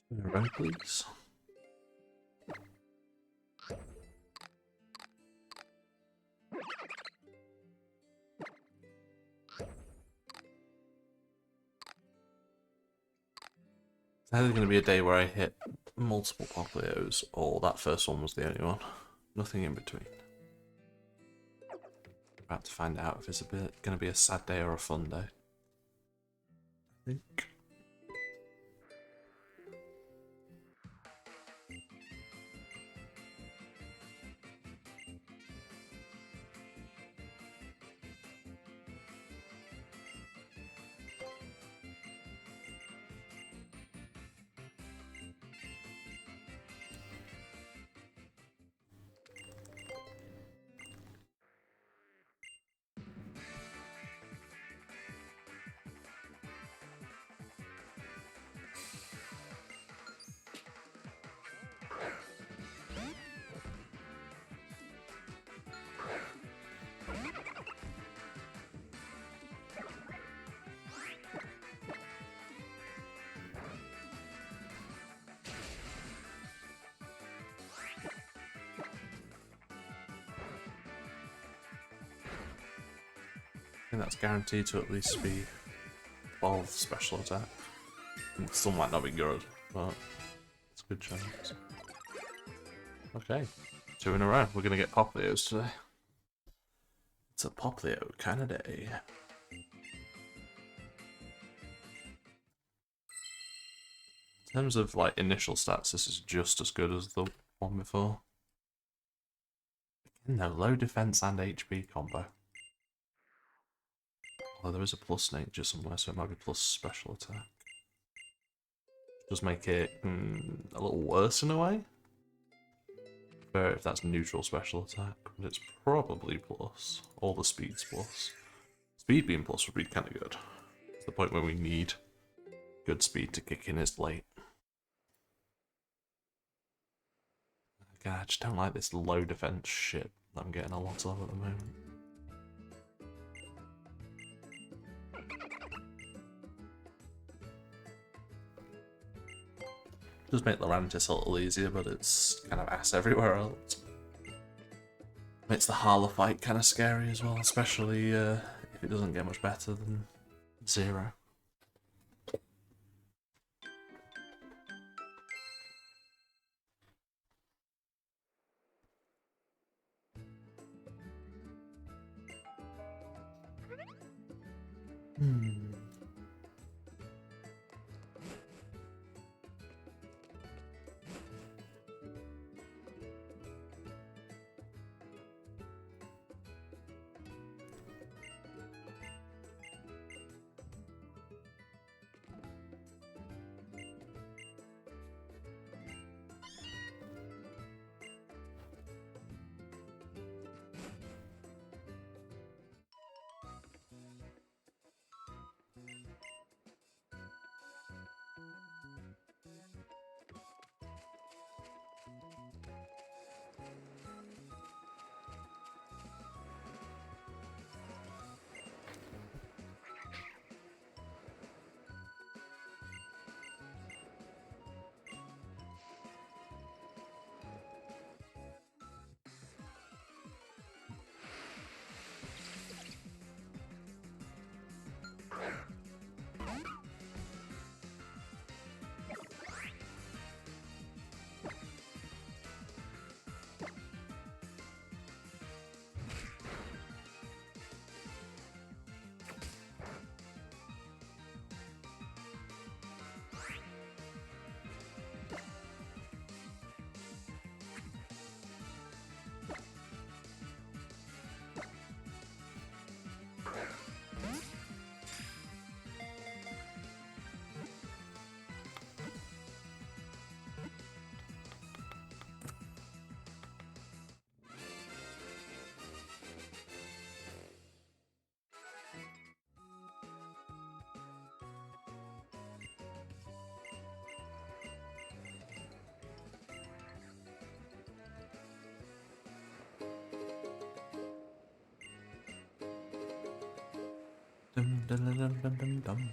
Right, please. It's either going to be a day where I hit multiple Poplios, or that first one was the only one. Nothing in between. About to find out if it's going to be a sad day or a fun day. I think. I think that's guaranteed to at least be 12 special attack. It still might not be good, but it's a good chance. Okay, 2 in a row. We're going to get Poplios today. It's a Poplio kind of day. In terms of like initial stats, this is just as good as the one before. No, low defense and HP combo. Although there is a plus nature somewhere, so it might be plus special attack. Does make it a little worse in a way. Fair if that's neutral special attack, but it's probably plus. All the speed's plus. Speed being plus would be kind of good. It's the point where we need good speed to kick in is late. God, I just don't like this low defense shit that I'm getting a lot of at the moment. Does make Lurantis a little easier, but it's kind of ass everywhere else. Makes the Harla fight kind of scary as well, especially if it doesn't get much better than 0. dun, dun, dun, dun, dun, dun.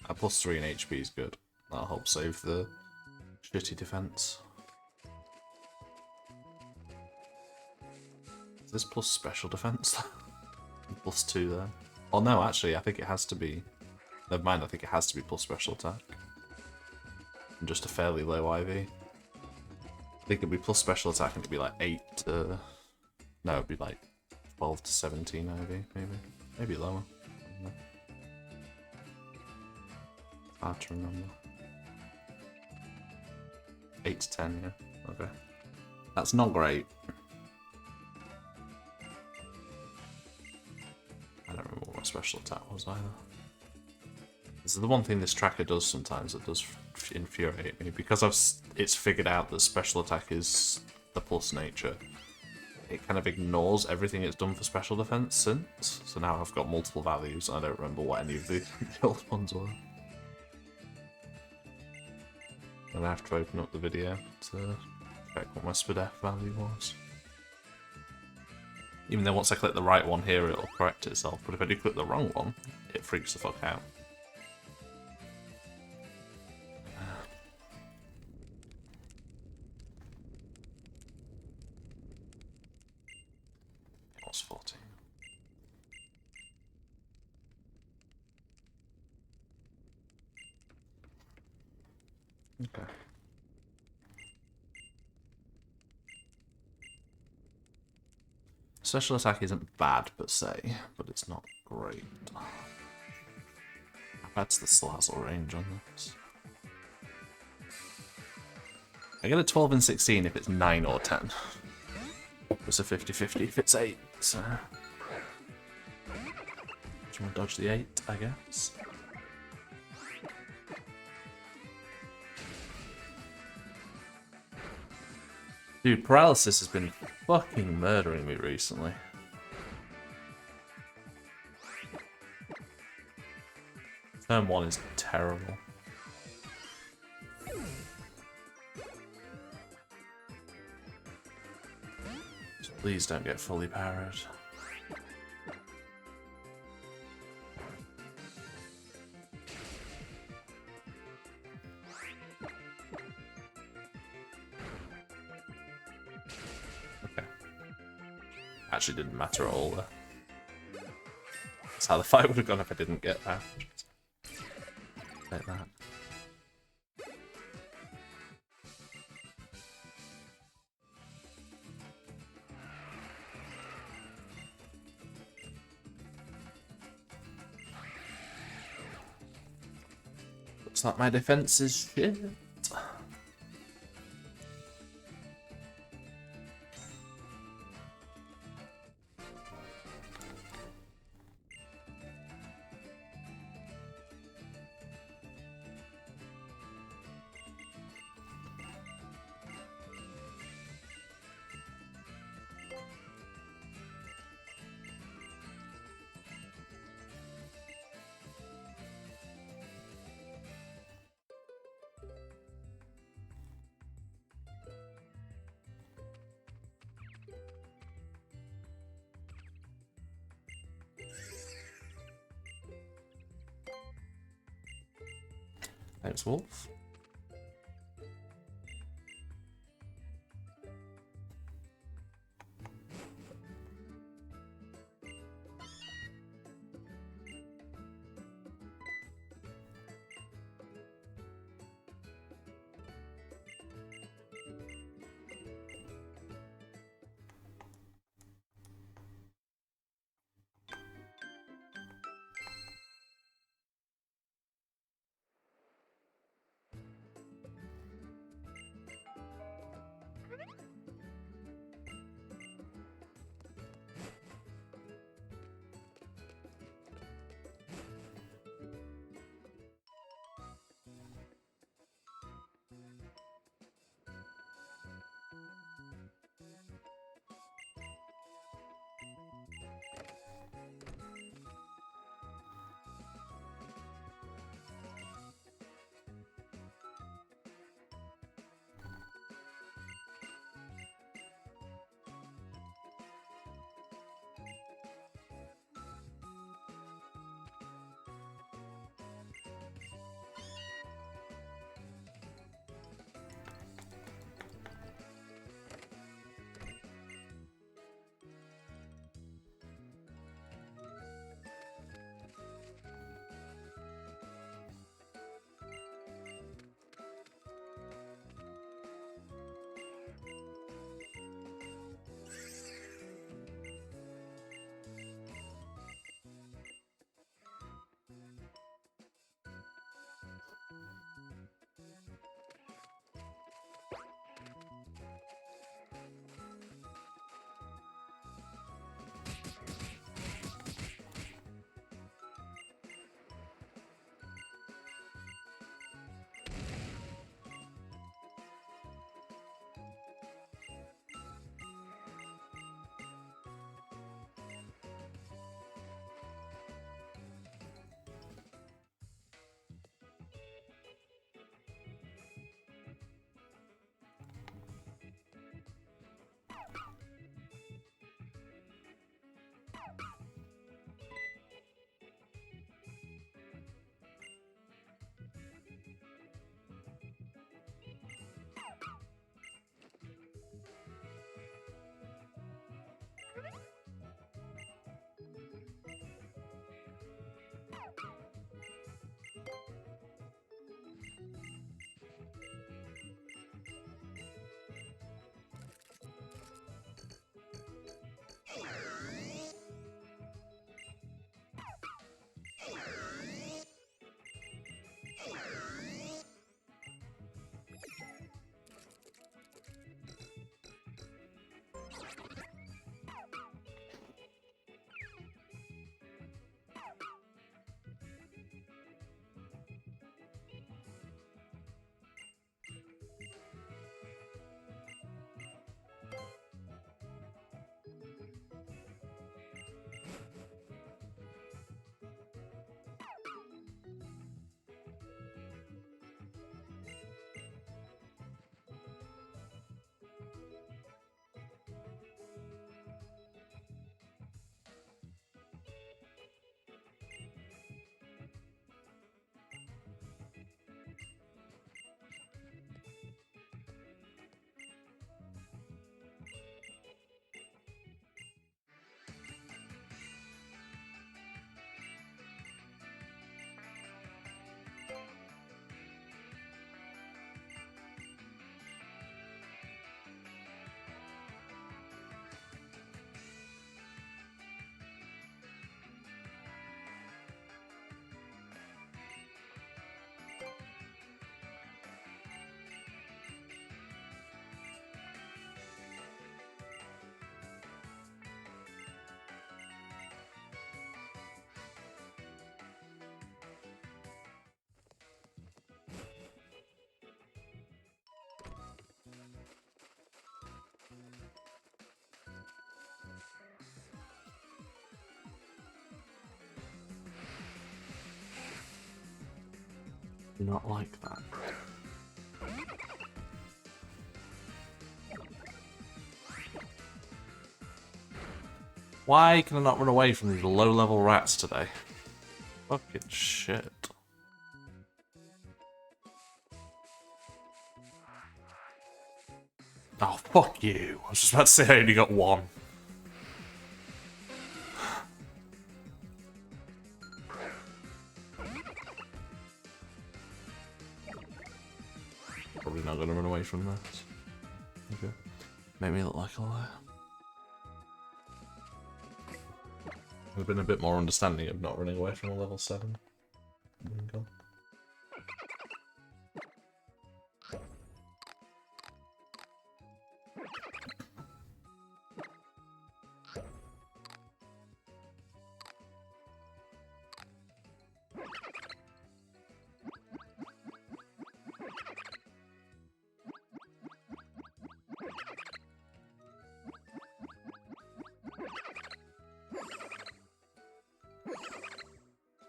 A +3 in HP is good. That'll help save the shitty defense. Is this plus special defense? +2 then. Oh no, actually, I think it has to be. Never mind, I think it has to be plus special attack. And just a fairly low IV. I think it'd be plus special attack and it'd be like 8 to. No, it'd be like 12 to 17 IV, maybe. Maybe lower. Hard to remember. 8 to 10, yeah. Okay. That's not great. I don't remember what my special attack was either. This is the one thing this tracker does sometimes that does infuriate me. Because it's figured out that special attack is the plus nature, it kind of ignores everything it's done for special defense since. So now I've got multiple values and I don't remember what any of the old ones were. And I have to open up the video to check what my SPDF value was. Even though once I click the right one here, it'll correct itself. But if I do click the wrong one, it freaks the fuck out. It was 14. Okay. Special attack isn't bad per se, but it's not great. That's the Slazzle range on this. I get a 12 and 16 if it's 9 or 10. It's a 50-50 if it's 8, so... Do you want to dodge the 8, I guess? Dude, paralysis has been fucking murdering me recently. Turn 1 is terrible. Just please don't get fully parried. Actually didn't matter at all there. That's how the fight would have gone if I didn't get that. Take that. Looks like my defense is shit. Thanks, Wolf. Not like that. Why can I not run away from these low-level rats today? Fucking shit. Oh, fuck you. I was just about to say I only got one. Probably not going to run away from this. Okay. Make me look like a liar. I've been a bit more understanding of not running away from a level 7. Bingo.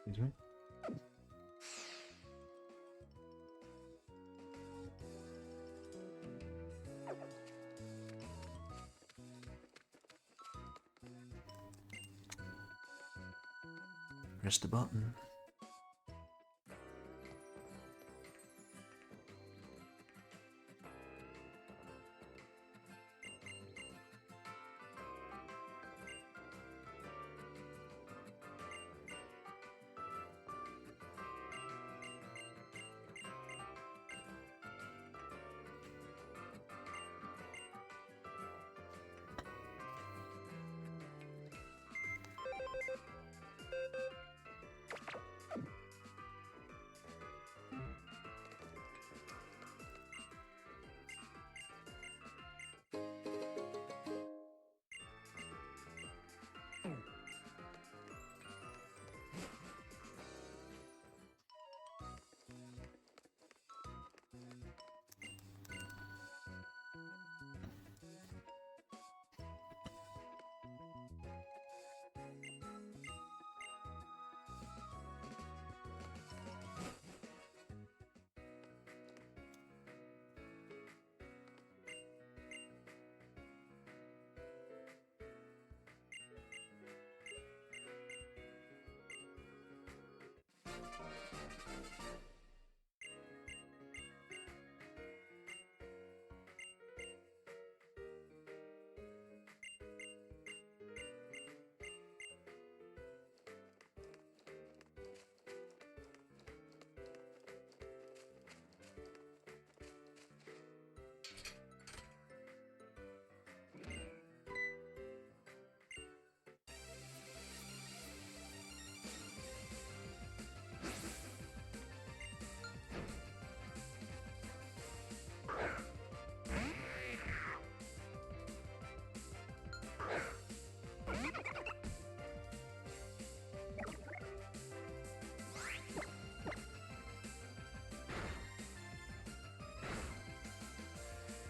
Excuse me. Press the button.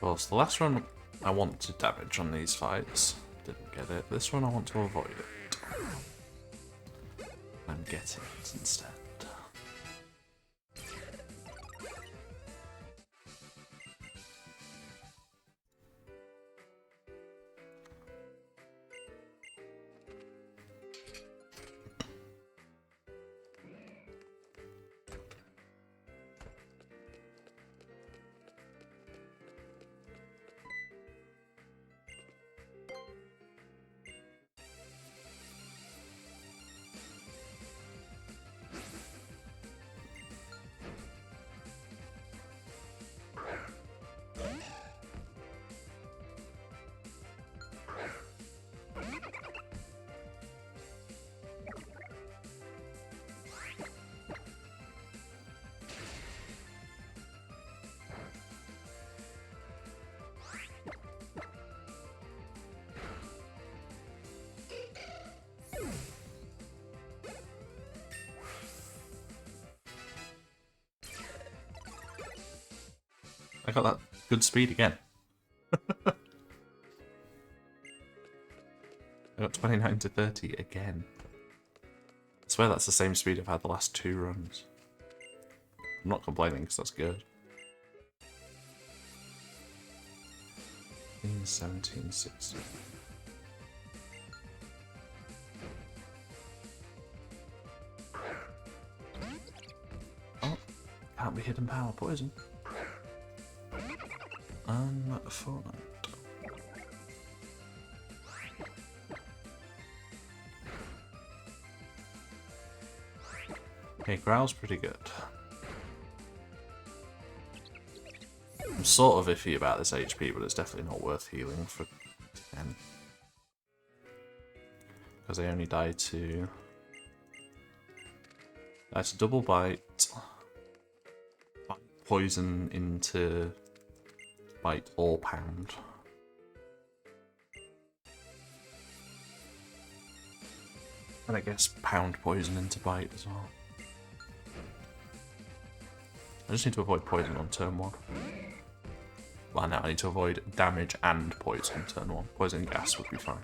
Well, so the last one I want to damage on these fights. Didn't get it. This one I want to avoid it. I'm getting it instead. I got that good speed again. I got 29 to 30 again. I swear that's the same speed I've had the last 2 runs. I'm not complaining because that's good. 17, 16. Oh, can't be hidden power poison. Fortnite. Okay, Growl's pretty good. I'm sort of iffy about this HP, but it's definitely not worth healing for 10. Because they only die to... That's double bite, poison into bite or pound. And I guess pound poison into bite as well. I just need to avoid poison on turn 1. Well, now I need to avoid damage and poison on turn 1. Poison gas would be fine.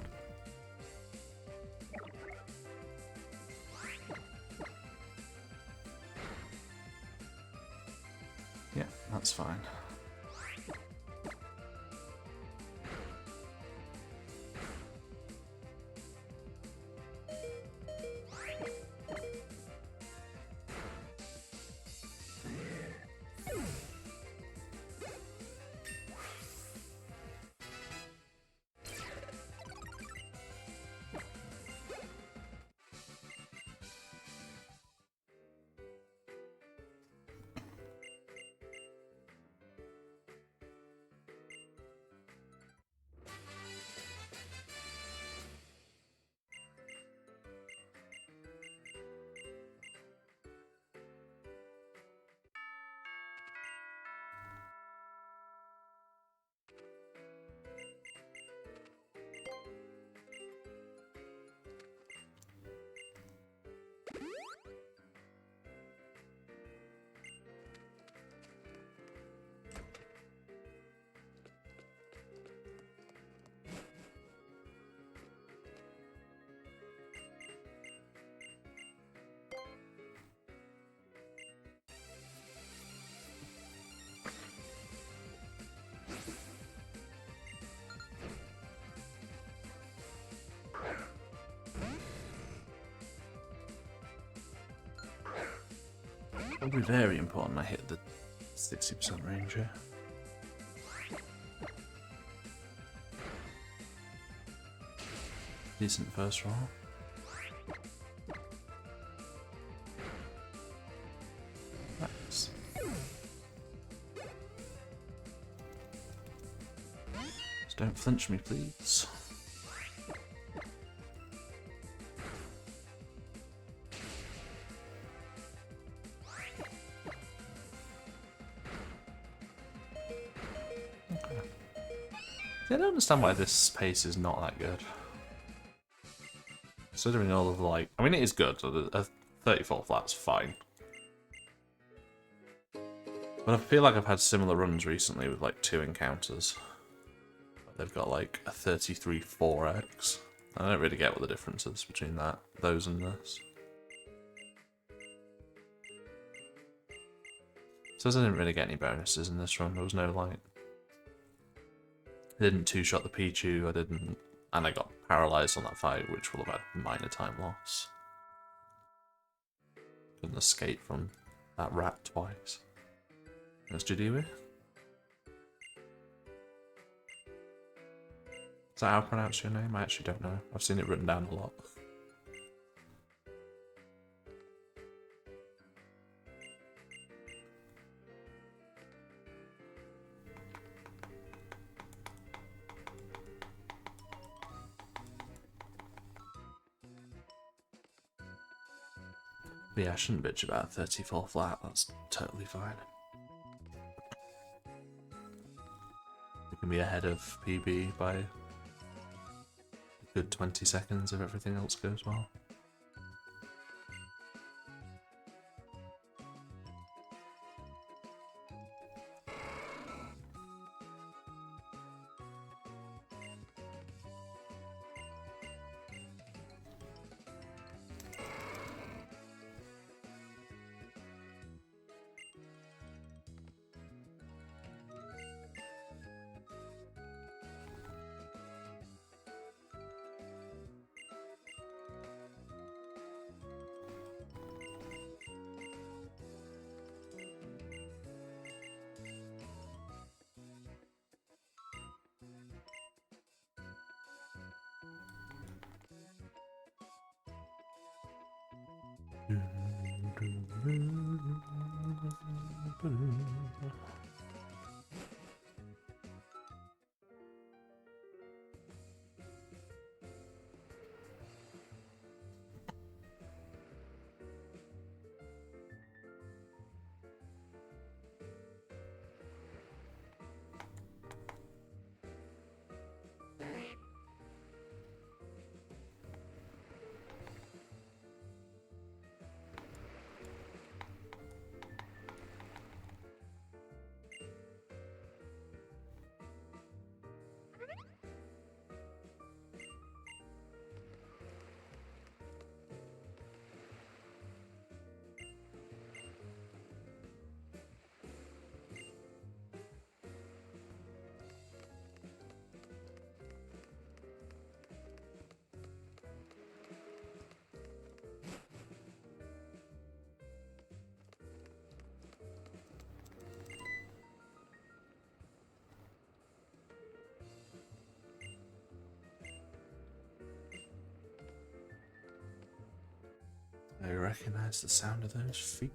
Yeah, that's fine. It'll be very important I hit the 60% range here. Decent first roll. Nice. Just don't flinch me, please. I don't understand why this pace is not that good. Considering all of the, like... I mean, it is good. A 34 flat's fine. But I feel like I've had similar runs recently with, like, 2 encounters. They've got, like, a 33 4x. I don't really get what the difference is between those and this. Says I didn't really get any bonuses in this run. There was no, like... I didn't two-shot the Pichu, I didn't... And I got paralysed on that fight, which will have had minor time loss. Couldn't escape from that rat twice. That's Jadiri. Is that how I pronounce your name? I actually don't know. I've seen it written down a lot. But yeah, I shouldn't bitch about 34 flat, that's totally fine. We can be ahead of PB by a good 20 seconds if everything else goes well. I recognize the sound of those feet.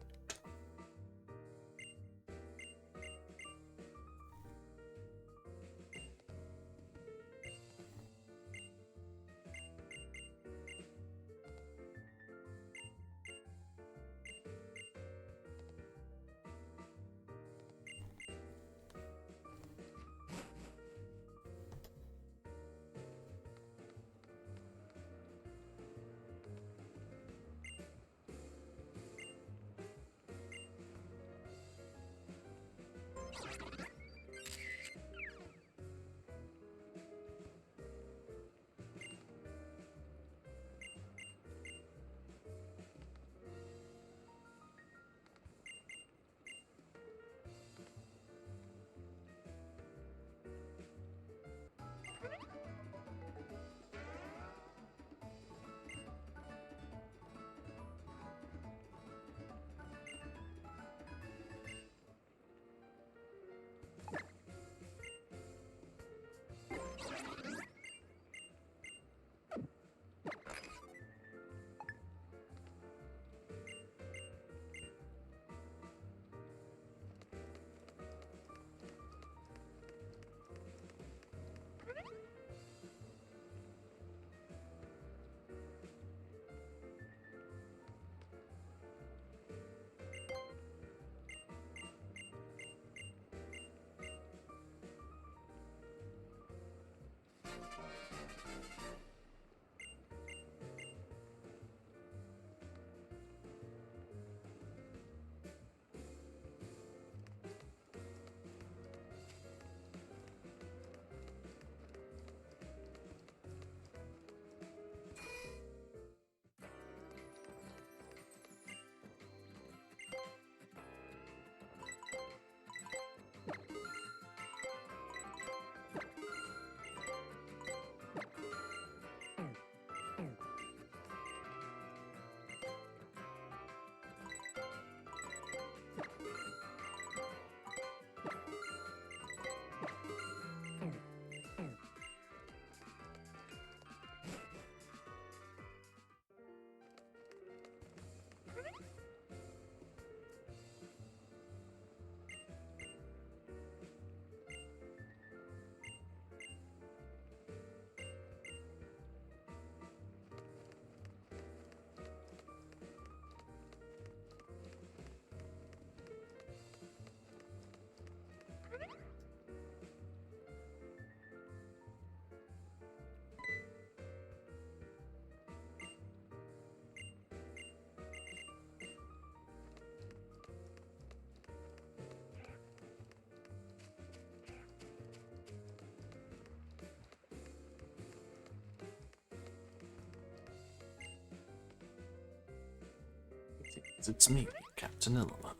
It's me, Captain Ilma.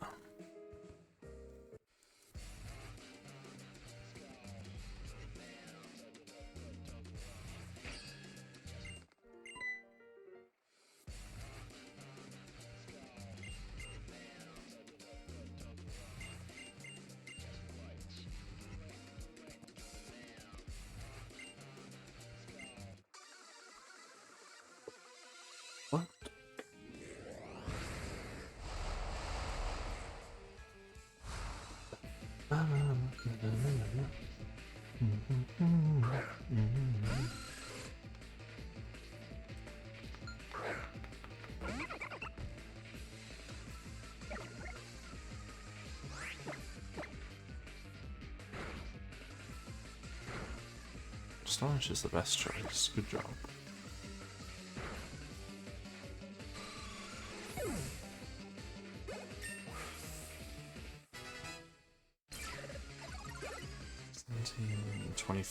What? Astonish is the best choice. Good job.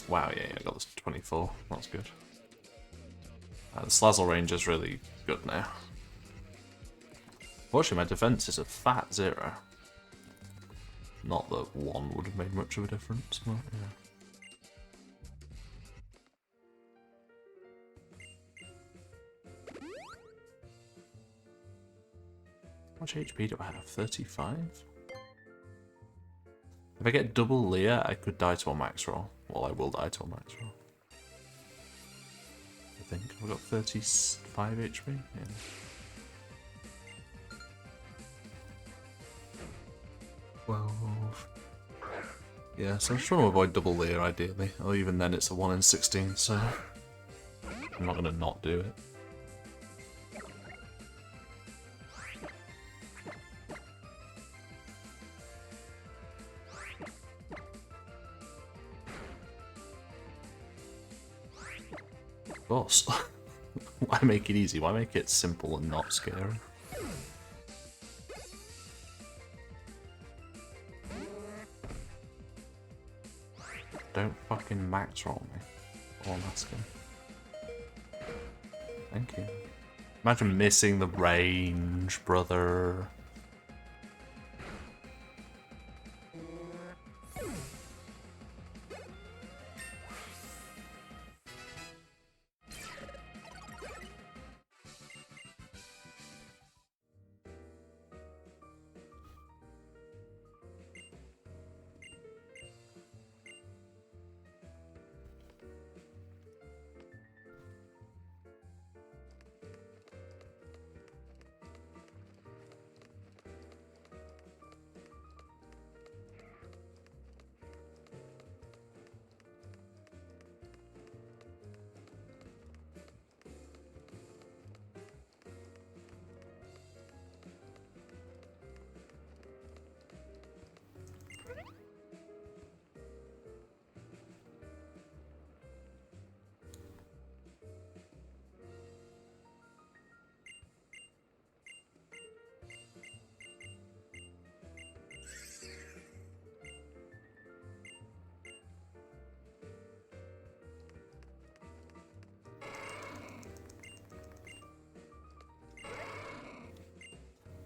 Wow, yeah, I got this 24. That's good. The Slazzle range is really good now. Fortunately, my defense is a fat 0. Not that 1 would have made much of a difference, but yeah. How much HP do I have? 35? If I get double Leah, I could die to a max roll. Well, I will die to a max roll. I think. I've got 35 HP? Yeah. Yeah, so I'm just trying to avoid double Leah ideally. Or even then it's a 1 in 16, so I'm not going to not do it. Of course. Why make it easy? Why make it simple and not scary? Don't fucking max roll me. All I'm asking. Thank you. Imagine missing the range, brother.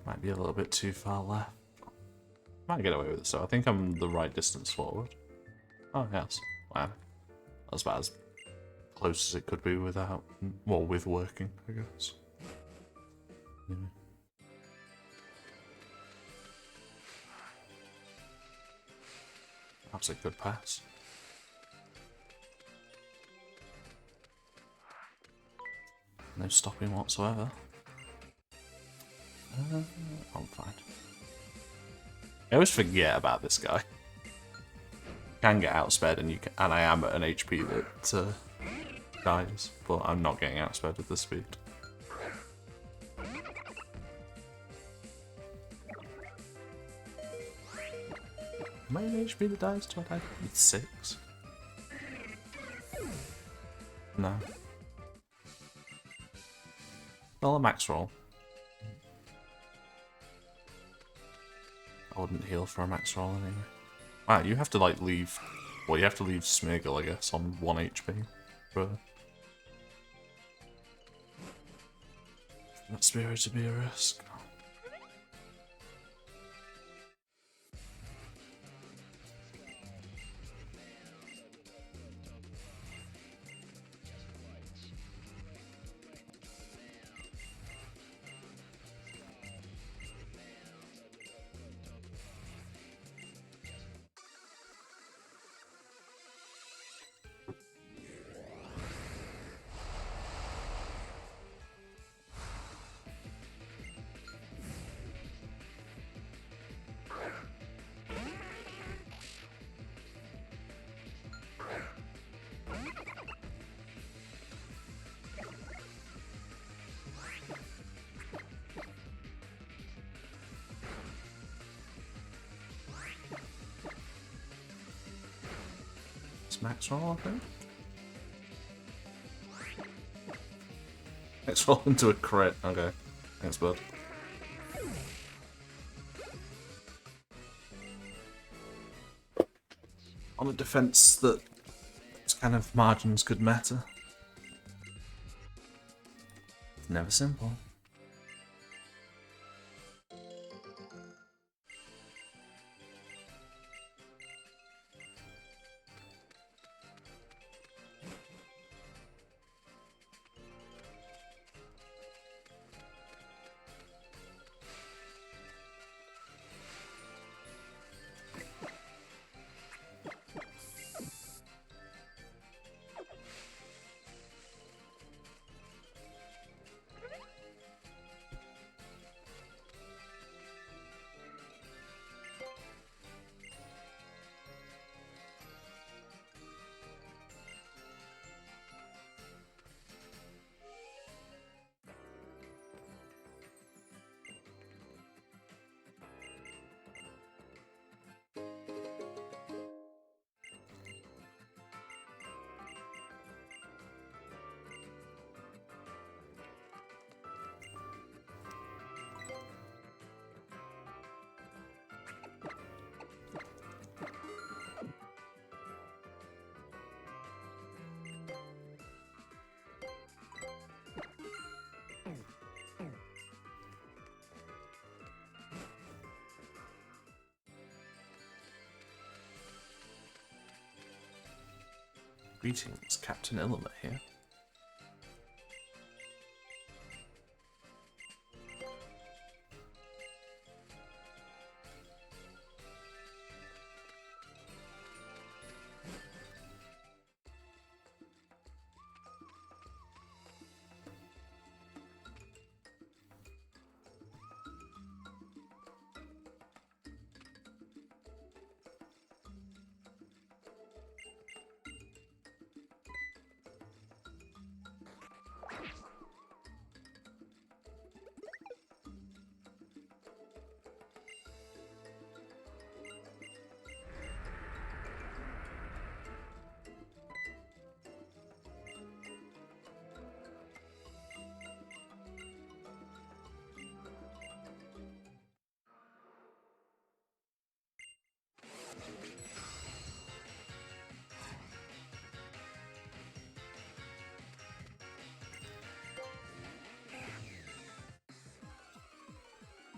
Might be a little bit too far left. Might get away with it, so I think I'm the right distance forward. Oh, yes. Wow. That's about as close as it could be without, well, with working, I guess. Yeah. Perhaps a good pass. No stopping whatsoever. I'm fine. I always forget about this guy. Can get outsped, and I am at an HP that dies, but I'm not getting outsped at this speed. Am I an HP that dies? Do I die with 6? No. Well, a max roll. I wouldn't heal for a max roll anyway. Ah, you have to like leave. Well, you have to leave Smeagol, I guess, on 1 HP. But that spirit to be a risk. It's max roll, I think. Max roll into a crit. Okay. Thanks, bud. On a defense that its kind of margins could matter. It's never simple. Greetings, Captain Illimer here.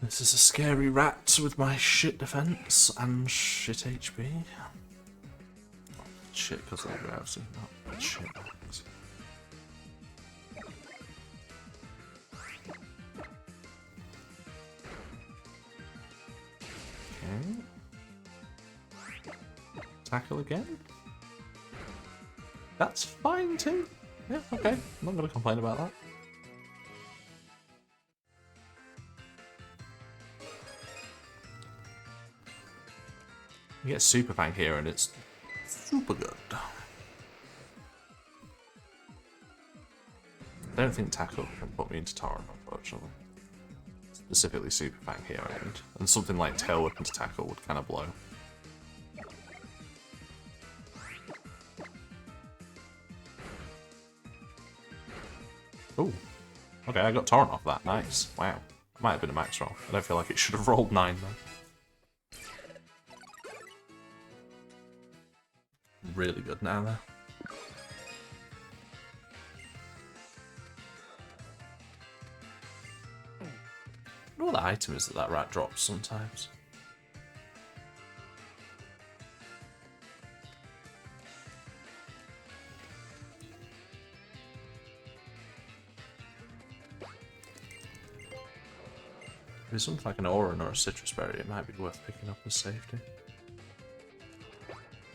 This is a scary rat with my shit defense and shit HP. Shit because of the drowsy, not shit. Okay. Tackle again? That's fine too. Yeah, okay. I'm not gonna complain about that. You get Super Fang here and it's super good. I don't think Tackle can put me into Torrent, unfortunately. Specifically Super Fang here and something like Tail Whip into Tackle would kind of blow. Ooh. Okay, I got Torrent off that. Nice. Wow. Might have been a max roll. I don't feel like it should have rolled 9 though. Really good now though. I wonder what the item is that rat drops sometimes. If it's something like an Oran or a Citrus Berry, it might be worth picking up as safety.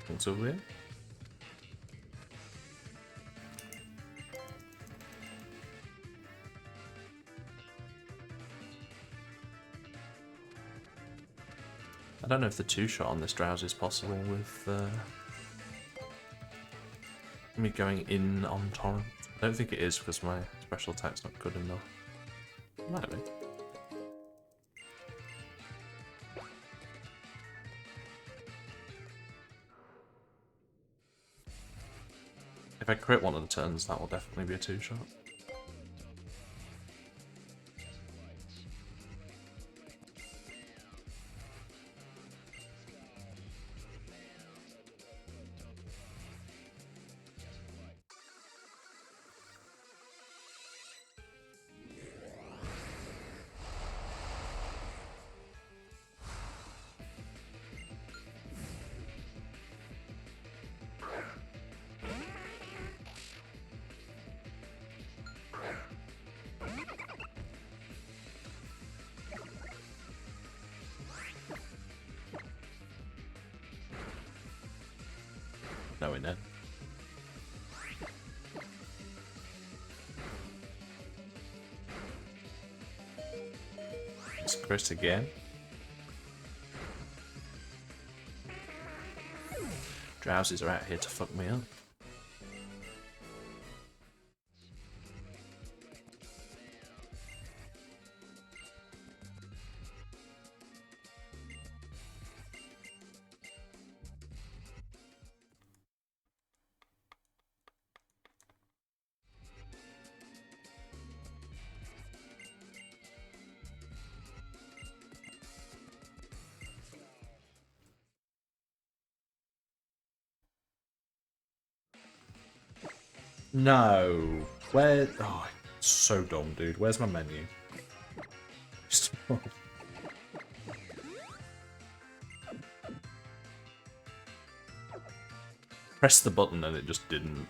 What's over here? I don't know if the 2-shot on this drowse is possible with me going in on Torrent. I don't think it is because my special attack's not good enough. Might be. If I crit one of the turns, that will definitely be a 2-shot. No, we didn't. It's crit again. Drowsies are out here to fuck me up. No. Where? Oh, it's so dumb, dude. Where's my menu? Press the button and it just didn't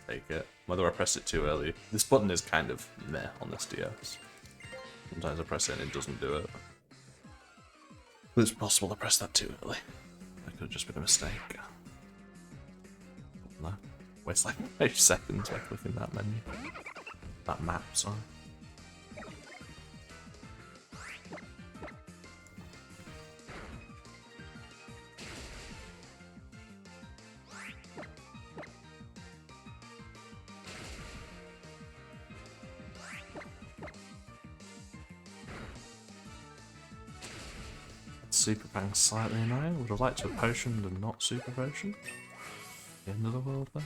take it. Whether I pressed it too early. This button is kind of meh on this DS. Sometimes I press it and it doesn't do it. But it's possible I pressed that too early. That could have just been a mistake. No. Waste like 5 seconds by clicking that menu. That map, sorry. Super Bang's slightly annoying. Would have liked to have potioned and not super potion. The end of the world then.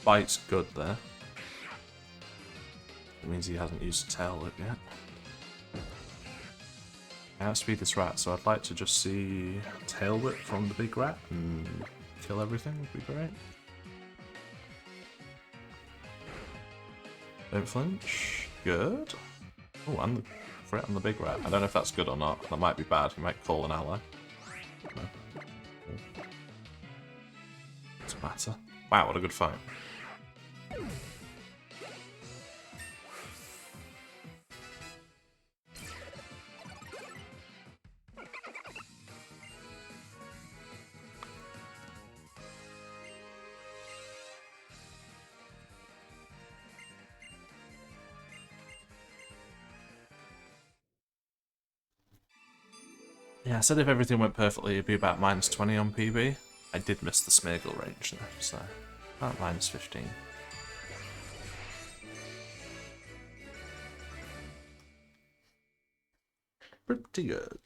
Bite's good there. It means he hasn't used a tail whip yet. I outspeed this rat, so I'd like to just see tail whip from the big rat and kill everything would be great. Don't flinch. Good. Oh, and the threat on the big rat. I don't know if that's good or not. That might be bad. He might call an ally. No. Doesn't matter. Wow, what a good fight. Yeah, I said if everything went perfectly, it'd be about -20 on PB. I did miss the Smeargle range though, so about -15. pretty good.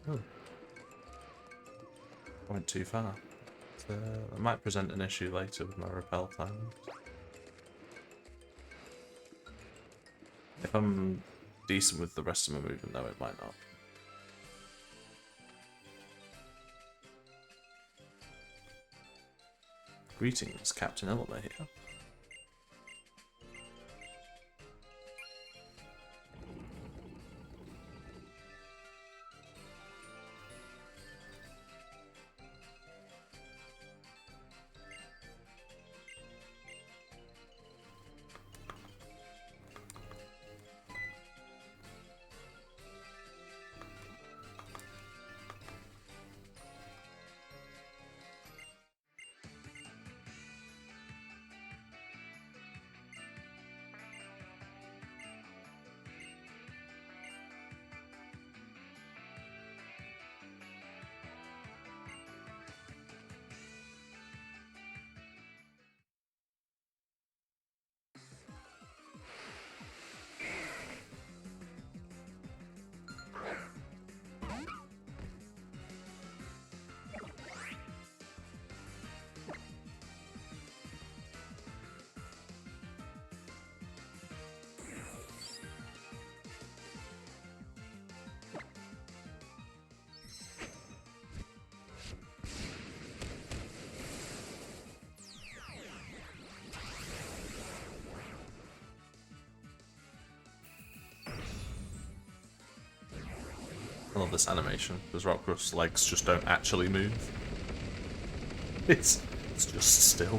Oh. I went too far. I might present an issue later with my repel time. If I'm decent with the rest of my movement, though, it might not. Greetings, Captain Elmer here. I love this animation, because Rockruff's legs just don't actually move. It's just still.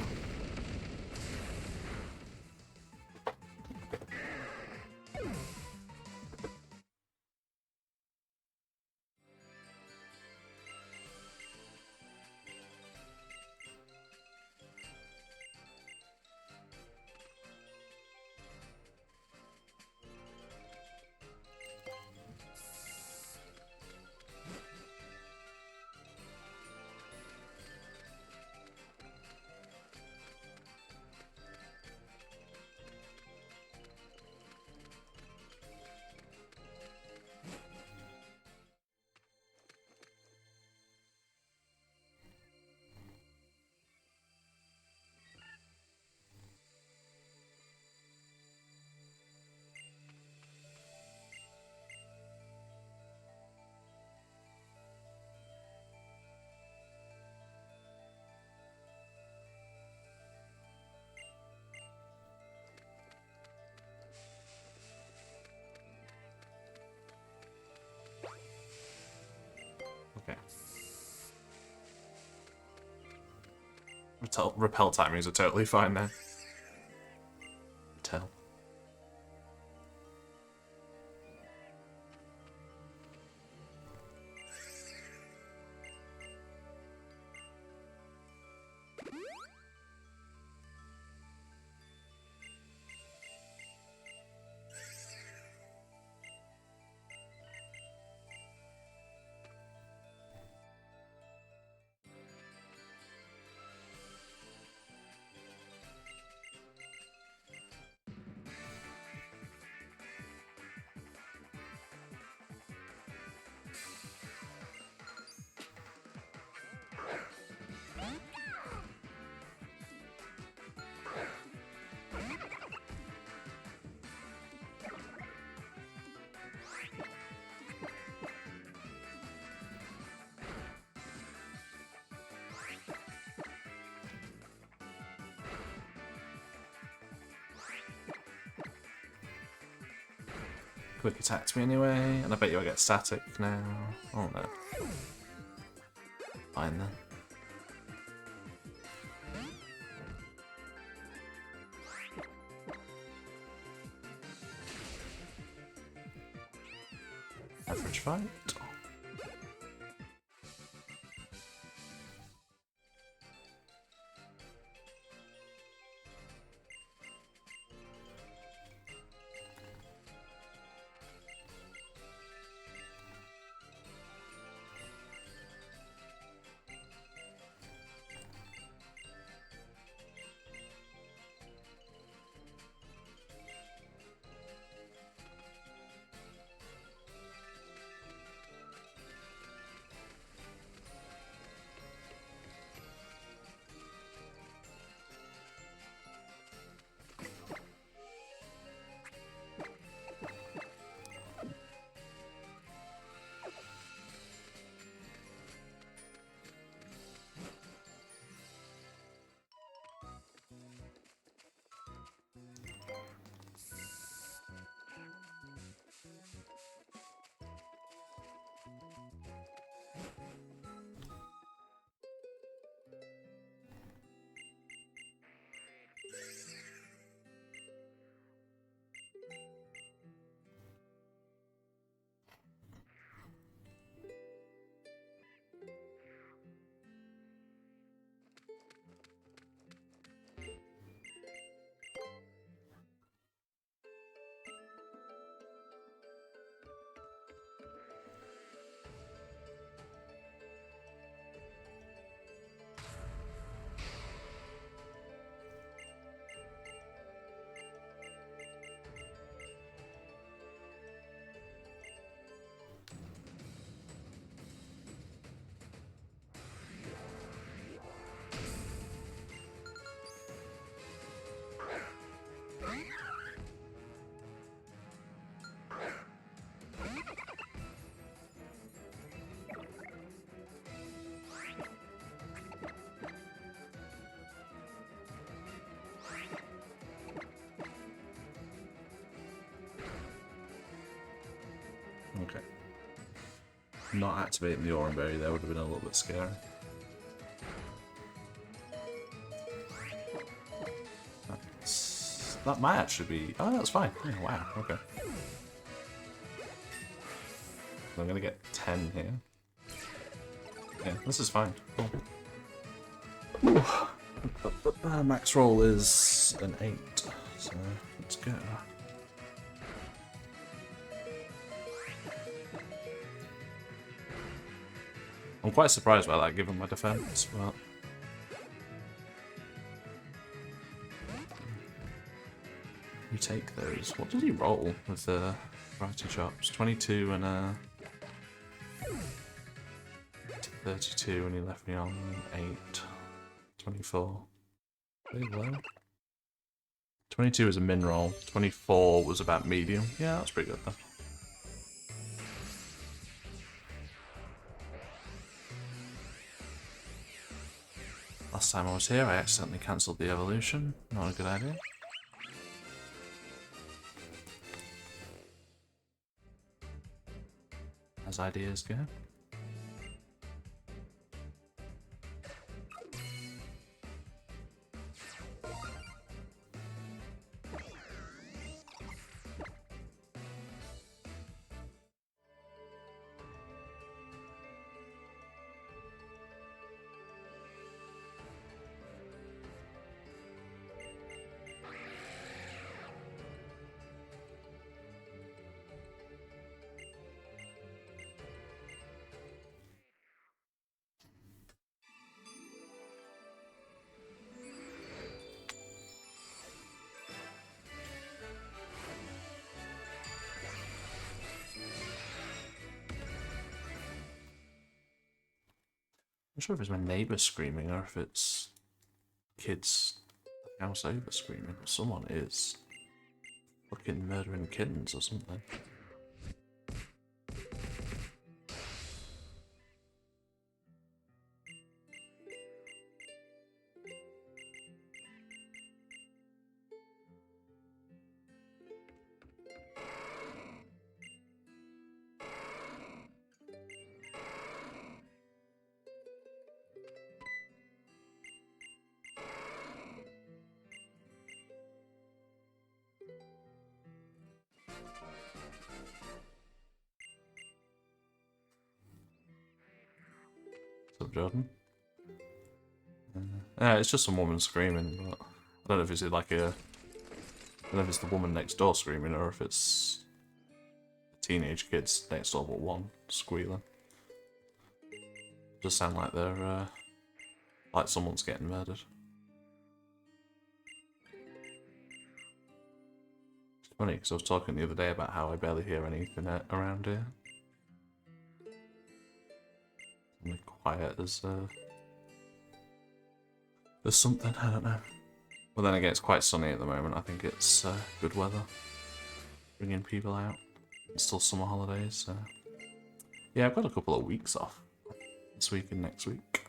Okay. Repel timings are totally fine now. Tell. quick attacked me anyway, and I bet you I get static now. Oh no. Fine then. Average fight. Okay. Not activating the Oranberry there would have been a little bit scary. That might actually be... Oh, that's fine. Oh, wow, okay. I'm gonna get 10 here. Yeah, this is fine. Cool. Max roll is an 8, so let's go. I'm quite surprised by that, given my defense, but... You take those. What did he roll with the variety chops? 22 and 32, and he left me on 8. 24. Pretty low. 22 is a min roll. 24 was about medium. Yeah, that's pretty good though. Last time I was here, I accidentally cancelled the evolution. Not a good idea. As ideas go. I'm not sure if it's my neighbour screaming or if it's kids the house over screaming. Someone is fucking murdering kittens or something. What's up, Jordan? Yeah, it's just some woman screaming, but I don't know if it's like a... I don't know if it's the woman next door screaming or if it's the teenage kids next door but one squealing. Just sound like they're like someone's getting murdered. It's funny because I was talking the other day about how I barely hear anything around here. Only quiet as there's something, I don't know. Well, then again, it's quite sunny at the moment. I think it's good weather, bringing people out. It's still summer holidays, so yeah, I've got a couple of weeks off this week and next week.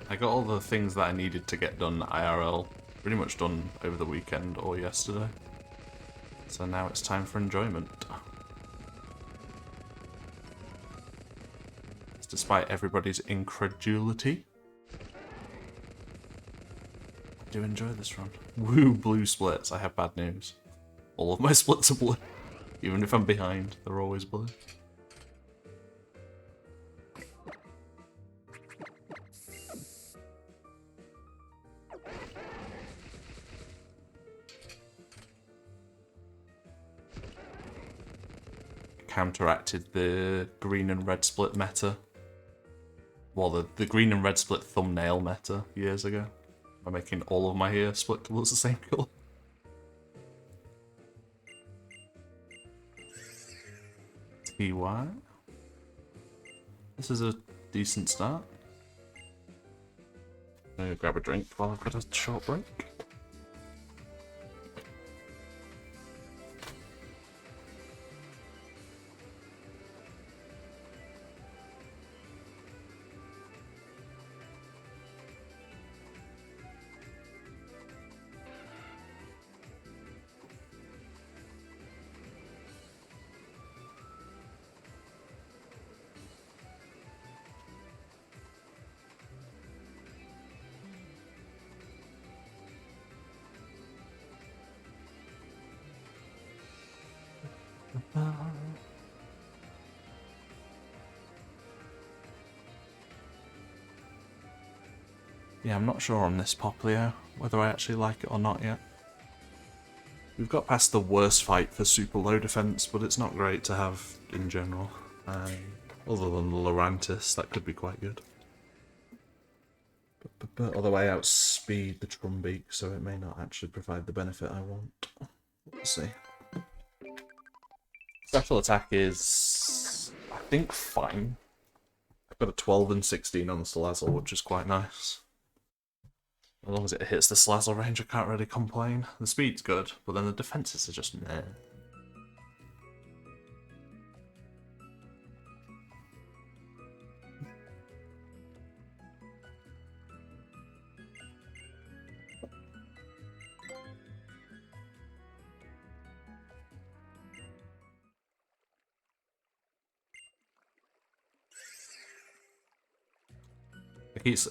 I got all the things that I needed to get done IRL pretty much done over the weekend or yesterday. So now it's time for enjoyment. Despite everybody's incredulity, I do enjoy this run. Woo, blue splits. I have bad news. All of my splits are blue. Even if I'm behind, they're always blue. Counteracted the green and red split meta. Well, the green and red split thumbnail meta years ago. By making all of my hair split colours the same colour. TY. This is a decent start. I'm gonna grab a drink while I've got a short break. Yeah, I'm not sure on this Poplio, whether I actually like it or not yet. We've got past the worst fight for super low defense, but it's not great to have in general. Other than the Lurantis, that could be quite good. Although I outspeed the Trumbeak, so it may not actually provide the benefit I want. Let's see. Special attack is, I think, fine. I've got a 12 and 16 on the Salazzle, which is quite nice. As long as it hits the Salazzle range, I can't really complain. The speed's good, but then the defenses are just meh.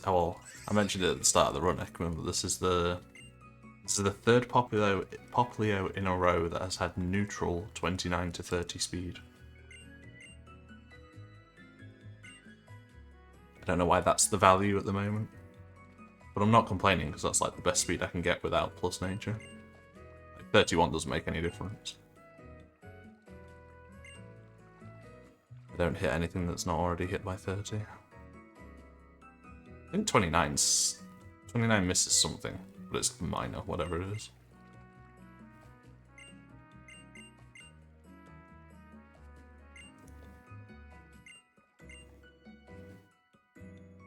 Well, I mentioned it at the start of the run, I can remember this is the third Poplio in a row that has had neutral 29 to 30 speed. I don't know why that's the value at the moment, but I'm not complaining because that's like the best speed I can get without plus nature. Like 31 doesn't make any difference. I don't hit anything that's not already hit by 30. I think 29 misses something, but it's minor, whatever it is.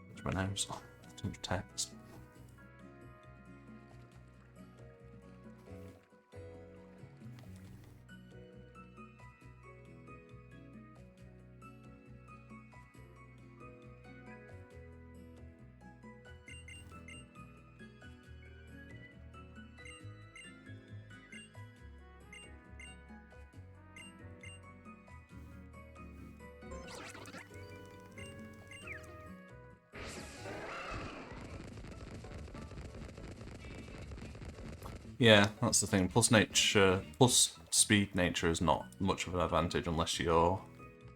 What's my nose? Oh, too much text. Yeah, that's the thing. Plus nature, plus speed nature is not much of an advantage unless you're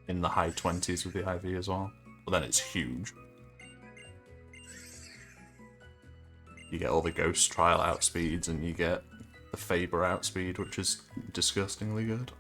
in the high 20s with the IV as well. But then it's huge. You get all the Ghost Trial outspeeds and you get the Faber outspeed, which is disgustingly good.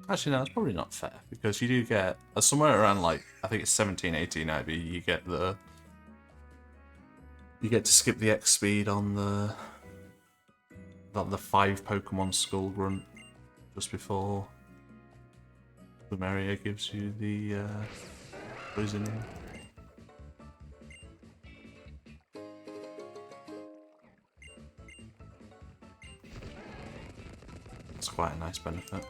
Actually, no, that's probably not fair, because you do get, somewhere around, like, I think it's 17, 18 IV, you get the... You get to skip the X speed on the 5 Pokemon Skull Grunt just before the Lumeria gives you the poisoning. It's quite a nice benefit.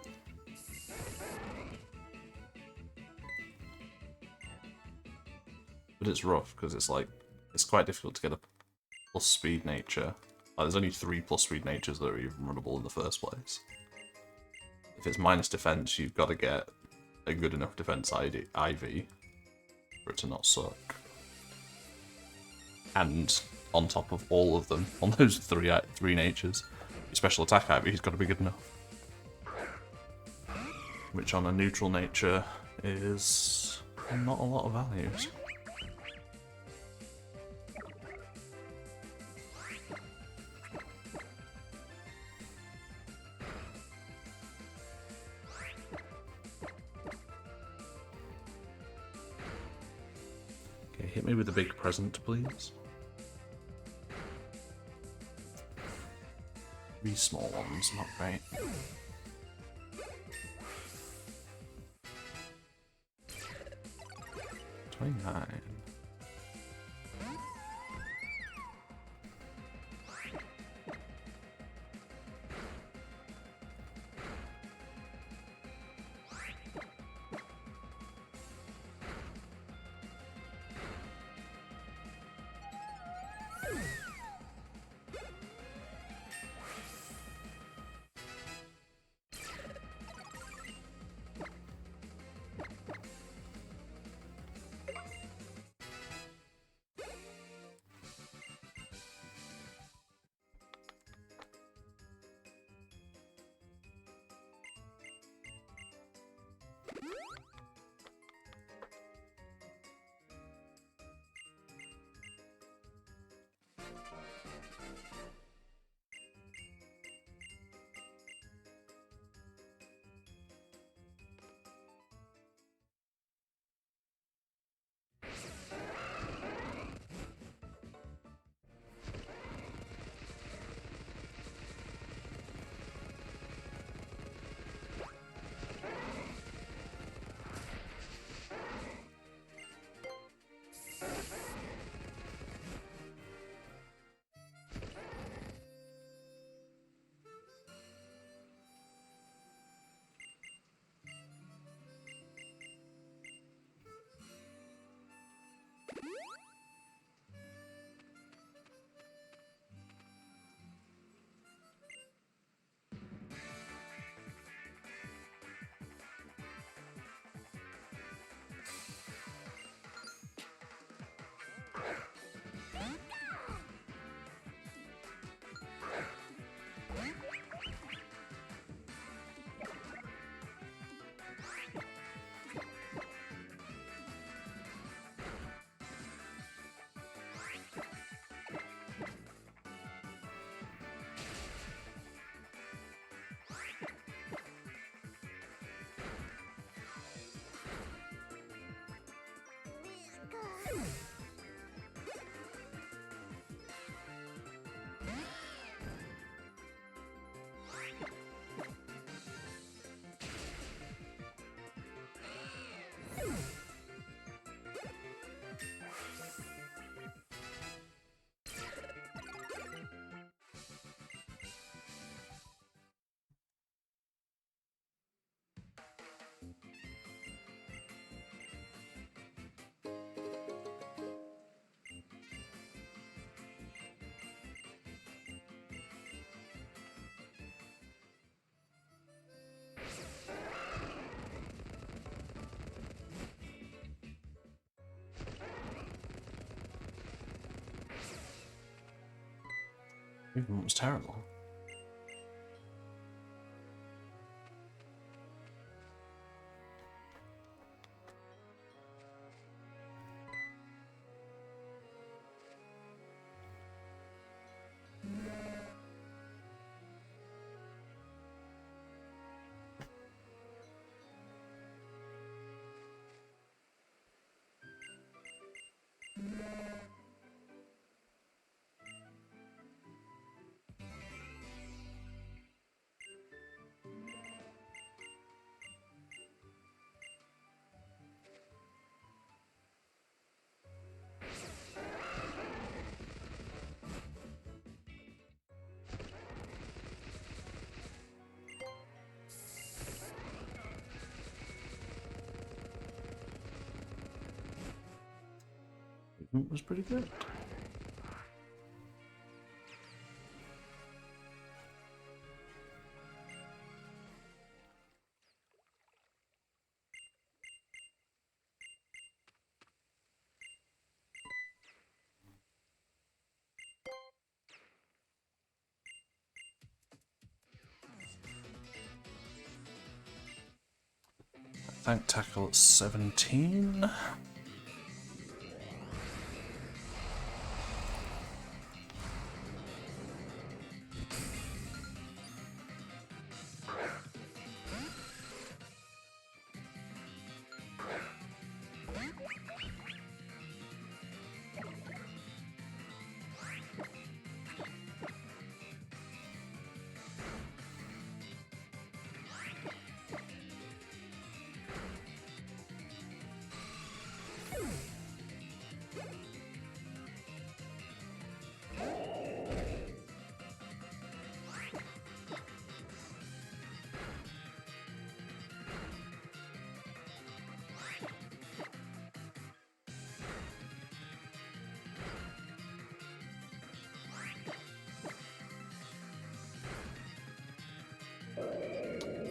But it's rough, because it's like, it's quite difficult to get a plus speed nature. Like, there's only 3 plus speed natures that are even runnable in the first place. If it's minus defense, you've got to get a good enough defense IV for it to not suck. And on top of all of them, on those three natures, your special attack IV has got to be good enough. Which on a neutral nature is not a lot of values. Okay, hit me with a big present, please. 3 small ones, not great. $29. Movement was terrible. Movement was pretty good. Thank tackle at 17.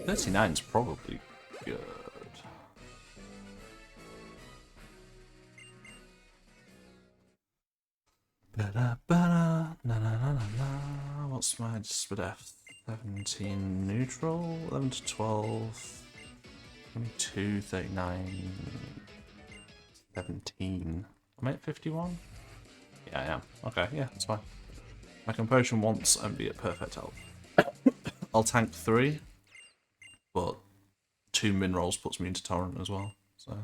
$39's probably good. What's my split F? 17 neutral, 11 to 12, 22, 39, 17. Am I at 51? Yeah, I am. Okay, yeah, that's fine. I can potion once and be at perfect health. I'll tank 3, but 2 min rolls puts me into torrent as well, so.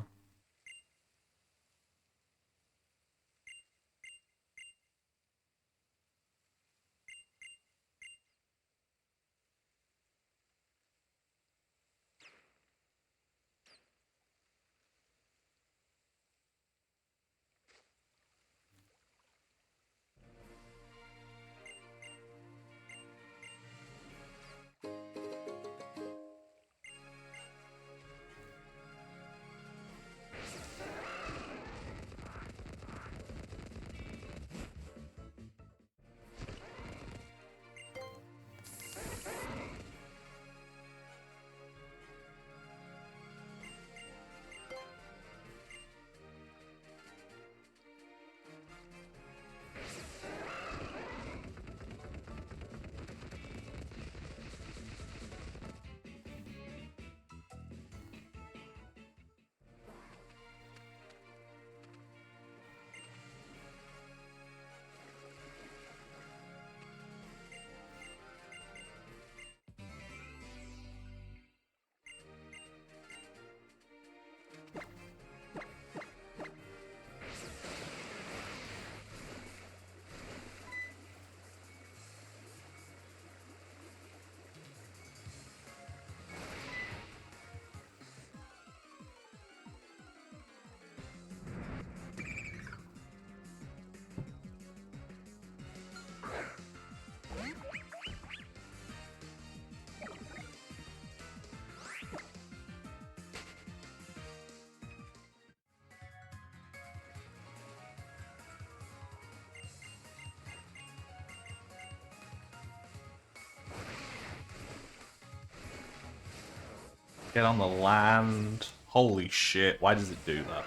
Get on the land. Holy shit, why does it do that?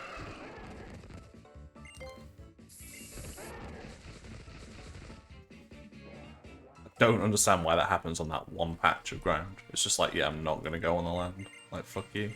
don't understand why that happens on that one patch of ground. It's just like, yeah, I'm not going to go on the land. Like, fuck you.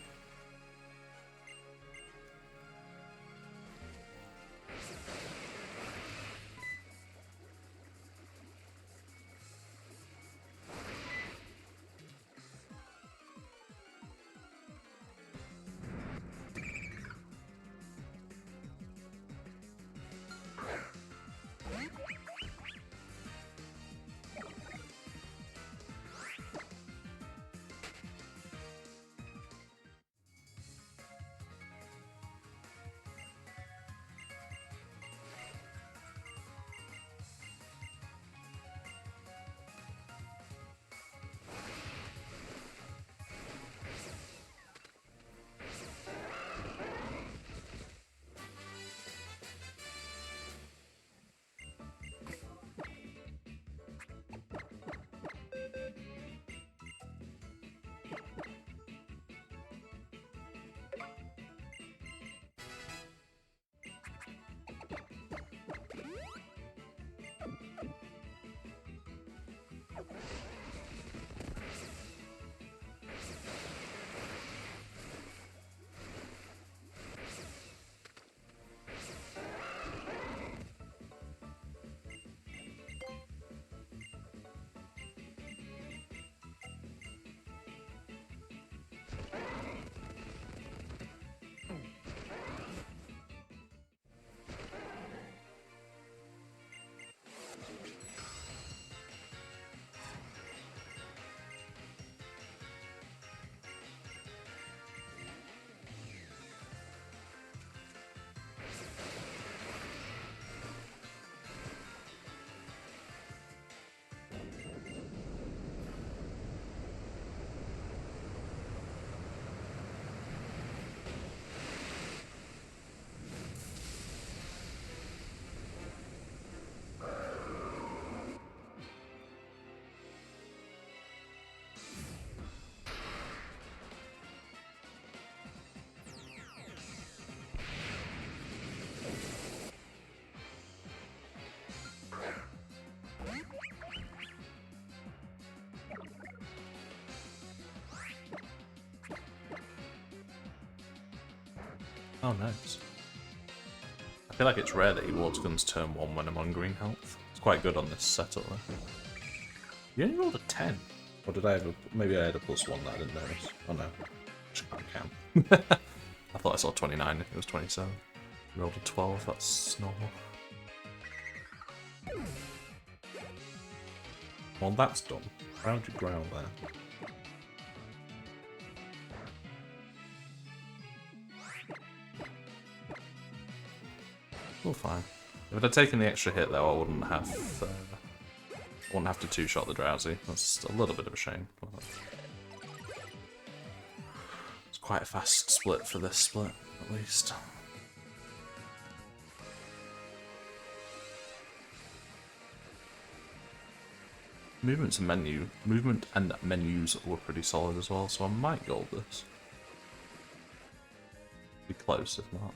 Oh, nice. I feel like it's rare that he wards guns turn 1 when I'm on green health. It's quite good on this setup though. You only rolled a 10. Or did I have a... maybe I had a +1 that I didn't notice. Oh no. Just can't count. I thought I saw 29 if it was 27. Rolled a 12, that's normal. Well, that's done. How would you ground there? All fine. If I'd taken the extra hit though, I wouldn't have to two-shot the Drowsy. That's a little bit of a shame. It's quite a fast split for this split, at least. Movement and menus were pretty solid as well, so I might gold this. Be close if not.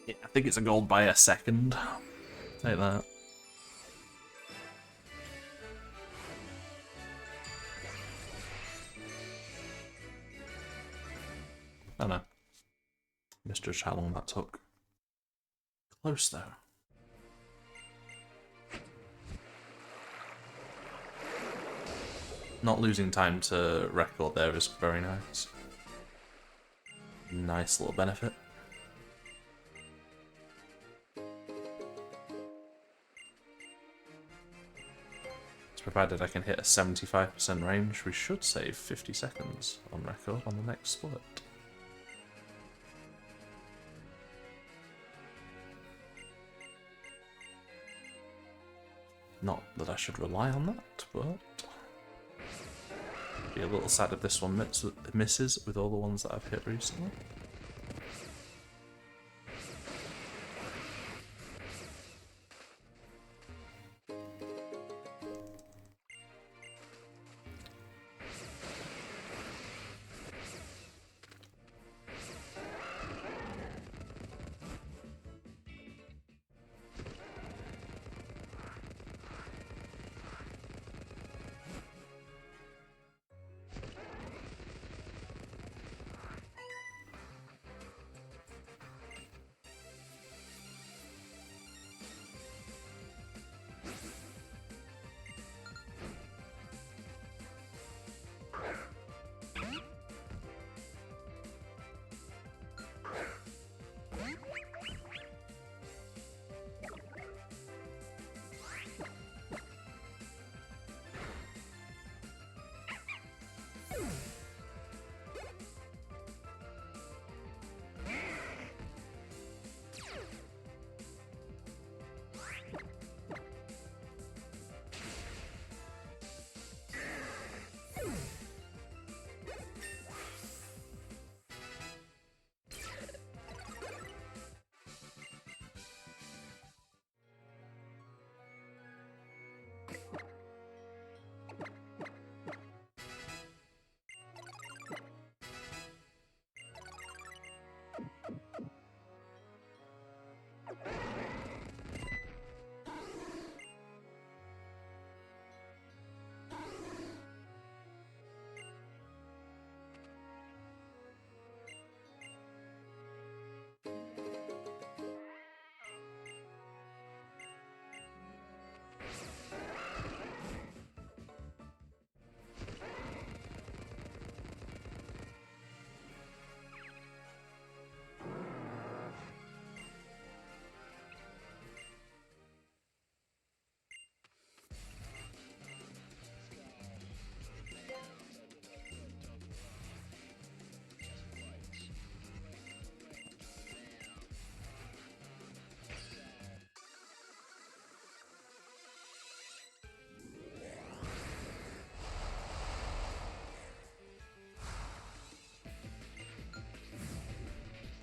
Yeah, I think it's a gold by a second. Take that. I don't know. Misjudged how long that took. Close though. Not losing time to record there is very nice. Nice little benefit. Provided I can hit a 75% range, we should save 50 seconds on record on the next split. Not that I should rely on that, but be a little sad if this one misses with all the ones that I've hit recently.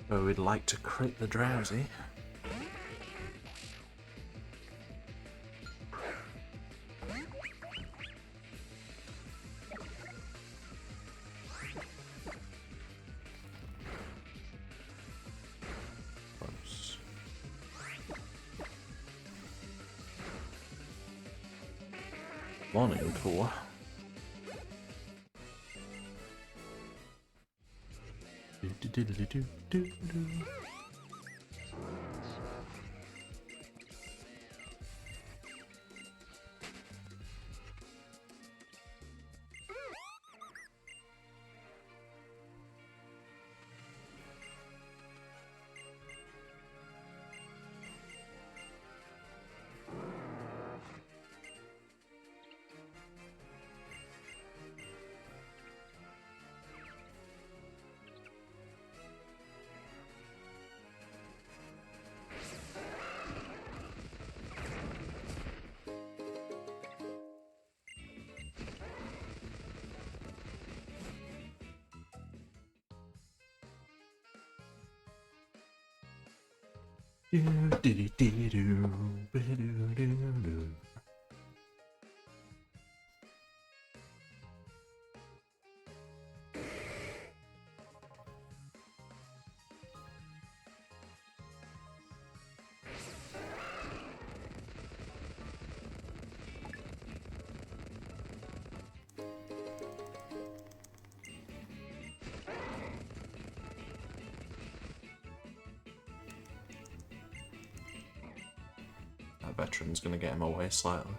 where we'd like to crit the drowsy. Close. Morning tour. That veteran's gonna get him away slightly.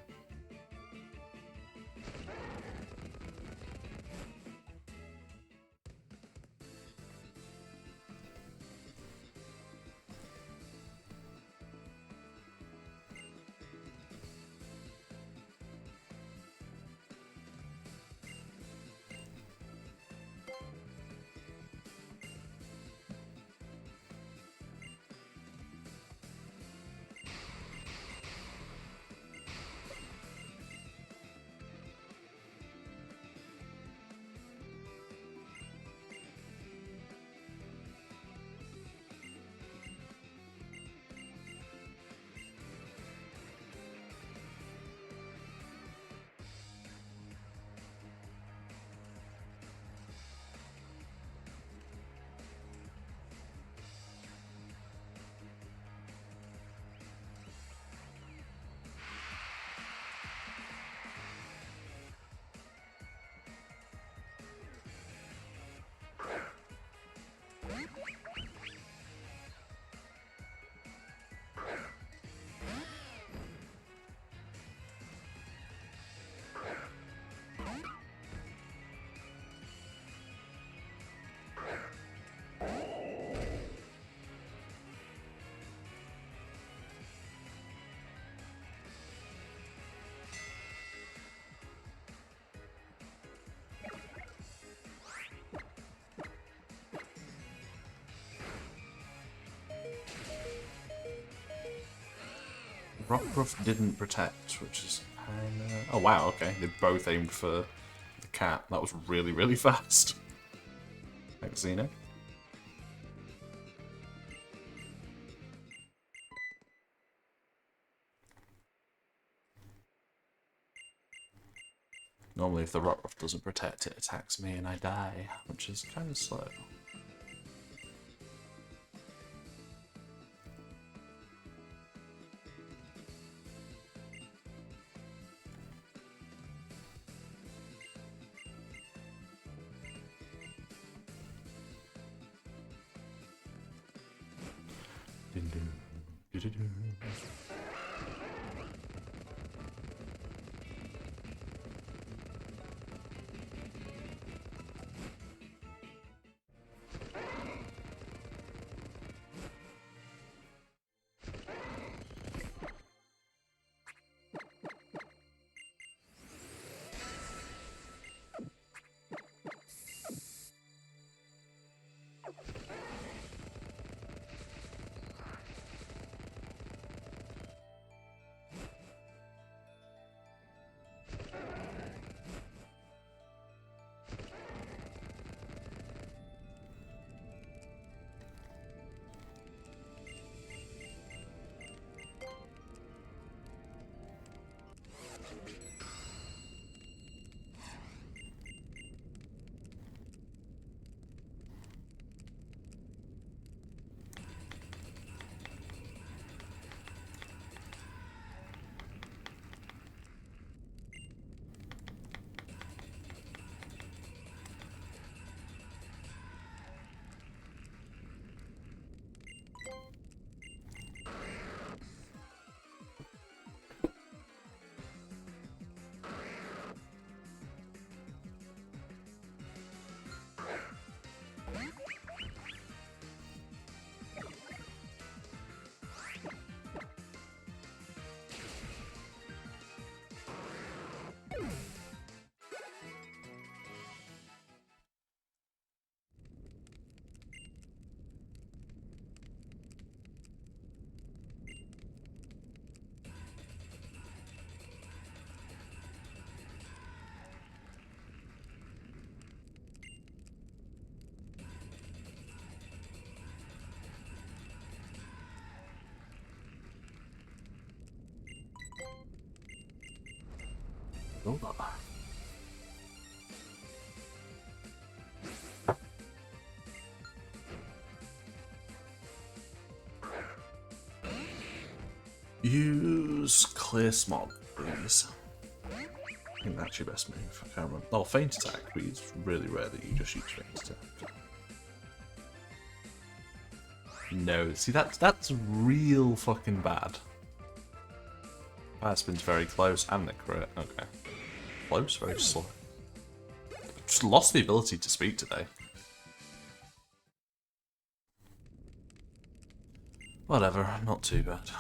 Rockruff didn't protect, which is kinda... Oh wow, okay. They both aimed for the cat. That was really, really fast. Thanks, Xeno. Normally if the Rockruff doesn't protect, it attacks me and I die, which is kind of slow. Oh. Use clear smog, please. I think that's your best move. I can't remember. Oh, feint attack, but it's really rare that you just use feint attack. No, see that's real fucking bad. Fire spin's very close and the crit. Okay. Close, very slow. Just lost the ability to speak today. Whatever, not too bad.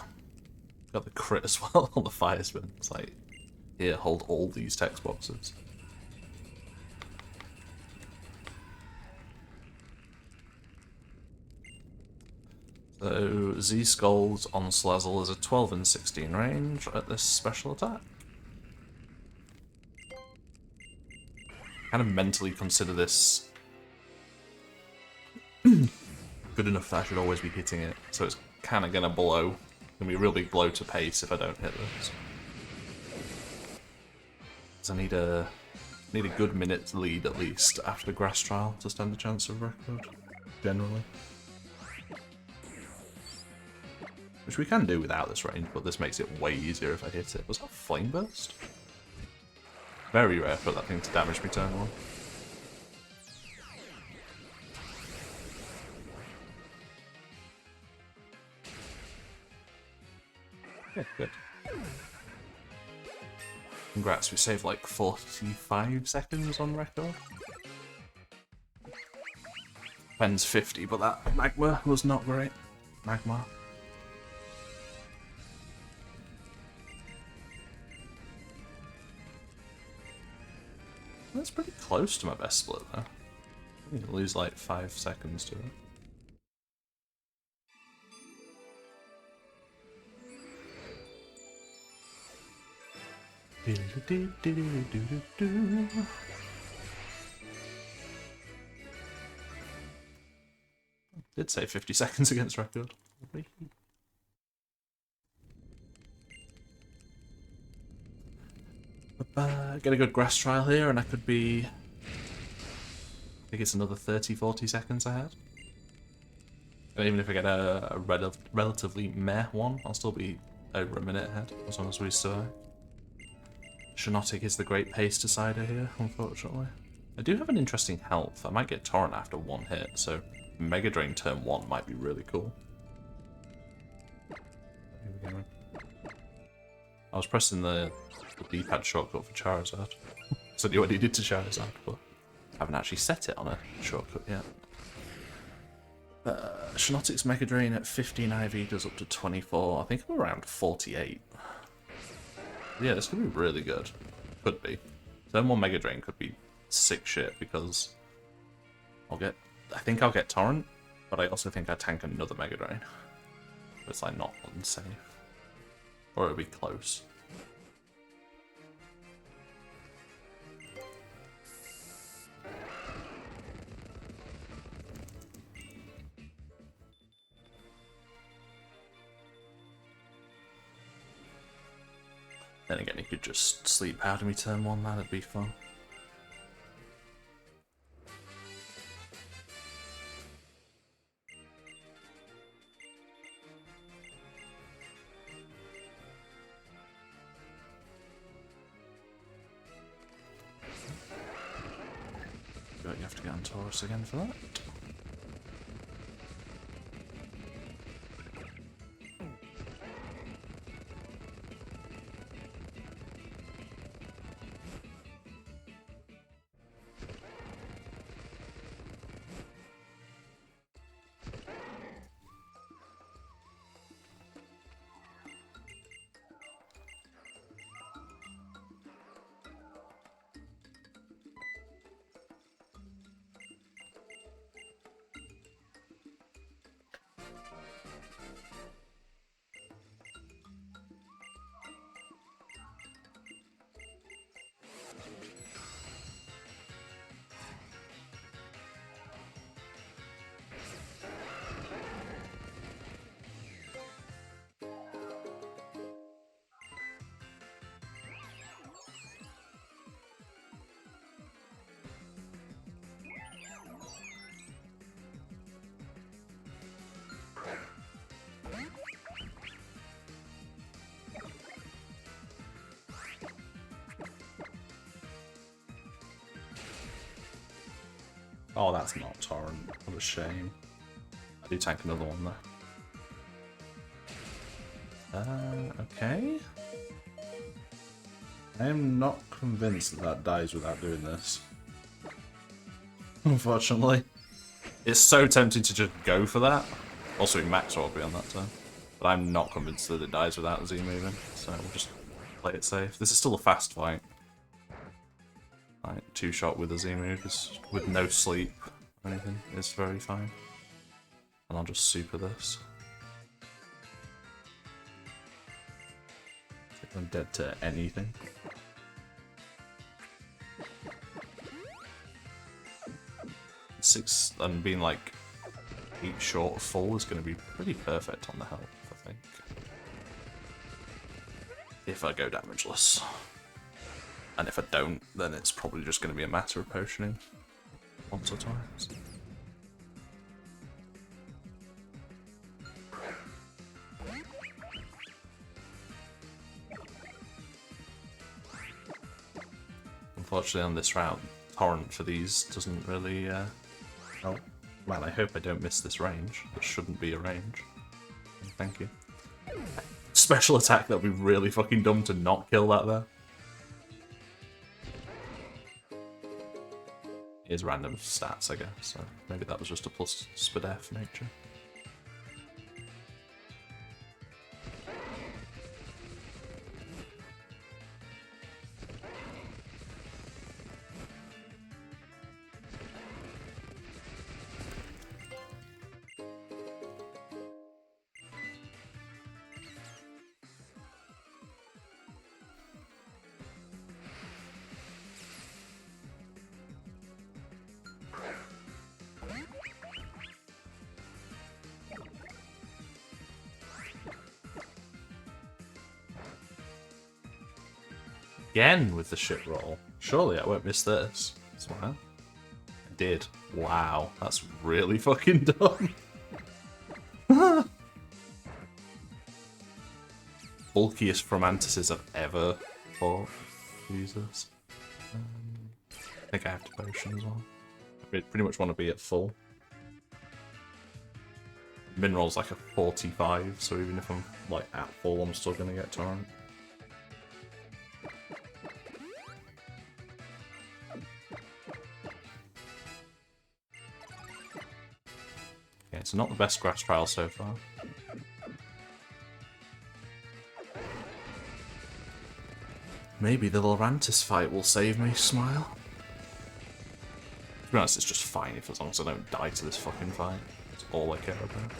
Got the crit as well on the fire spin. It's like, here, hold all these text boxes. So, Z-Skull's on Slazzle is a 12 and 16 range at this special attack. Kind of mentally consider this good enough that I should always be hitting it, so it's kind of gonna blow. Gonna be a real big blow to pace if I don't hit this. So I need a good minute lead at least after Grass Trial to stand a chance of record, generally. Which we can do without this range, but this makes it way easier if I hit it. Was that Flame Burst? Very rare for that thing to damage me turn 1. Yeah, good. Congrats, we saved like 45 seconds on record. Pen's 50, but that magma was not great. Magma. That's pretty close to my best split though. I'm gonna lose like 5 seconds to it. Did say 50 seconds against record. Get a good grass trial here and I could be... I think it's another 30-40 seconds ahead. And even if I get a relatively meh one, I'll still be over a minute ahead, as long as we survive. Shinotic is the great pace decider here, unfortunately. I do have an interesting health. I might get Torrent after one hit, so Mega Drain turn 1 might be really cool. Here we go. I was pressing the D-pad shortcut for Charizard. So I knew what he did to Charizard, but I haven't actually set it on a shortcut yet. Shinotic's Mega Drain at 15 IV does up to 24. I think I'm around 48. Yeah, this could be really good. Could be. Turn 1 Mega Drain could be sick shit because I think I'll get Torrent, but I also think I tank another Mega Drain. It's like not unsafe. Or it'll be close. Then again, he could just sleep powder me turn 1, that'd be fun. But you have to get on Taurus again for that. Oh, that's not torrent. What a shame. I do tank another one though. Okay. I am not convinced that that dies without doing this. Unfortunately. It's so tempting to just go for that. Also, max will be on that turn. But I'm not convinced that it dies without Z moving, so we'll just play it safe. This is still a fast fight. Like, 2-shot with a Z move is, with no sleep or anything, is very fine. And I'll just super this. I'm dead to anything. 6 and being like 8 short of full is going to be pretty perfect on the health, I think. If I go damageless. And if I don't, then it's probably just going to be a matter of potioning once or twice. Unfortunately on this route, torrent for these doesn't really oh, man, I hope I don't miss this range. There shouldn't be a range. Thank you. Special attack, that would be really fucking dumb to not kill that there. Here's random stats, I guess, so maybe that was just a plus SPDF nature. Again with the shit roll. Surely I won't miss this. Smile. I did. Wow, that's really fucking dumb. Bulkiest from Mantises I've ever fought. Jesus. I think I have to potion as well. I pretty much want to be at full. Mineral's like a 45, so even if I'm like at full, I'm still gonna get torrent. Okay, so not the best grass trial so far. Maybe the Lorantis fight will save me, Smile. To be honest, it's just fine if as long as I don't die to this fucking fight. That's all I care about.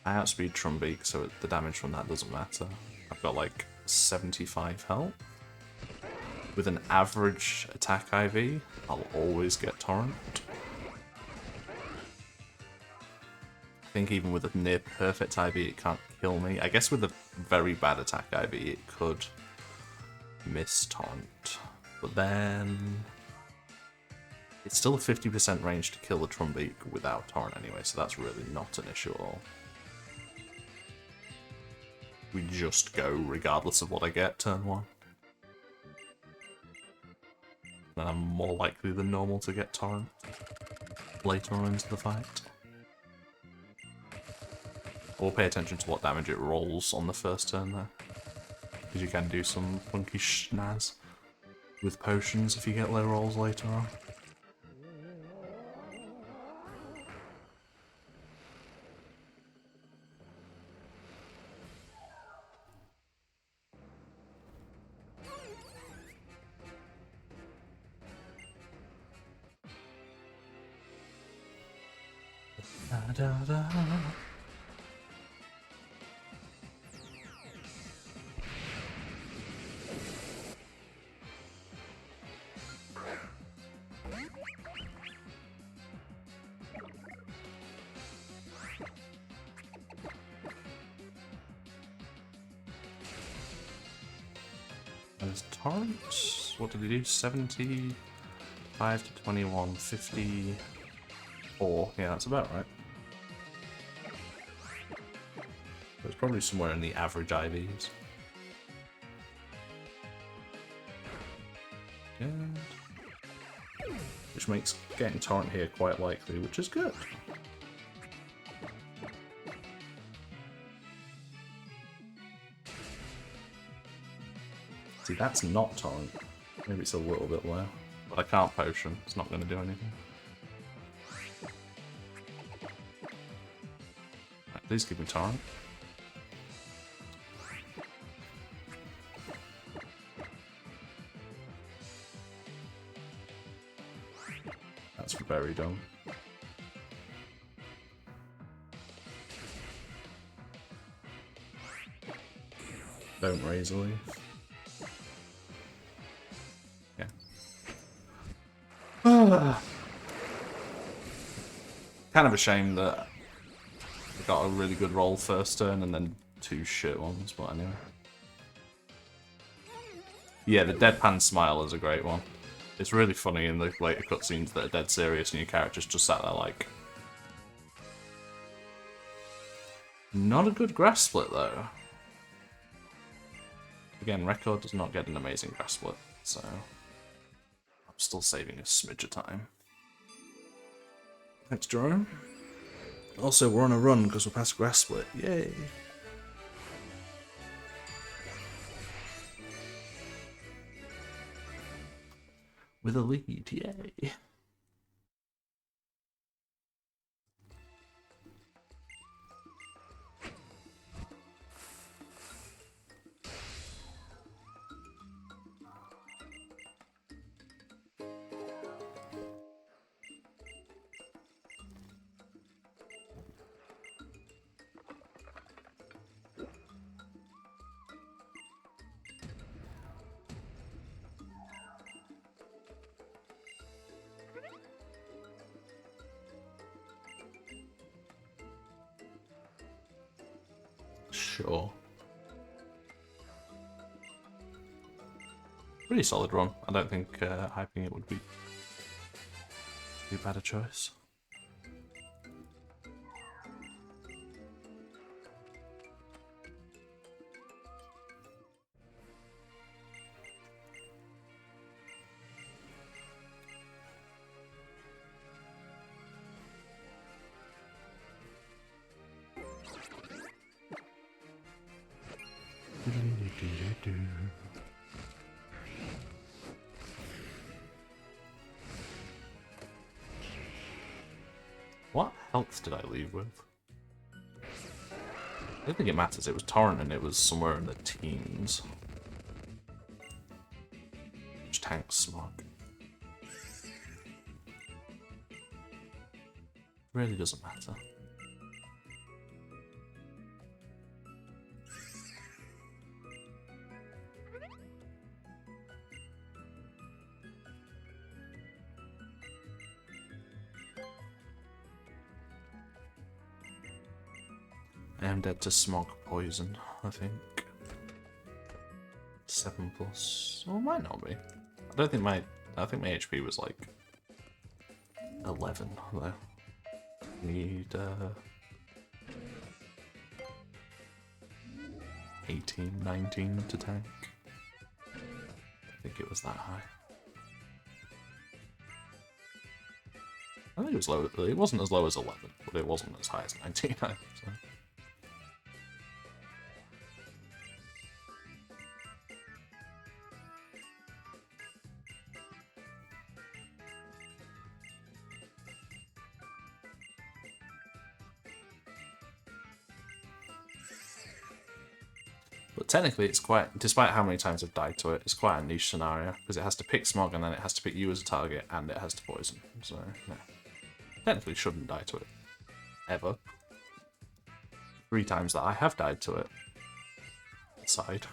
I outspeed Trumbeak, so the damage from that doesn't matter. I've got like 75 health. With an average attack IV, I'll always get Torrent. I think even with a near perfect IV, it can't kill me. I guess with a very bad attack IV, it could miss Torrent. But then it's still a 50% range to kill the Trumbeak without Torrent anyway, so that's really not an issue at all. We just go regardless of what I get turn 1. Then I'm more likely than normal to get Torrent later on into the fight. Or pay attention to what damage it rolls on the first turn there. Because you can do some funky schnaz with potions if you get low rolls later on. Da, da, da. There's Torrent. What did he do? 75 to 21, 54. Yeah, that's about right. It's probably somewhere in the average IVs. Dead. Which makes getting Torrent here quite likely, which is good. See, that's not Torrent. Maybe it's a little bit low. But I can't potion. It's not going to do anything. Right, please give me Torrent. That's very dumb. Don't raise a leaf. Yeah. Kind of a shame that I got a really good roll first turn and then 2 shit ones, but anyway. Yeah, the deadpan smile is a great one. It's really funny in the later cutscenes that are dead serious and your character's just sat there like... Not a good grass split though. Again, Record does not get an amazing grass split, so... I'm still saving a smidge of time. Thanks, Jerome. Also, we're on a run because we're past grass split. Yay! With a lead, yay! Sure. Pretty solid run. I don't think hyping it would be a better choice. What health did I leave with? I don't think it matters. It was Torrent and it was somewhere in the teens. Which tanks Smog? Really doesn't matter. I am dead to Smog poison, I think. 7+. Well, it might not be. I don't think my... I think my HP was like 11 though. Need 18, 19 to tank. I think it was that high. I think it was low. It wasn't as low as 11, but it wasn't as high as 19 either. So. But technically it's quite, despite how many times I've died to it, it's quite a niche scenario, because it has to pick Smog and then it has to pick you as a target and it has to poison. So, yeah. Technically shouldn't die to it. Ever. 3 times that I have died to it. Aside.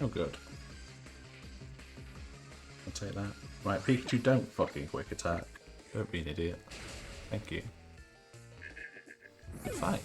Oh, good. I'll take that. Right, Pikachu, don't fucking quick attack. Don't be an idiot. Thank you. Good fight.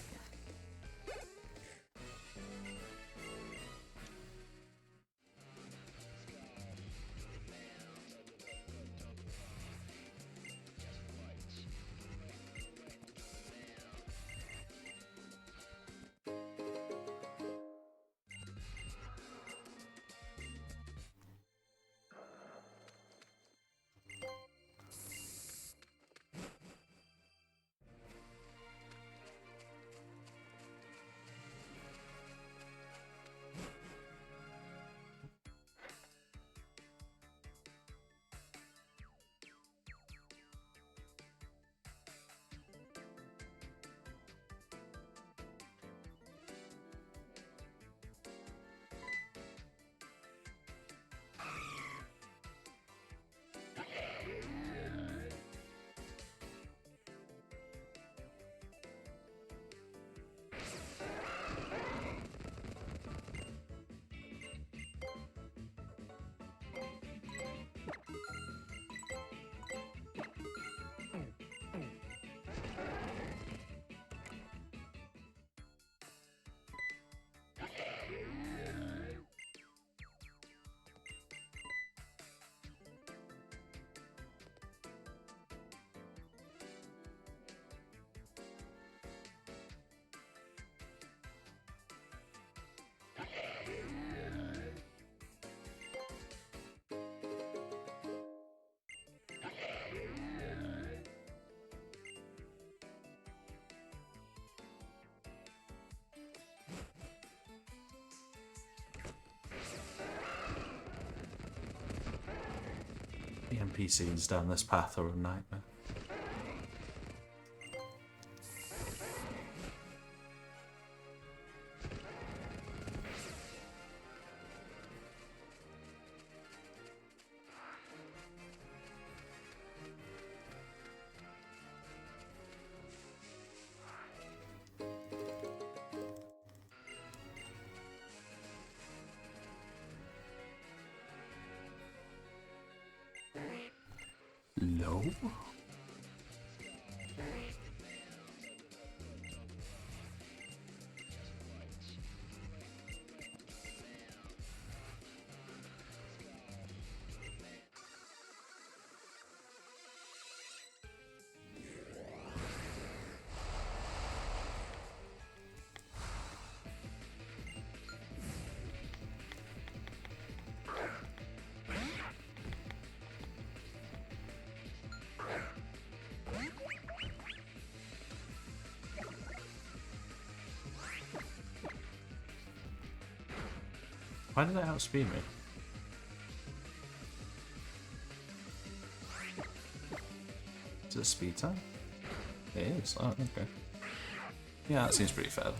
The NPCs down this path are a nightmare. No. Why did I outspeed me? Is it a speed time? It is. Oh, okay. Yeah, that seems pretty fair.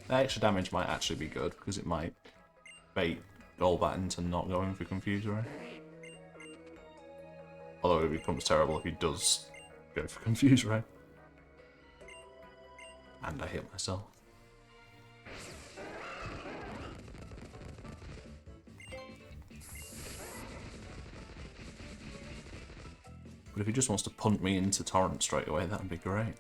The extra damage might actually be good because it might bait Golbat into not going for Confuse Ray. Although it becomes terrible if he does go for Confuse Ray. And I hit myself. But if he just wants to punt me into Torrent straight away, that'd be great.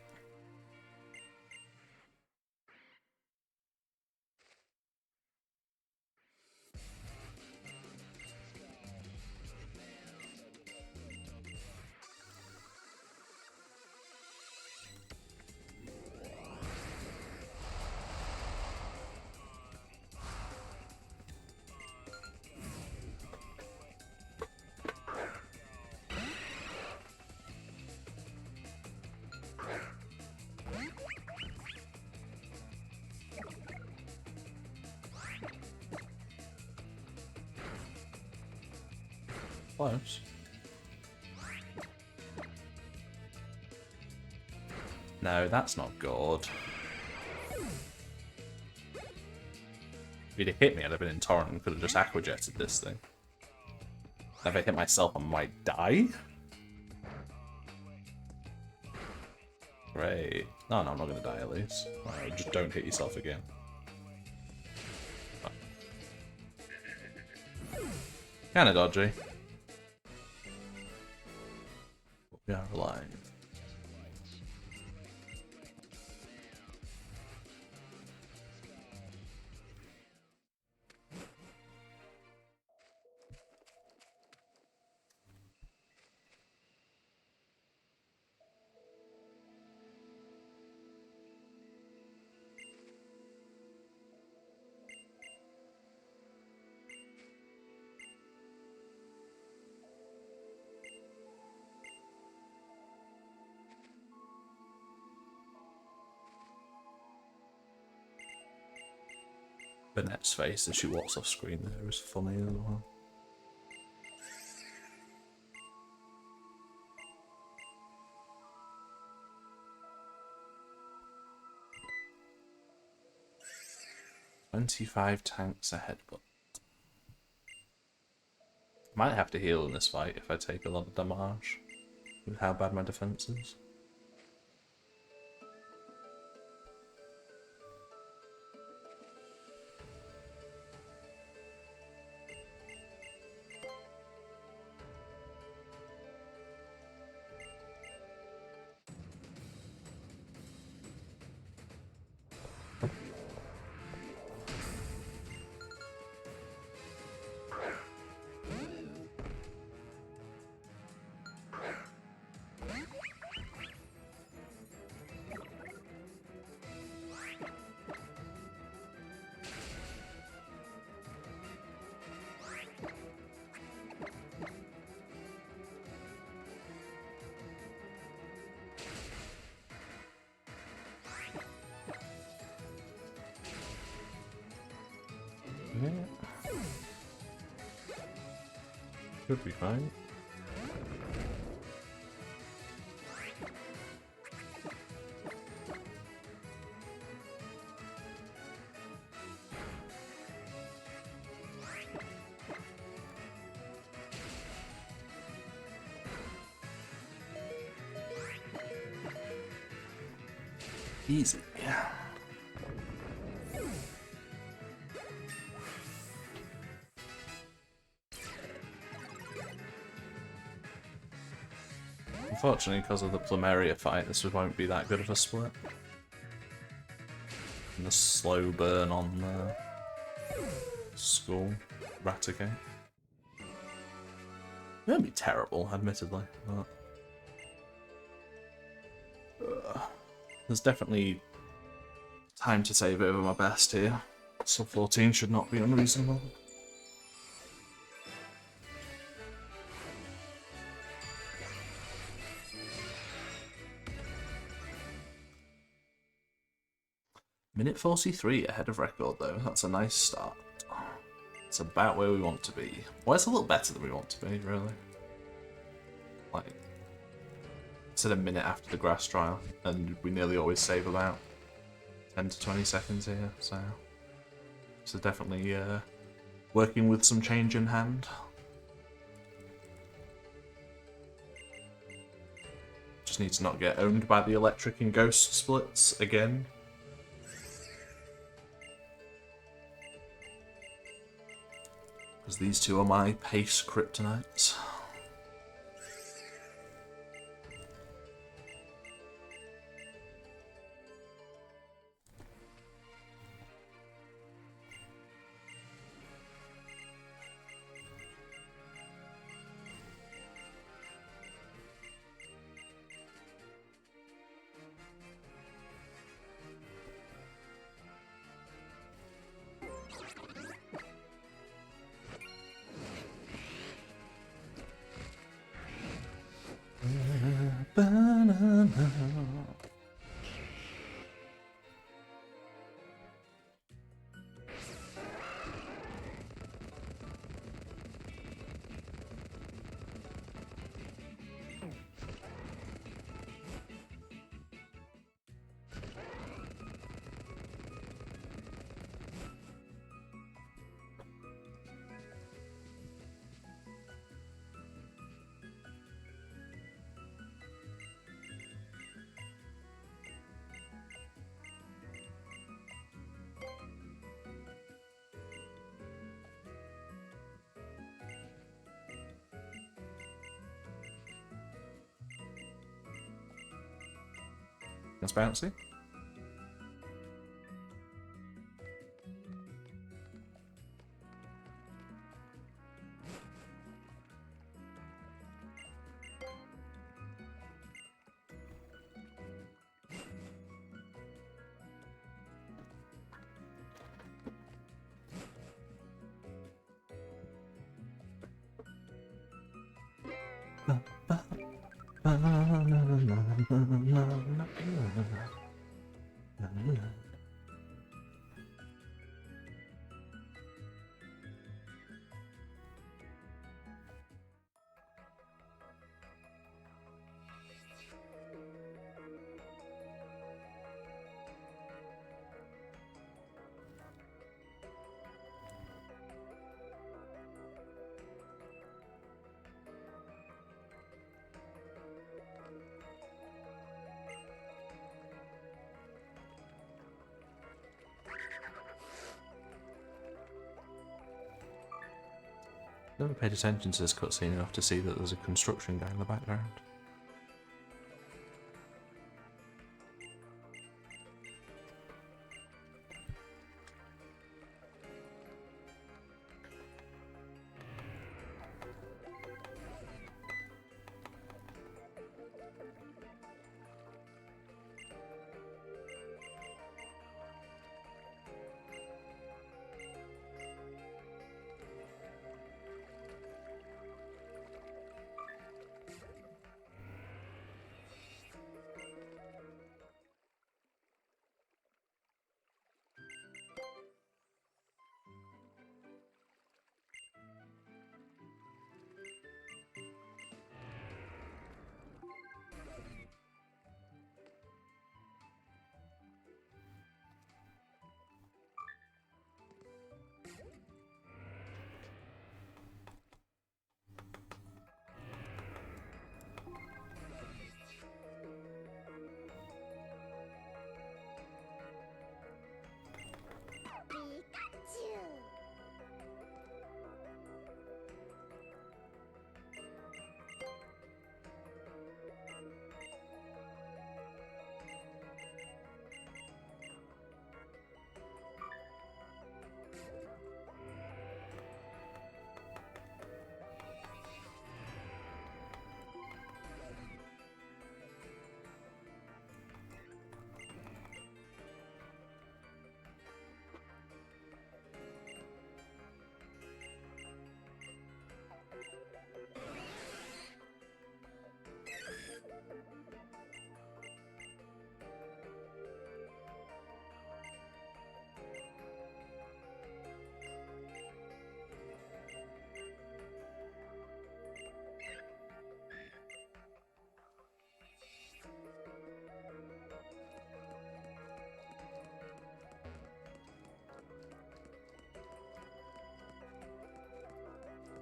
Close. No, that's not good. If he'd have hit me, I'd have been in Torrent and could have just aquajetted this thing. If I hit myself, I might die. Great. No, no, I'm not gonna die at least. Right, just don't hit yourself again. Kinda dodgy. We are alive. Burnette's face as she walks off screen there is funny as well. "25 tanks ahead, but might have to heal in this fight if I take a lot of damage with how bad my defense is." Yeah. Should be fine. Easy. Yeah. Unfortunately, because of the Plumeria fight, this won't be that good of a split. And the slow burn on Skull, Raticate. It won't be terrible, admittedly, but there's definitely time to save over my best here. Sub 14 should not be unreasonable. Minute 43 ahead of record though, that's a nice start. It's about where we want to be. Well, it's a little better than we want to be, really. Like, it's at a minute after the grass trial, and we nearly always save about 10 to 20 seconds here, so definitely working with some change in hand. Just need to not get owned by the electric and ghost splits again. Because these two are my pace kryptonites. That's bouncy. Never paid attention to this cutscene enough to see that there's a construction guy in the background.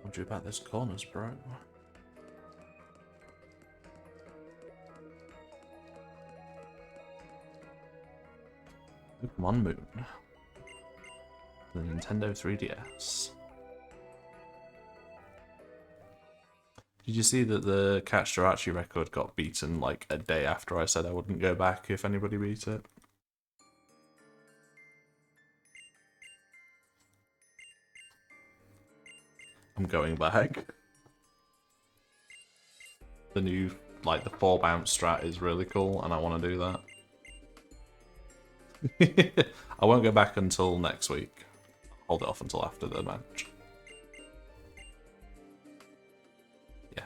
What you about this corners, bro? Come on, Moon. The Nintendo 3DS. Did you see that the Catch Jirachi record got beaten like a day after I said I wouldn't go back if anybody beat it? I'm going back. The new, like, the 4 bounce strat is really cool, and I want to do that. I won't go back until next week. Hold it off until after the match. Yeah.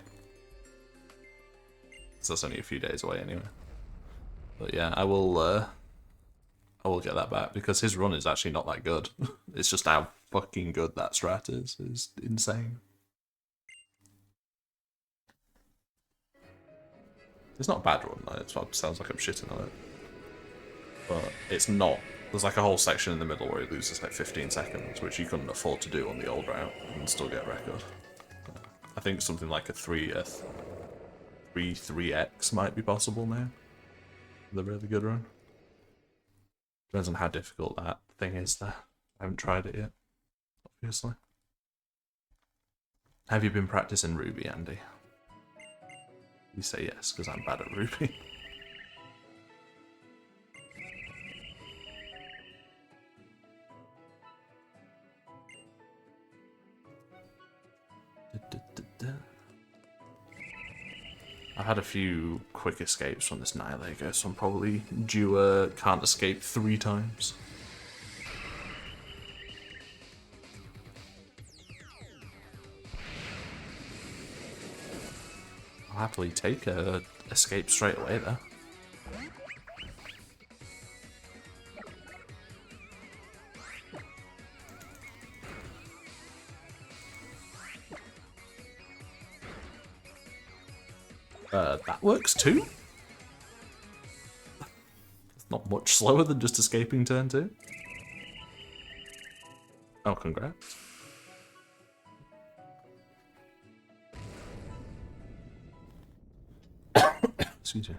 So that's only a few days away anyway. But yeah, I will get that back, because his run is actually not that good. It's just how fucking good that strat is insane. It's not a bad run, though. It sounds like I'm shitting on it. But it's not. There's like a whole section in the middle where he loses like 15 seconds, which you couldn't afford to do on the old route and still get a record. I think something like a 3x might be possible now. The really good run. Depends on how difficult that thing is there. I haven't tried it yet, obviously. Have you been practicing Ruby, Andy? You say yes, because I'm bad at Ruby. I've had a few quick escapes from this night Lego, so I'm probably due a can't escape 3 times. I'll happily take a escape straight away there. That works too? It's not much slower than just escaping turn 2. Oh, congrats. Excuse me.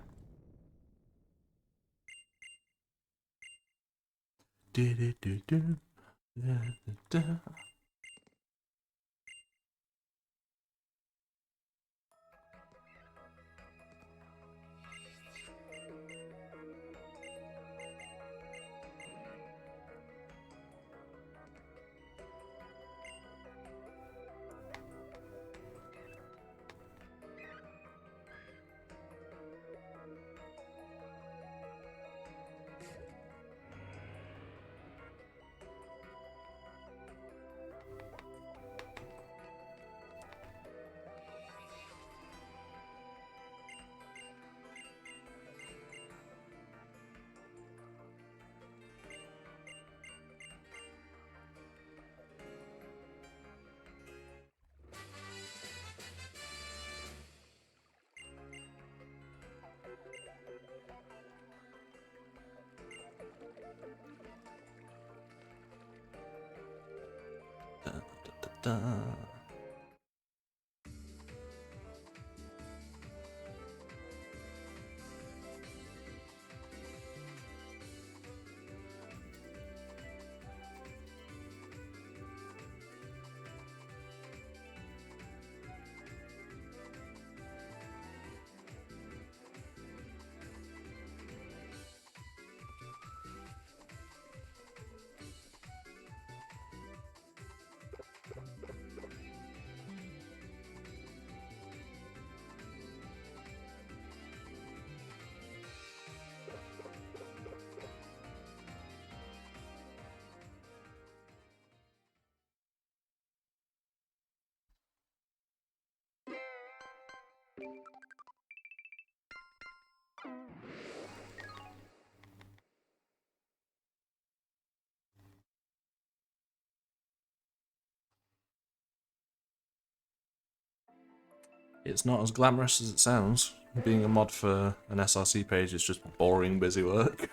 It's not as glamorous as it sounds. Being a mod for an SRC page is just boring, busy work.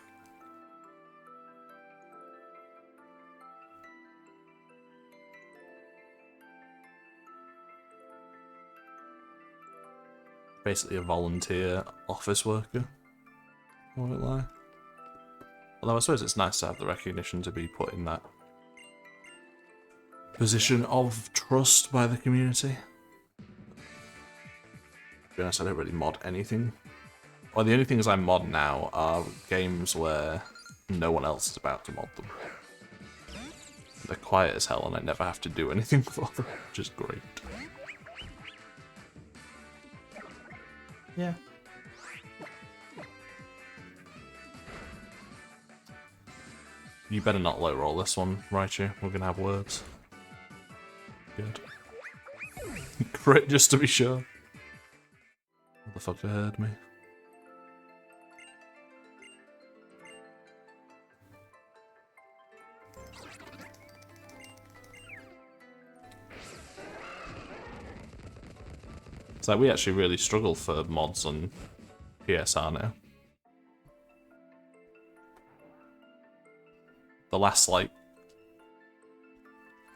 Basically a volunteer office worker. I won't lie. Although I suppose it's nice to have the recognition to be put in that position of trust by the community. To be honest, I don't really mod anything. Well, the only things I mod now are games where no one else is about to mod them. They're quiet as hell and I never have to do anything for them, which is great. Yeah. You better not low roll this one, Raichu. We're gonna have words. Good. Crit just to be sure. Motherfucker heard me. It's like we actually really struggle for mods on PSR now. The last, like...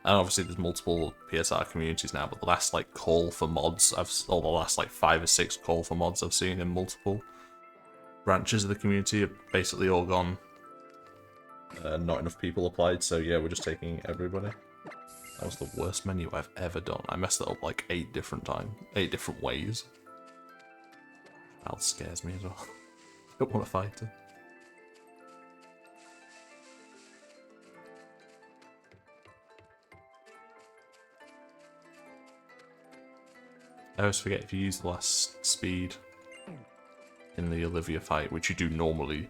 And obviously there's multiple PSR communities now, but the last, like, call for mods, or the last, like, 5 or 6 call for mods I've seen in multiple branches of the community have basically all gone. Not enough people applied, so yeah, we're just taking everybody. That was the worst menu I've ever done. I messed it up like 8 different ways. That scares me as well. I don't want to fight her. I always forget if you use the last speed in the Olivia fight, which you do normally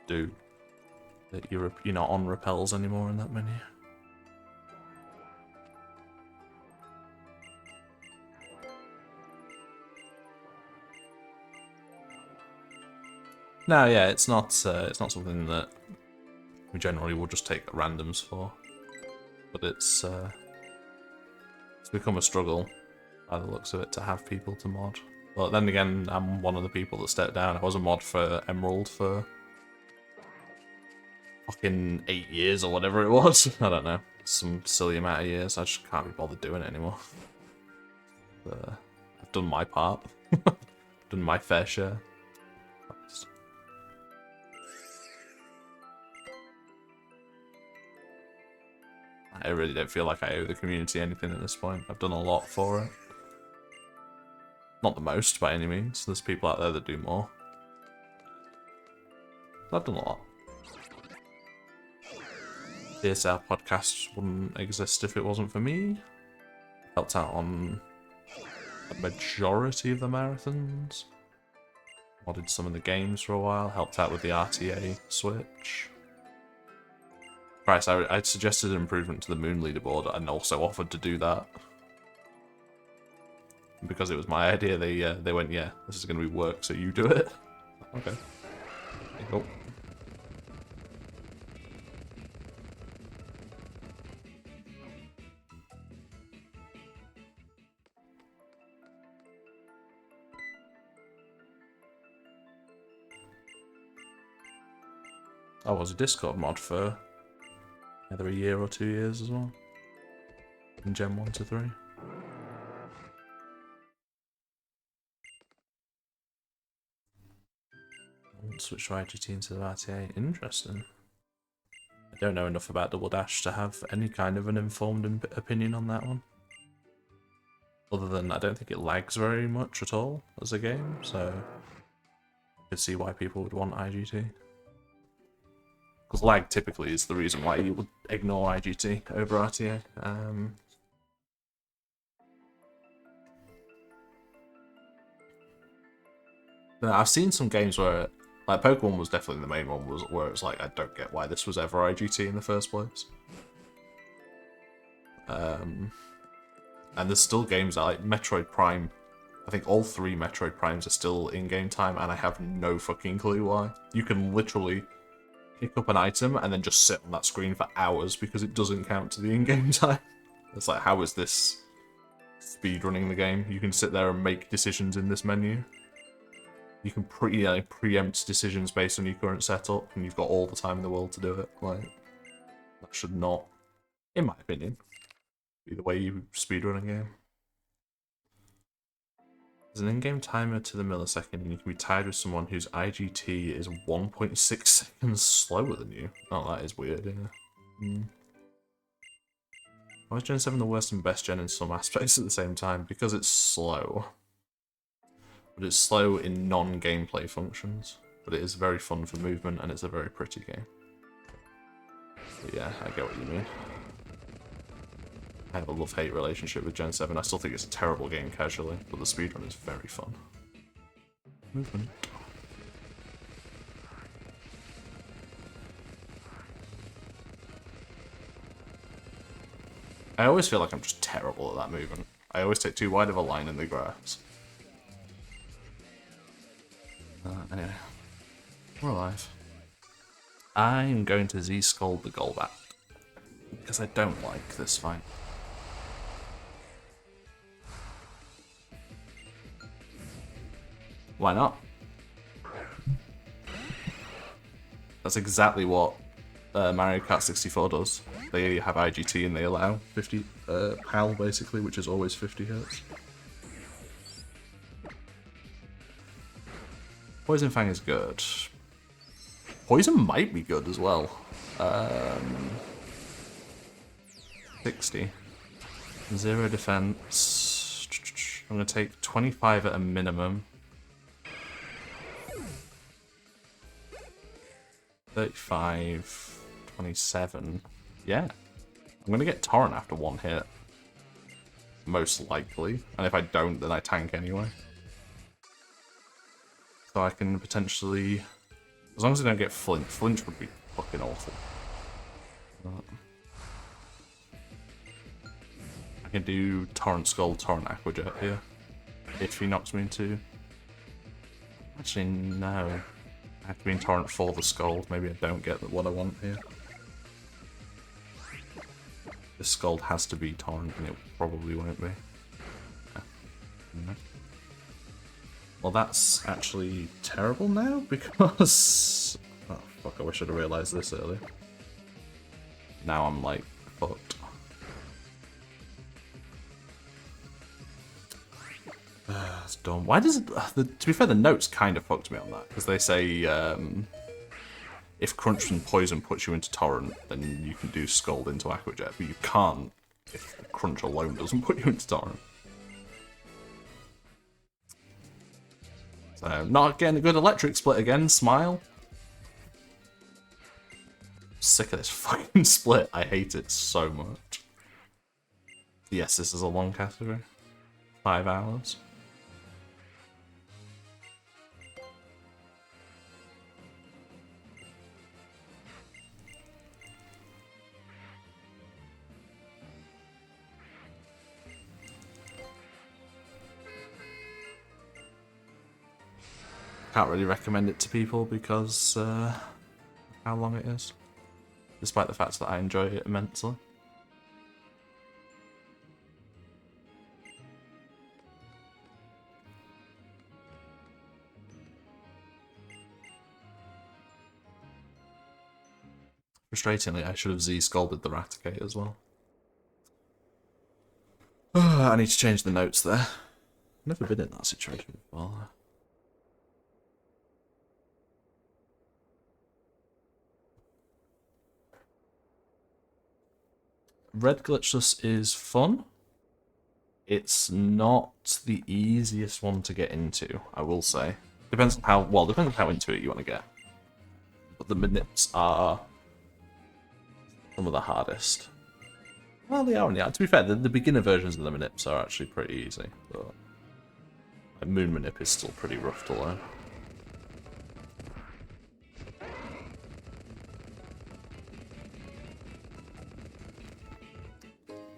do. That you're not on repels anymore in that menu. No, yeah, it's not something that we generally will just take randoms for, but it's become a struggle by the looks of it to have people to mod. But then again, I'm one of the people that stepped down. I was a mod for Emerald for fucking 8 years or whatever it was. I don't know, some silly amount of years. I just can't be bothered doing it anymore. I've done my part, done my fair share. I really don't feel like I owe the community anything at this point. I've done a lot for it. Not the most, by any means. There's people out there that do more. But I've done a lot. DSL podcast wouldn't exist if it wasn't for me. Helped out on a majority of the marathons. Modded some of the games for a while. Helped out with the RTA Switch. Christ, I suggested an improvement to the Moon leaderboard and also offered to do that. Because it was my idea, they went, yeah, this is going to be work, so you do it. Okay. Oh. I was a Discord mod for either a year or 2 years as well. In Gen 1 to 3. Switch to IGT instead of RTA. Interesting. I don't know enough about Double Dash to have any kind of an informed opinion on that one. Other than I don't think it lags very much at all as a game, so I could see why people would want IGT. Because lag typically is the reason why you would ignore IGT over RTA. But I've seen some games where, like Pokemon was definitely the main one, where it's like I don't get why this was ever IGT in the first place. And there's still games like Metroid Prime. I think all 3 Metroid Primes are still in-game time, and I have no fucking clue why. You can literally pick up an item and then just sit on that screen for hours because it doesn't count to the in-game time. It's like, how is this speedrunning the game? You can sit there and make decisions in this menu. You can preempt decisions based on your current setup, and you've got all the time in the world to do it. Like, that should not, in my opinion, be the way you speedrun a game. There's an in-game timer to the millisecond, and you can be tied with someone whose IGT is 1.6 seconds slower than you. Oh, that is weird, yeah. Why is Gen 7 the worst and best gen in some aspects at the same time? Because it's slow. But it's slow in non-gameplay functions. But it is very fun for movement, and it's a very pretty game. But yeah, I get what you mean. I have a love-hate relationship with Gen 7. I still think it's a terrible game casually, but the speedrun is very fun. Movement. I always feel like I'm just terrible at that movement. I always take too wide of a line in the grass. Anyway, we're alive. I'm going to Z-Skull the Golbat, because I don't like this fight. Why not? That's exactly what Mario Kart 64 does. They have IGT and they allow 50 PAL basically, which is always 50 Hz. Poison Fang is good. Poison might be good as well. 60. 0 defense. I'm going to take 25 at a minimum. 35, 27. Yeah. I'm going to get Torrent after one hit. Most likely. And if I don't, then I tank anyway. So I can potentially... As long as I don't get flinch. Flinch would be fucking awful. But I can do Torrent Skull, Torrent Aquajet here. If he knocks me into... Actually, no. I have to be in Torrent for the Scald. Maybe I don't get what I want here. This Scald has to be Torrent, and it probably won't be. No. Well, that's actually terrible now, because... Oh, fuck, I wish I'd have realised this earlier. Now I'm, like, fucked. It's dumb. Why does it... to be fair, the notes kind of fucked me on that, because they say, if Crunch and Poison puts you into Torrent, then you can do Scald into Aquajet, but you can't if Crunch alone doesn't put you into Torrent. So, not getting a good electric split again, smile. Sick of this fucking split, I hate it so much. Yes, this is a long category. 5 hours. Can't really recommend it to people because how long it is, despite the fact that I enjoy it immensely. Frustratingly, I should have Z-scalded the Raticate as well. I need to change the notes there. Never been in that situation before. Red Glitchless is fun. It's not the easiest one to get into, I will say. Depends on how into it you want to get. But the manips are some of the hardest. Well, they are. To be fair, the beginner versions of the manips are actually pretty easy. But a Moon Manip is still pretty rough to learn.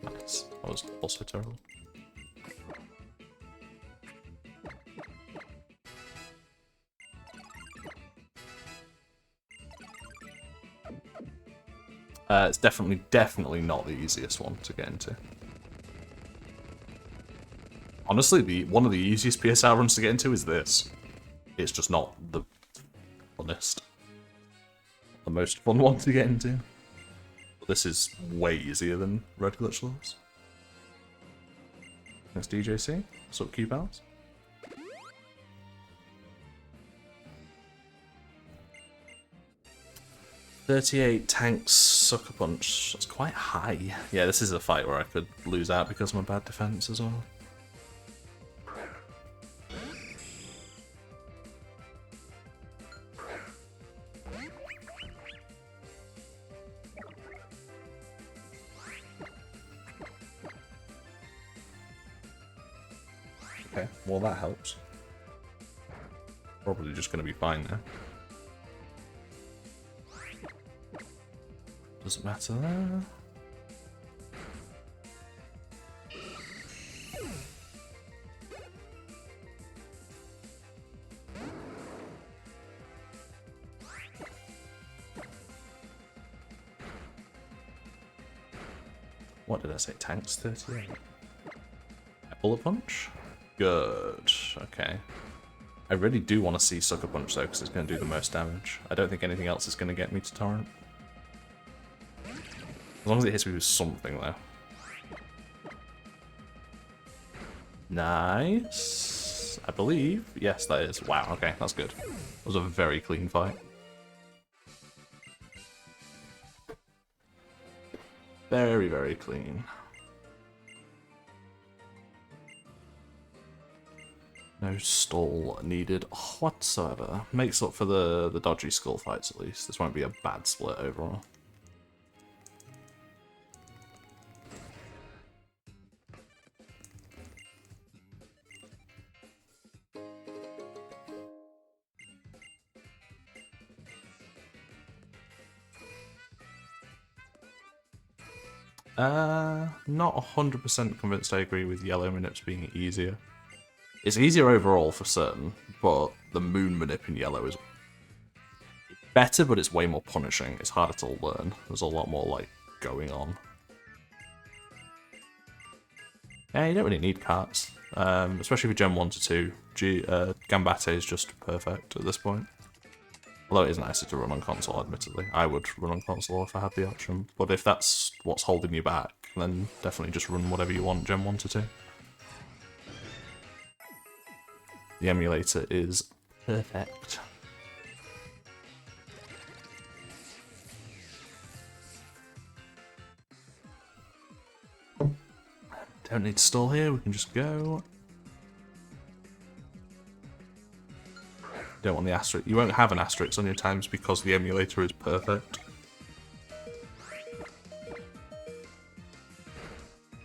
Nice. That was also terrible. It's definitely not the easiest one to get into. Honestly, one of the easiest PSR runs to get into is this. It's just not the funnest. The most fun one to get into. But this is way easier than Red Glitchless. Thanks DJC. What's up, Q-Pals? $38 tanks sucker punch. That's quite high. Yeah, this is a fight where I could lose out because of my bad defense as well. Okay, well that helps. Probably just going to be fine now. Doesn't matter there. What did I say? Tanks 38. Bullet punch? Good. Okay. I really do want to see Sucker Punch though, because it's going to do the most damage. I don't think anything else is going to get me to Torrent. As long as it hits me with something, though. Nice. I believe. Yes, that is. Wow, okay, that's good. That was a very clean fight. Very, very clean. No stall needed whatsoever. Makes up for the dodgy skull fights, at least. This won't be a bad split overall. Not 100% convinced I agree with yellow manips being easier. It's easier overall for certain, but the moon manip in yellow is better, but it's way more punishing. It's harder to learn. There's a lot more, like, going on. Yeah, you don't really need carts, especially for Gen 1 to 2. Gambate is just perfect at this point. Although it is nicer to run on console, admittedly. I would run on console if I had the option, but if that's what's holding you back, then definitely just run whatever you want Gen 1 to 2. The emulator is perfect. Don't need to stall here, we can just go. Don't want the asterisk. You won't have an asterisk on your times because the emulator is perfect.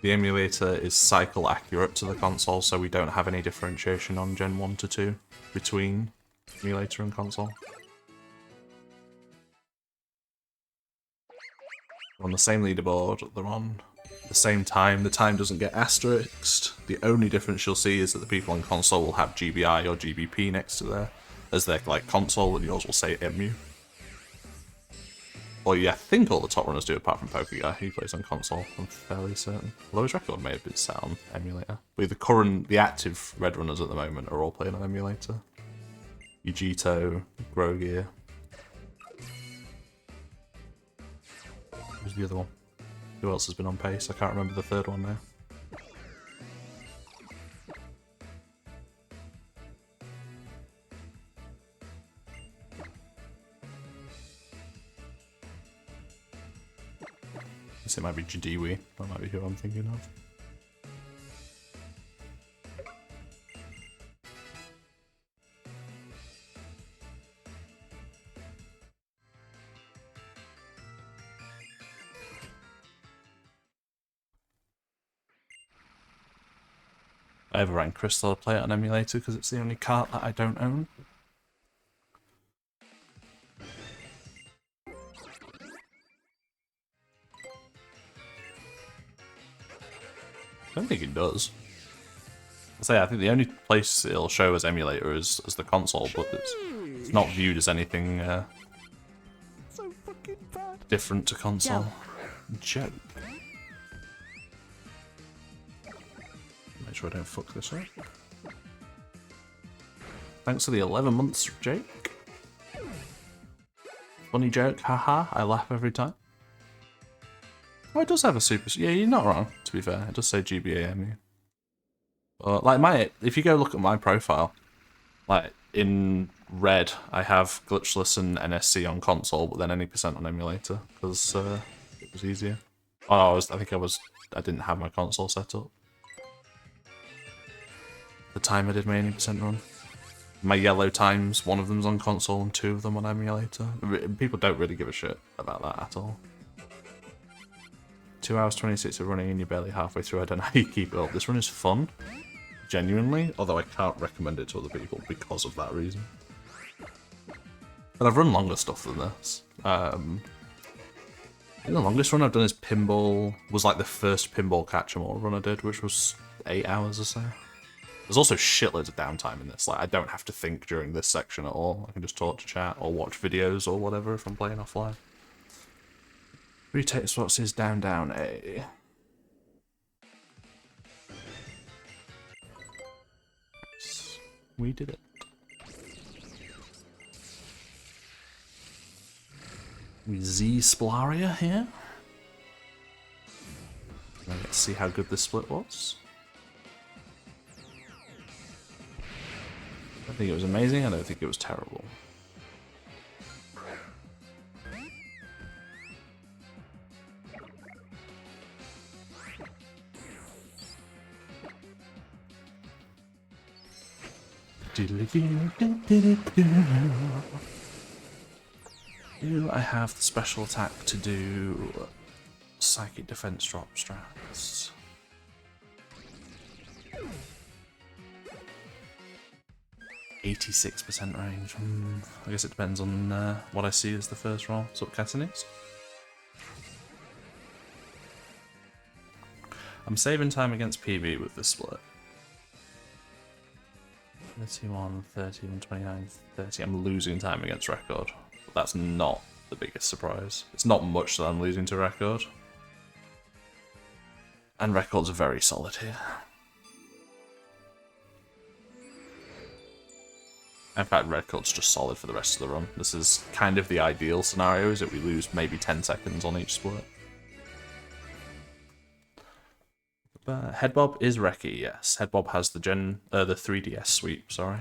The emulator is cycle accurate to the console, so we don't have any differentiation on Gen 1 to 2 between emulator and console. They're on the same leaderboard, they're on the same time, the time doesn't get asterisked. The only difference you'll see is that the people on console will have GBI or GBP next to their, as their like console, and yours will say EMU. Or yeah, I think all the top runners do, apart from Pokeguy, he plays on console, I'm fairly certain. Although his record may have been set on emulator. But the active red runners at the moment are all playing on emulator. Ugito, Grogear. Who's the other one? Who else has been on pace? I can't remember the third one now. I guess it might be Jadiwi. That might be who I'm thinking of. I overran Crystal to play it on emulator because it's the only cart that I don't own. I don't think it does. I think the only place it'll show as emulator is as the console, but it's not viewed as anything So fucking bad. different to console. Joke. Make sure I don't fuck this up. Thanks for the 11 months, Jake. Funny joke, haha, I laugh every time. Oh, it does have a super... Yeah, you're not wrong, to be fair. It does say GBAMU. But, like, if you go look at my profile, like, in red, I have glitchless and NSC on console, but then any percent on emulator, because it was easier. Oh, I didn't have my console set up. The time I did my 80% run. My yellow times, one of them's on console and 2 of them on emulator. People don't really give a shit about that at all. 2 hours 26 of running and you're barely halfway through. I don't know how you keep it up. This run is fun, genuinely, although I can't recommend it to other people because of that reason. But I've run longer stuff than this. I think the longest run I've done is pinball, was like the first pinball catch-em-all run I did, which was 8 hours or so. There's also shitloads of downtime in this. Like, I don't have to think during this section at all. I can just talk to chat or watch videos or whatever if I'm playing offline. Retake spots is down, down, A. We did it. We Z-Splaria here. Let's see how good this split was. I think it was amazing, I don't think it was terrible. Do I have the special attack to do psychic defense drop strats? 86% range. I guess it depends on what I see as the first roll. What's up, Catanese? I'm saving time against PB with this split. 31, 31, 29, 30. I'm losing time against record. But that's not the biggest surprise. It's not much that I'm losing to record. And record's very solid here. In fact, record's just solid for the rest of the run. This is kind of the ideal scenario, is that we lose maybe 10 seconds on each split. But head bob is Reki, yes. Head bob has the 3DS sweep, sorry.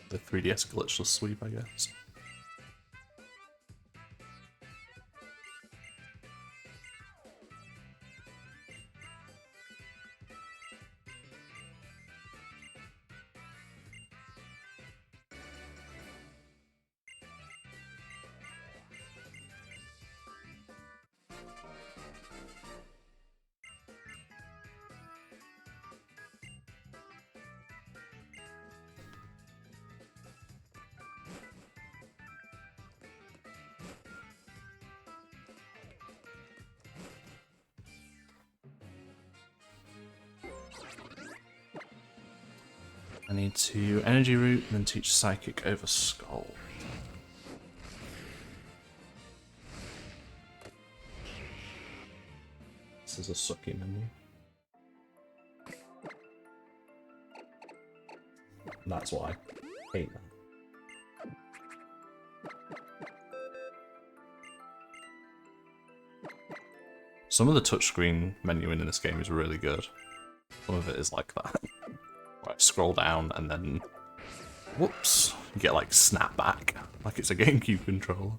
The 3DS glitchless sweep, I guess. I need to energy root and then teach psychic over skull. This is a sucky menu. That's why I hate that. Some of the touchscreen menuing in this game is really good. Some of it is like that. Right, scroll down and then, whoops, you get like snap back, like it's a GameCube controller.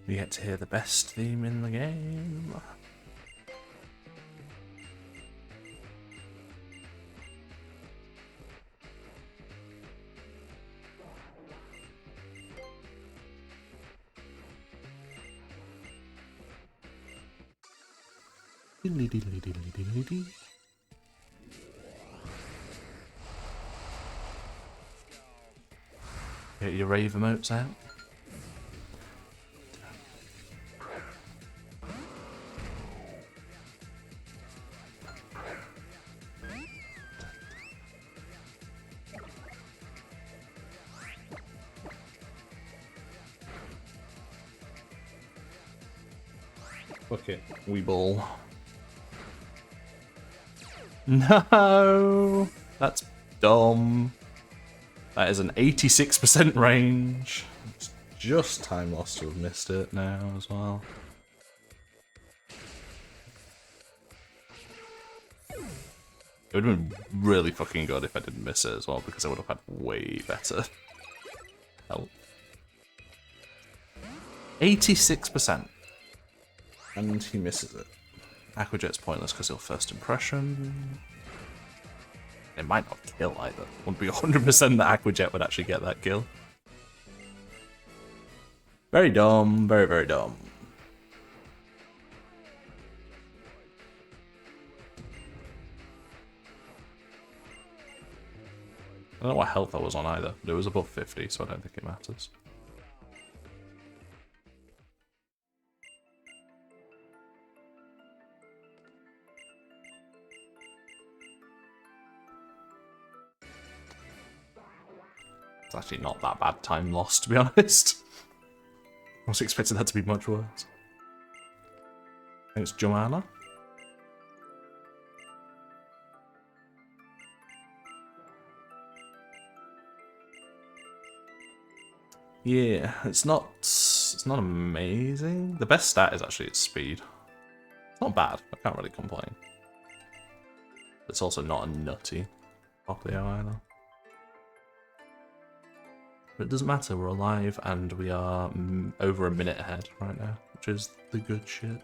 We get to hear the best theme in the game. Get your rave emotes out. Fuck it, we ball. No, that's dumb. That is an 86% range. It's just time lost to have missed it now as well. It would have been really fucking good if I didn't miss it as well, because I would have had way better health. 86%. And he misses it. Aquajet's pointless because he'll first impression. It might not kill either. Wouldn't be 100% that Aquajet would actually get that kill. Very dumb, very, very dumb. I don't know what health I was on either, but it was above 50, so I don't think it matters. It's actually not that bad time lost, to be honest. I was expecting that to be much worse. I think it's Joanna. Yeah, it's not amazing. The best stat is actually its speed. It's not bad. I can't really complain. It's also not a nutty Poplio either. But it doesn't matter. We're alive and we are over a minute ahead right now, which is the good shit.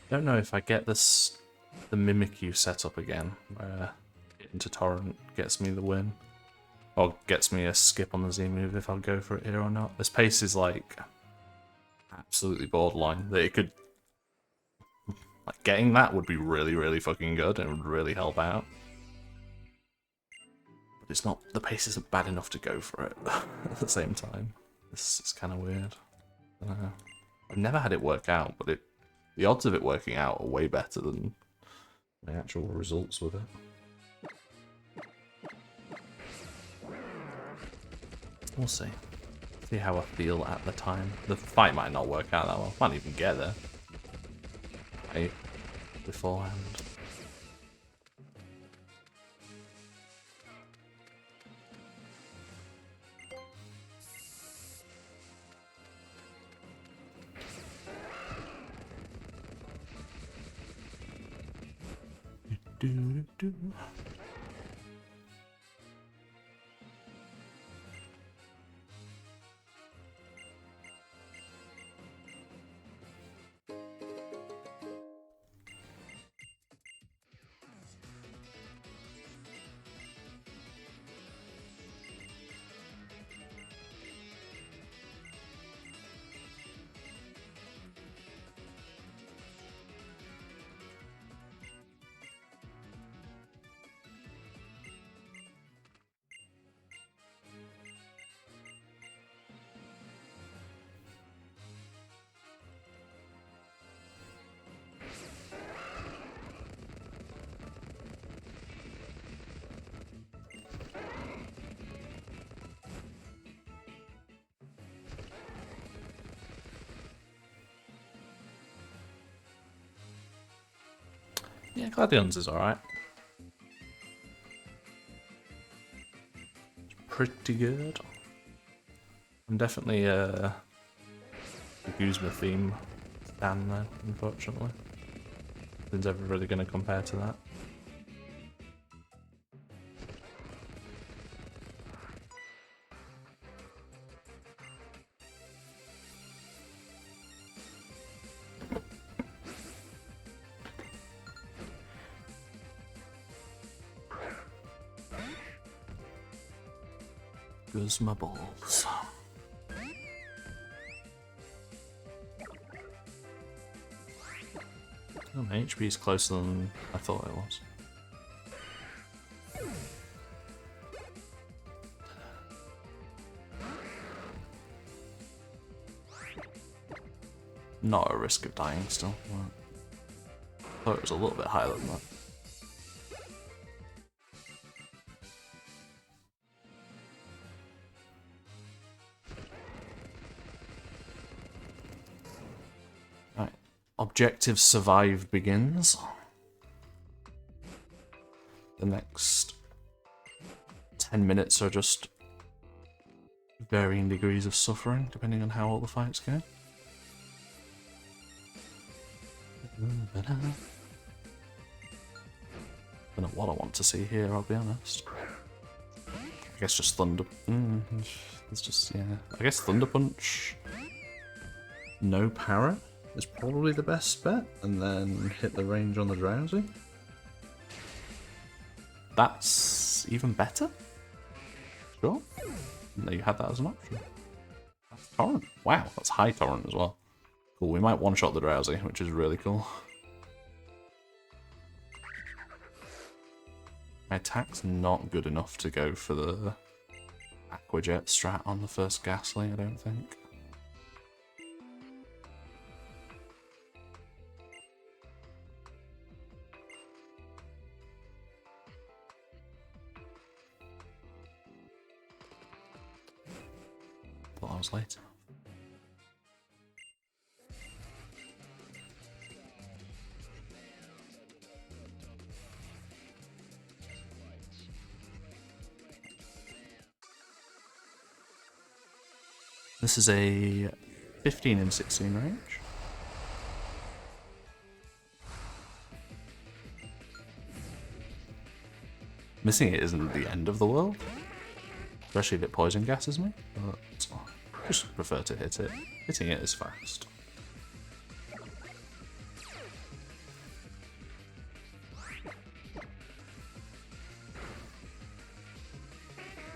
Don't know if I get this, the Mimikyu set up again, where into Torrent gets me the win, or gets me a skip on the Z move if I'll go for it here or not. This pace is like absolutely borderline. That it could, like, getting that would be really, really fucking good and it would really help out. But it's not, the pace isn't bad enough to go for it at the same time. This is kind of weird. I don't know. I've never had it work out, but the odds of it working out are way better than the actual results with it. We'll see. See how I feel at the time. The fight might not work out that well. Might even get there. Right beforehand. Do. Yeah, Gladions is alright. Pretty good. I'm definitely the Guzma theme stan though, unfortunately. Nothing's ever really going to compare to that. Guzma balls. Oh, my HP is closer than I thought it was. Not at risk of dying still. I thought it was a little bit higher than that. Right. Objective survive begins. The next 10 minutes are just varying degrees of suffering, depending on how all the fights go. I don't know what I want to see here, I'll be honest. I guess just Thunder... it's just, yeah. I guess Thunder Punch... No Parrot is probably the best bet, and then hit the range on the Drowsy. That's even better? Sure. No, you had that as an option. That's Torrent. Wow, that's high Torrent as well. Cool, we might one-shot the Drowsy, which is really cool. My attack's not good enough to go for the Aquajet strat on the first Ghastly, I don't think. Thought I was late. This is a 15 and 16 range. Missing it isn't the end of the world, especially if it poison gases me, but I just prefer to hit it. Hitting it is fast.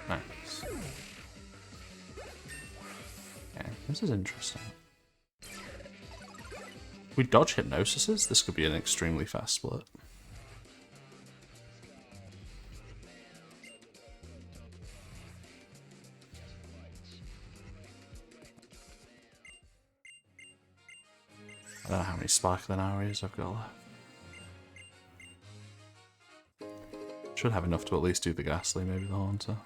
Nice. Okay, this is interesting. If we dodge hypnosises, this could be an extremely fast split. I don't know how many sparkling arrows I've got left. Should have enough to at least do the Ghastly, maybe the Haunter.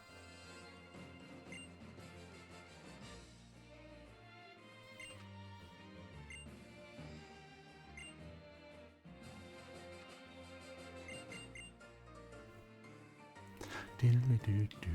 Diddly-doo-doo.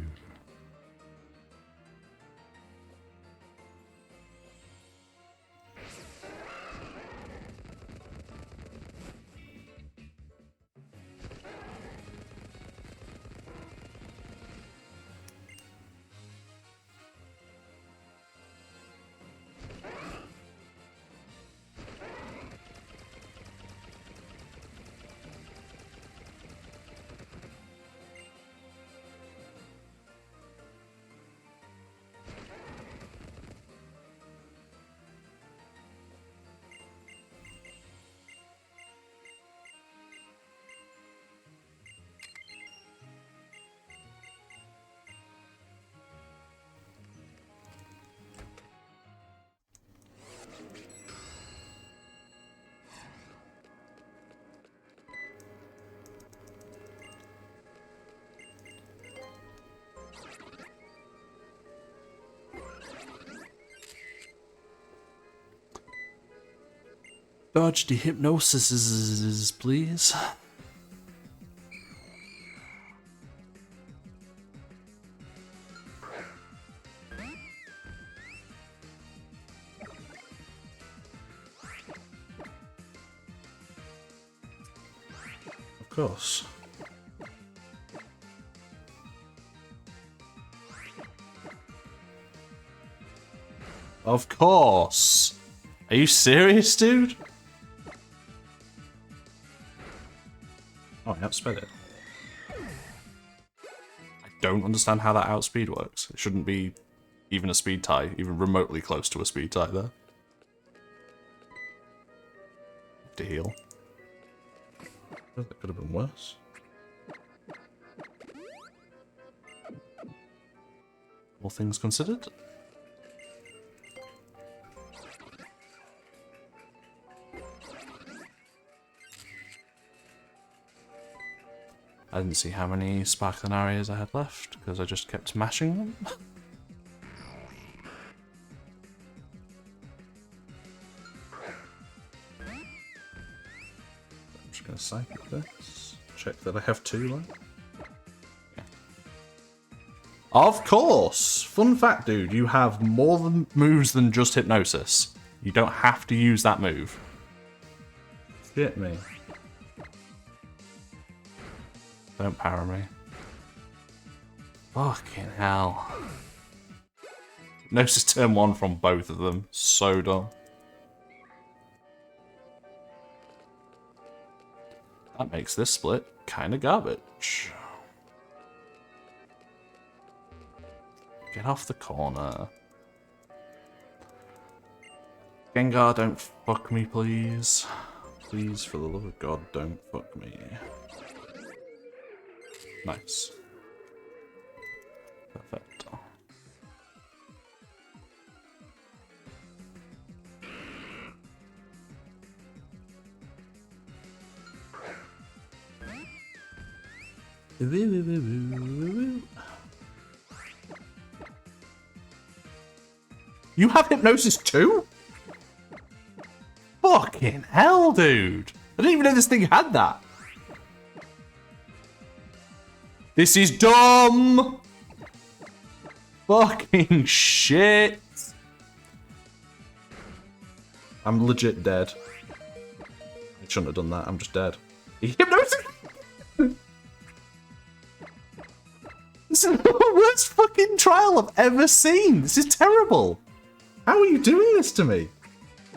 Dodge the hypnosis, please. Of course. Of course. Are you serious, dude? Oh, I outsped it. I don't understand how that outspeed works. It shouldn't be even a speed tie, even remotely close to a speed tie there. To heal. That could have been worse. All things considered. I didn't see how many sparkling arrows I had left, because I just kept mashing them. I'm just going to psychic this. Check that I have 2 left. Yeah. Of course! Fun fact, dude, you have more moves than just Hypnosis. You don't have to use that move. Shit me. Don't power me. Fucking hell. Hypnosis turn 1 from both of them. So dumb. That makes this split kinda garbage. Get off the corner. Gengar, don't fuck me, please. Please, for the love of God, don't fuck me. Nice. Perfect. You have hypnosis too? Fucking hell, dude. I didn't even know this thing had that. This is dumb. Fucking shit. I'm legit dead. I shouldn't have done that. I'm just dead. Hypnosis. This is the worst fucking trial I've ever seen. This is terrible. How are you doing this to me?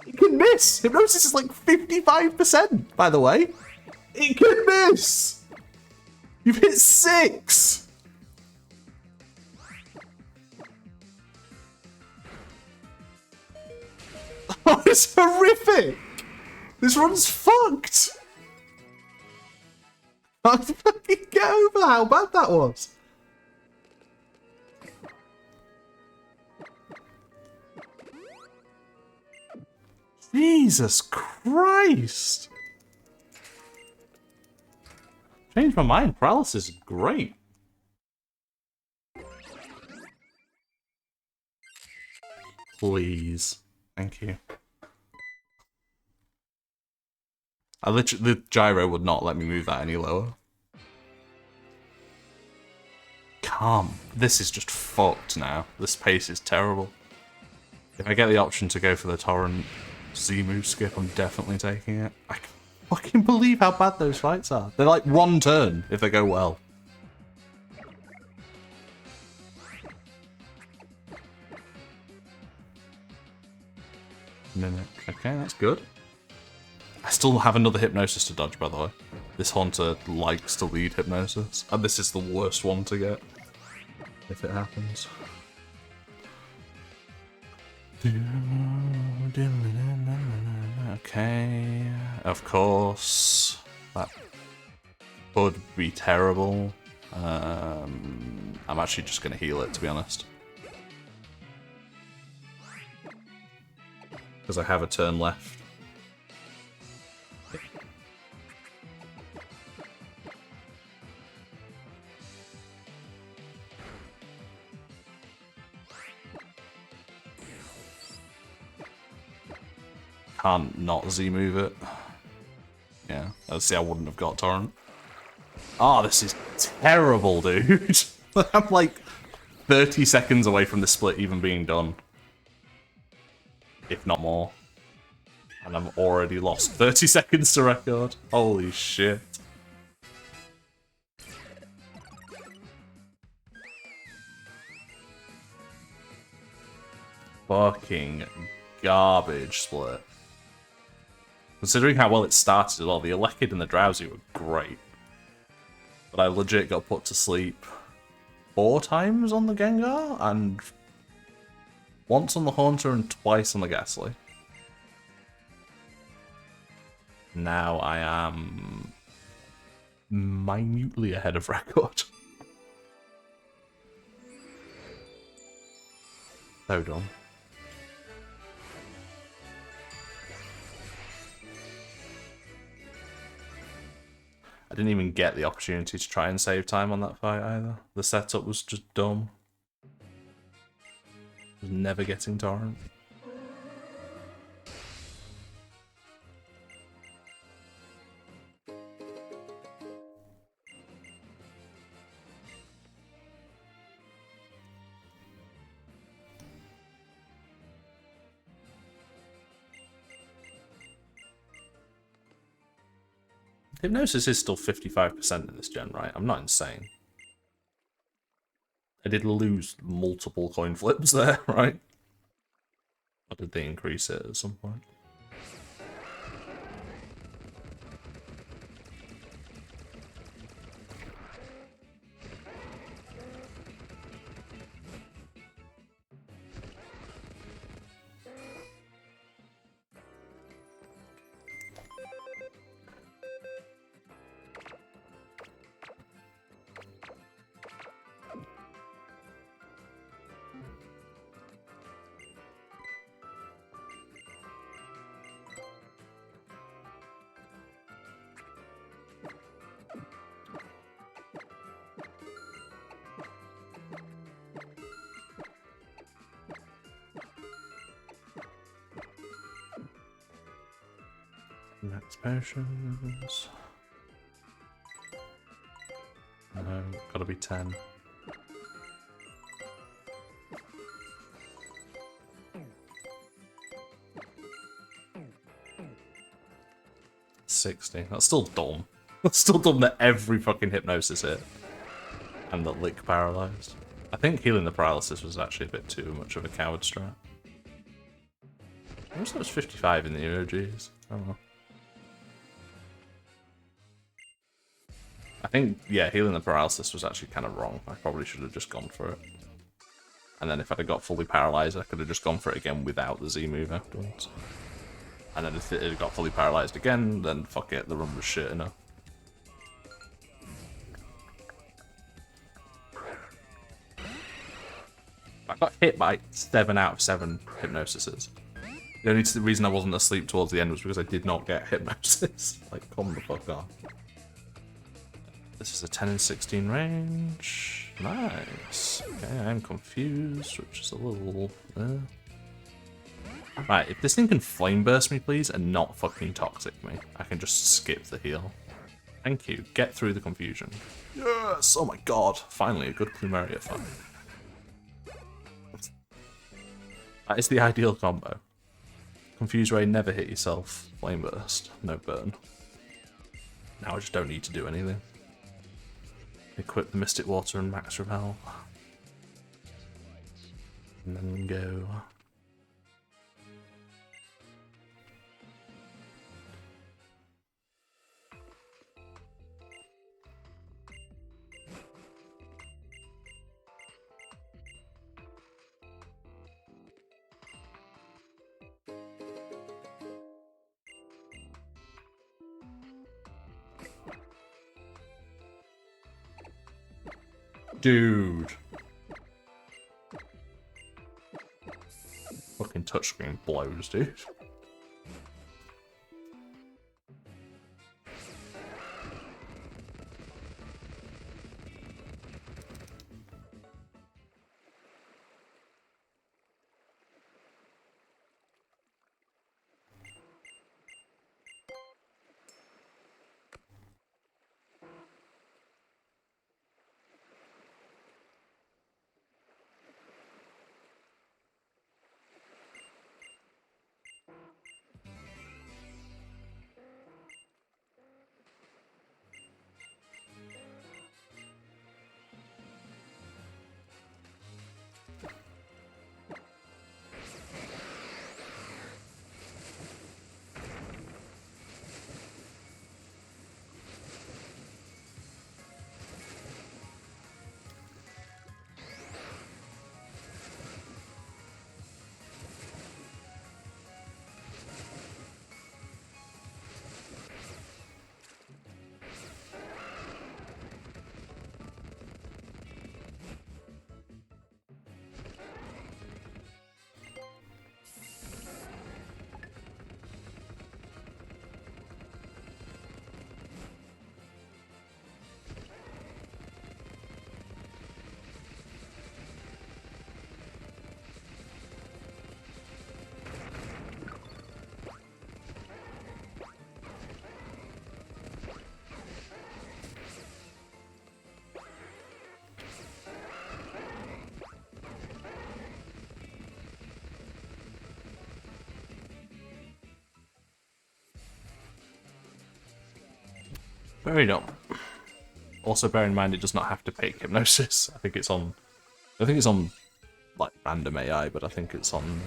It can miss. Hypnosis is like 55%, by the way. It can miss. You've hit 6. Oh, it's horrific. This run's fucked. I can't fucking get over how bad that was. Jesus Christ! Changed my mind. Paralysis is great. Please. Thank you. I literally, the gyro would not let me move that any lower. Calm. This is just fucked now. This pace is terrible. If I get the option to go for the torrent Z-move skip, I'm definitely taking it. I can't fucking believe how bad those fights are. They're like one turn if they go well. Minute. Okay, that's good. I still have another hypnosis to dodge, by the way. This Haunter likes to lead hypnosis, and this is the worst one to get if it happens. Okay, of course, that could be terrible. I'm actually just going to heal it, to be honest. Because I have a turn left. Can't not Z-move it. Yeah, see, I wouldn't have got torrent. Oh, this is terrible, dude. I'm like 30 seconds away from the split even being done. If not more. And I'm already lost 30 seconds to record. Holy shit. Fucking garbage split. Considering how well it started as well, the Elekid and the Drowsy were great. But I legit got put to sleep 4 times on the Gengar, and once on the Haunter and twice on the Ghastly. Now I am minutely ahead of record. So dumb. I didn't even get the opportunity to try and save time on that fight either. The setup was just dumb. Was never getting torrent. Hypnosis is still 55% in this gen, right? I'm not insane. I did lose multiple coin flips there, right? Or did they increase it at some point? Potions. No, gotta be 10. $60. That's still dumb. That's still dumb that every fucking hypnosis hit. And that lick paralyzed. I think healing the paralysis was actually a bit too much of a coward strat. I wish there was 55 in the emojis. I don't know. I think, yeah, healing the paralysis was actually kind of wrong. I probably should have just gone for it. And then if I'd have got fully paralyzed, I could have just gone for it again without the Z move afterwards. And then if it had got fully paralyzed again, then fuck it, the run was shit enough. I got hit by 7 out of 7 hypnosises. The only reason I wasn't asleep towards the end was because I did not get hypnosis. Like, come the fuck on. This is a 10 and 16 range. Nice. Okay, I'm confused, which is a little... Right, if this thing can flame burst me, please, and not fucking toxic me, I can just skip the heal. Thank you. Get through the confusion. Yes! Oh my god. Finally, a good Plumeria fight. That is the ideal combo. Confuse Ray, never hit yourself. Flame burst, no burn. Now I just don't need to do anything. Equip the Mystic Water and Max Repel. And then go. Dude. Fucking touchscreen blows, dude. Very dumb. Also, bear in mind it does not have to pick hypnosis. I think it's on like random AI, but I think it's on.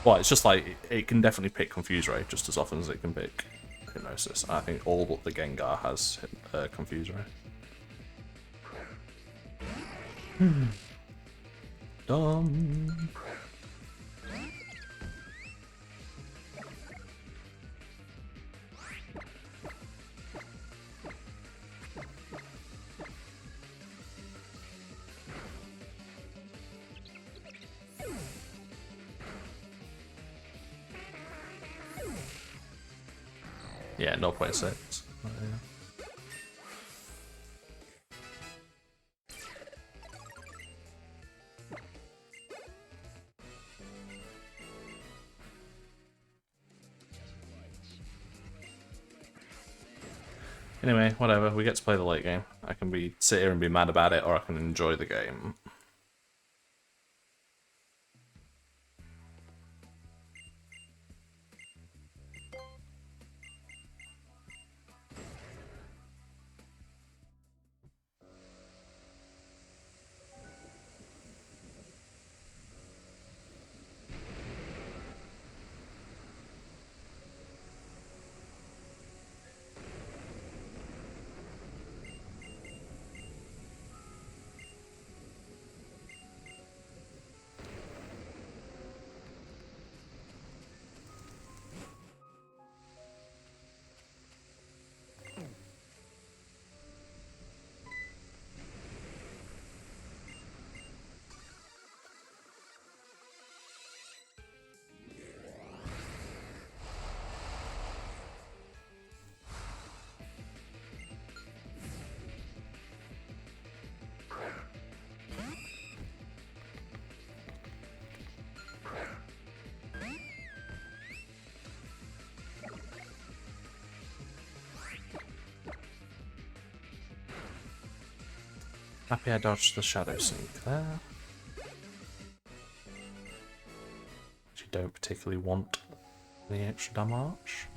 Well, it's just like it can definitely pick Confuse Ray just as often as it can pick hypnosis. I think all but the Gengar has Confuse Ray. Dumb. Yeah, 0.6. Oh, yeah. Anyway, whatever, we get to play the late game. I can sit here and be mad about it, or I can enjoy the game. Happy I dodged the shadow sneak there. Which you don't particularly want any extra damage.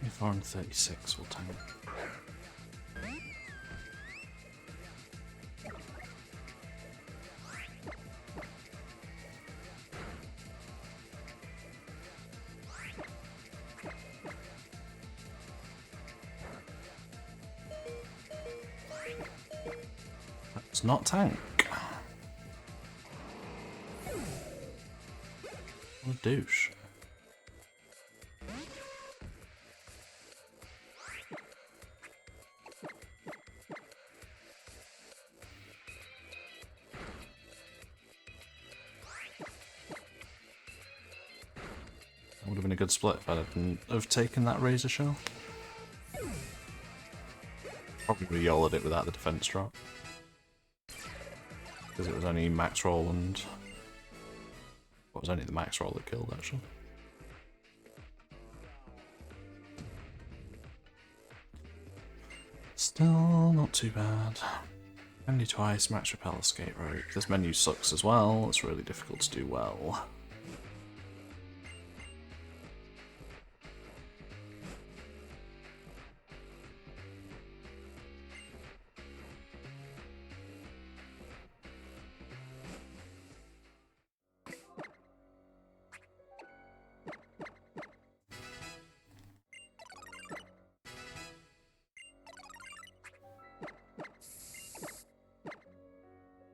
If on 36 will tank. That's not tank. What a douche. Would have been a good split if I hadn't have taken that razor shell. Probably would have yolled it without the defense drop. Because it was only max roll and... Well, it was only the max roll that killed, actually. Still not too bad. Only twice, max repel, escape rope. This menu sucks as well, it's really difficult to do well.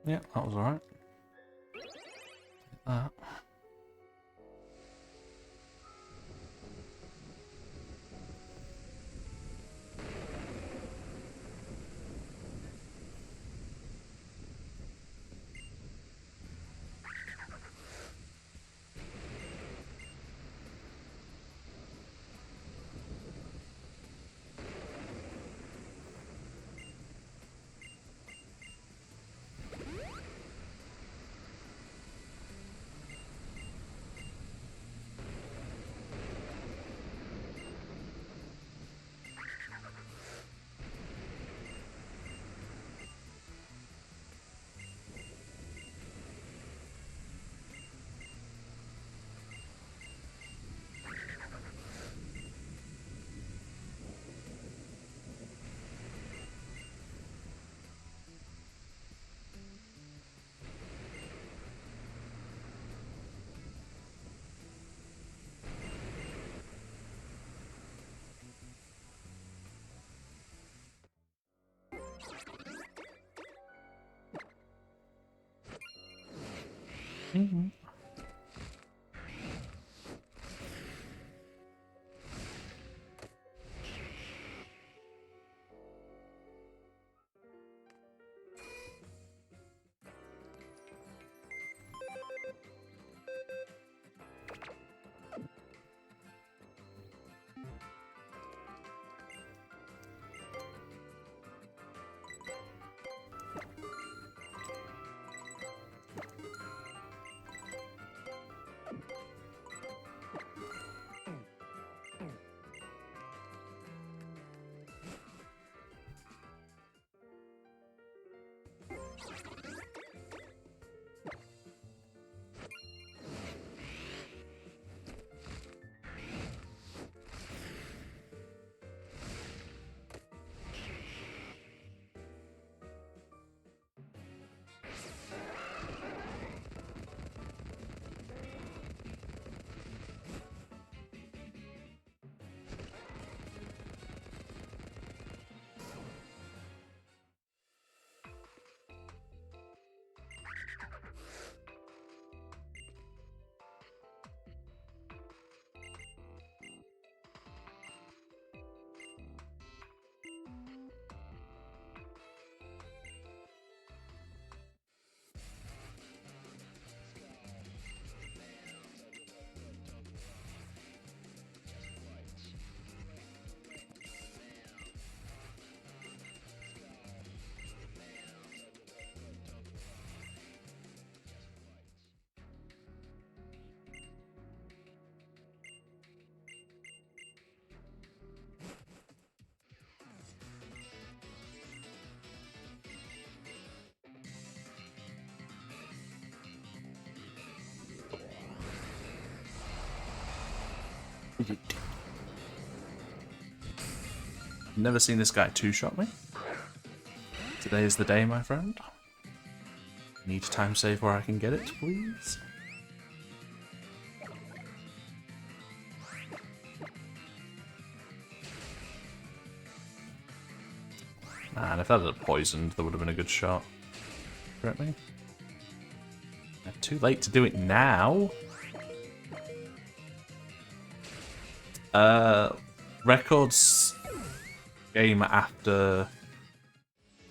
Yeah, that was alright. That. Mm-hmm. Never seen this guy two-shot me. Today is the day, my friend. Need a time save where I can get it, please? Man, if that had poisoned, that would have been a good shot. Correct me? Too late to do it now. Records game after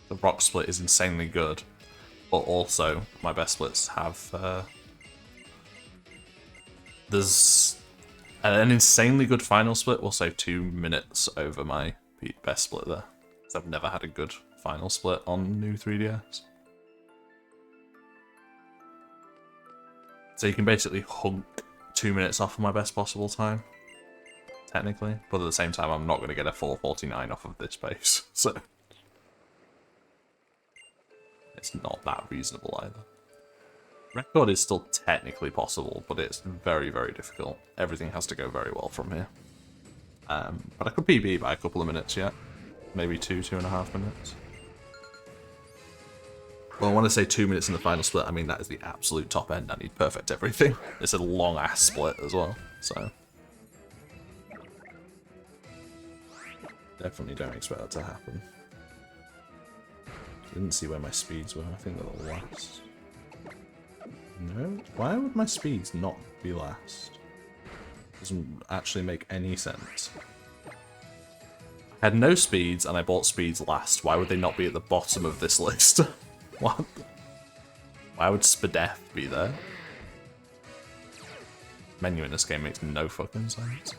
the rock split is insanely good, but also my best splits have there's an insanely good final split will save 2 minutes over my best split there, because I've never had a good final split on new 3DS. So you can basically hunk 2 minutes off of my best possible time, technically, but at the same time I'm not going to get a 449 off of this base, so it's not that reasonable either. Record is still technically possible, but it's very, very difficult. Everything has to go very well from here. But I could PB by a couple of minutes yet. Maybe 2.5 minutes. Well, I want to say 2 minutes in the final split. I mean, that is the absolute top end. I need perfect everything. It's a long-ass split as well, so definitely don't expect that to happen. Didn't see where my speeds were. I think they were last. No? Why would my speeds not be last? Doesn't actually make any sense. I had no speeds and I bought speeds last. Why would they not be at the bottom of this list? What? Why would Spadef be there? Menu in this game makes no fucking sense.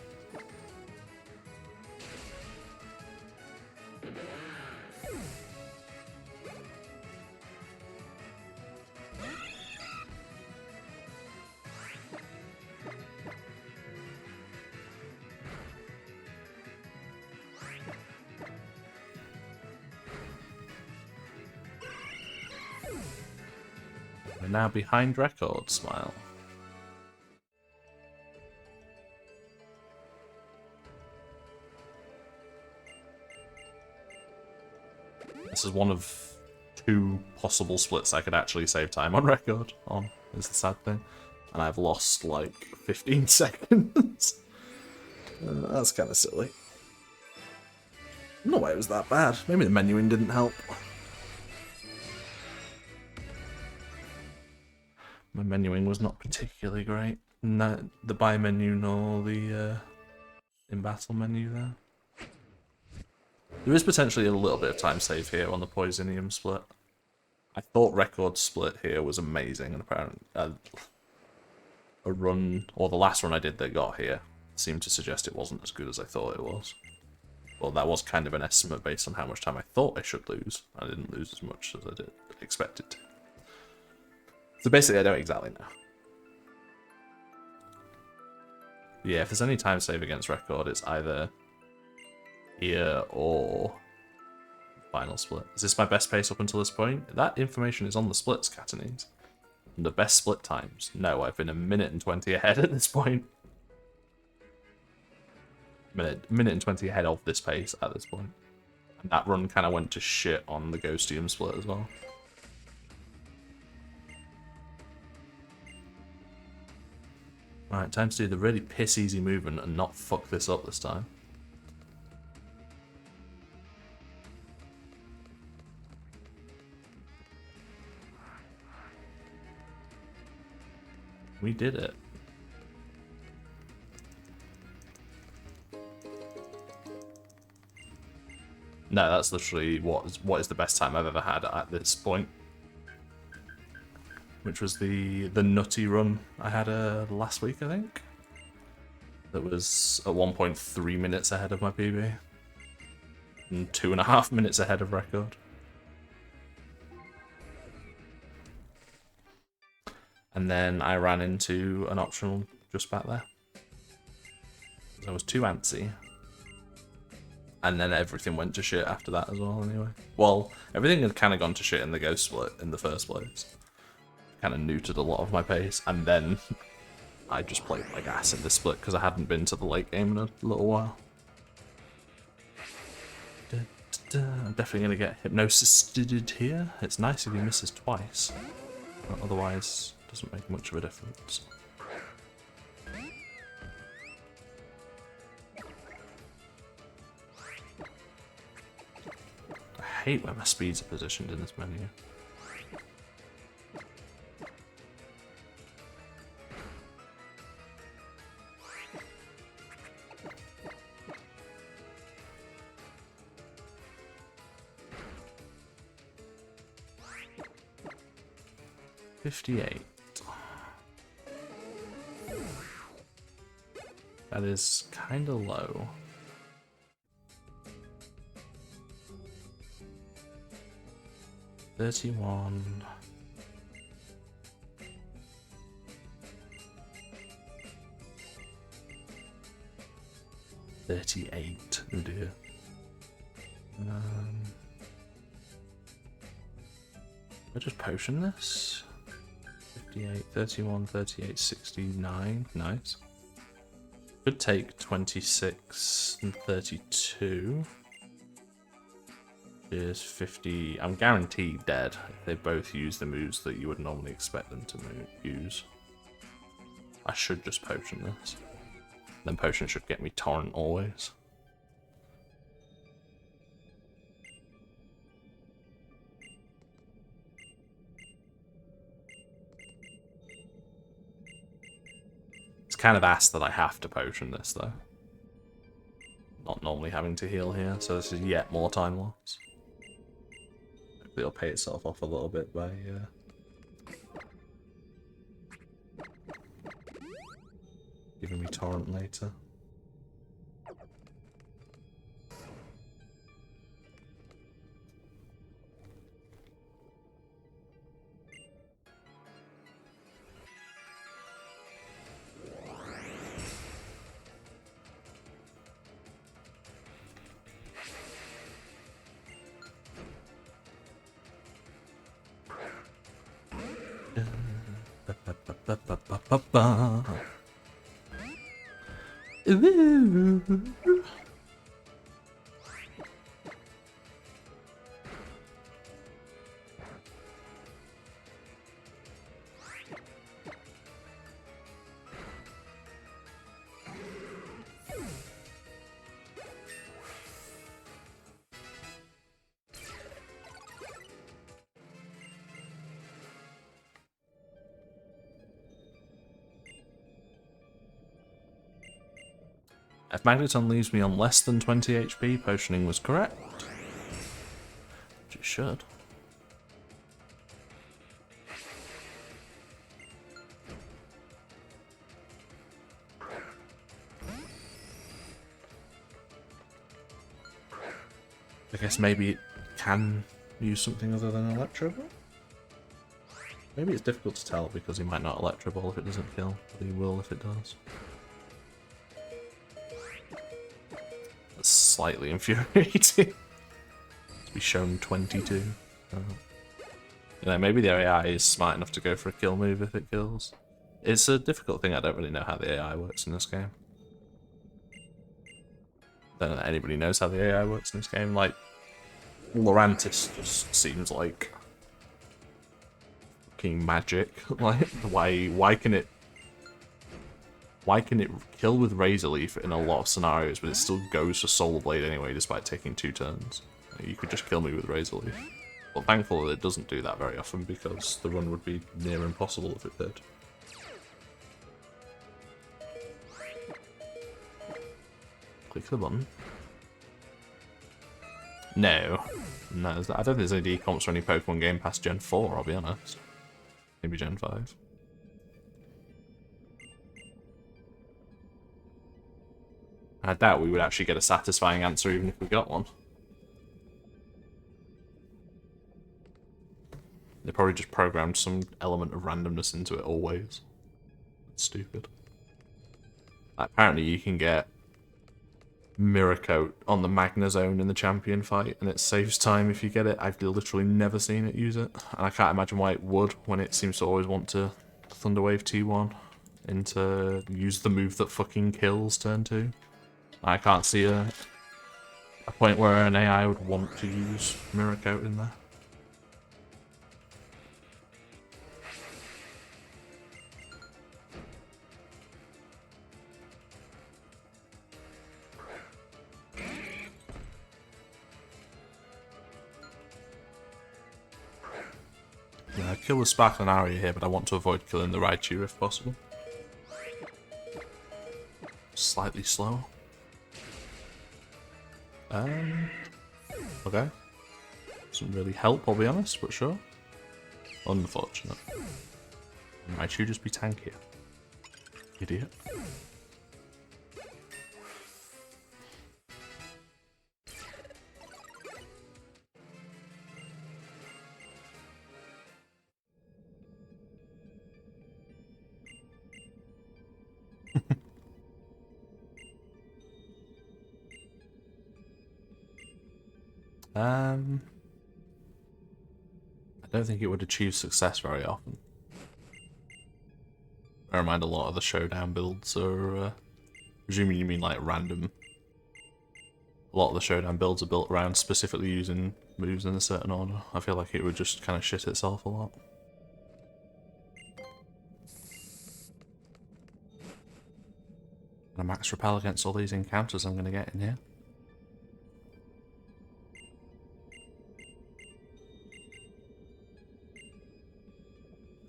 We're now behind record, Smile. This is one of 2 possible splits I could actually save time on record on, is the sad thing. And I've lost like 15 seconds. That's kind of silly. No way it was that bad. Maybe the menuing didn't help. My menuing was not particularly great. No, the buy menu nor the in battle menu there. There is potentially a little bit of time save here on the Poisonium split. I thought record split here was amazing, and apparently a run, or the last run I did that got here, seemed to suggest it wasn't as good as I thought it was. Well, that was kind of an estimate based on how much time I thought I should lose. I didn't lose as much as I did expected to. So basically, I don't exactly know. Yeah, if there's any time save against record, it's either here or final split. Is this my best pace up until this point? That information is on the splits, Catanese. The best split times. No, I've been 1 minute and 20 ahead at this point. Minute and 20 ahead of this pace at this point. And that run kind of went to shit on the Ghostium split as well. Alright, time to do the really piss easy movement and not fuck this up this time. We did it. No, that's literally what is the best time I've ever had at this point. Which was the nutty run I had last week, I think. That was at 1.3 minutes ahead of my PB. And 2.5 minutes ahead of record. And then I ran into an optional just back there. I was too antsy. And then everything went to shit after that as well, anyway. Well, everything had kind of gone to shit in the Ghost split in the first place. Kind of neutered a lot of my pace, and then I just played like ass in this split because I hadn't been to the late game in a little while. I'm definitely going to get hypnosis-did here. It's nice if he misses twice, but otherwise it doesn't make much of a difference. I hate where my speeds are positioned in this menu. $58. That is kind of low. $31. $38. Oh dear. I just potion this. 58, 31, 38, 69. Nice. Could take 26 and 32. Is 50. I'm guaranteed dead if they both use the moves that you would normally expect them to use. I should just potion this. Then potion should get me torrent always. kind of asked that I have to potion this, though. Not normally having to heal here, so this is yet more time loss. Hopefully it'll pay itself off a little bit by giving me torrent later. Ooh. If Magneton leaves me on less than 20 HP, potioning was correct. Which it should. I guess maybe it can use something other than Electro Ball? Maybe it's difficult to tell because he might not Electro Ball if it doesn't kill, but he will if it does. That's slightly infuriating. To be shown 22. You know, maybe the AI is smart enough to go for a kill move if it kills. It's a difficult thing, I don't really know how the AI works in this game. Don't know that anybody knows how the AI works in this game. Like, Lorantis just seems like fucking magic. Like, why can it kill with Razor Leaf in a lot of scenarios, but it still goes for Solar Blade anyway, despite taking 2 turns? You could just kill me with Razor Leaf. But thankfully it doesn't do that very often, because the run would be near impossible if it did. Click the button. No. No, I don't think there's any decomps for any Pokemon game past Gen 4, I'll be honest. Maybe Gen 5. I doubt we would actually get a satisfying answer even if we got one. They probably just programmed some element of randomness into it always. It's stupid. Apparently you can get Mirror Coat on the Magnezone in the champion fight, and it saves time if you get it. I've literally never seen it use it, and I can't imagine why it would when it seems to always want to Thunderwave T1 into use the move that fucking kills turn 2. I can't see a point where an AI would want to use Mirror Coat in there. Yeah, I kill with Sparkling Aria here, but I want to avoid killing the Raichu if possible. Slightly slower. Okay. Doesn't really help, I'll be honest, but sure. Unfortunate. Raichu just be tankier. Idiot. I don't think it would achieve success very often. Bear in mind, a lot of the showdown builds are, presuming you mean like random. A lot of the showdown builds are built around specifically using moves in a certain order. I feel like it would just kind of shit itself a lot. And a max repel against all these encounters I'm going to get in here.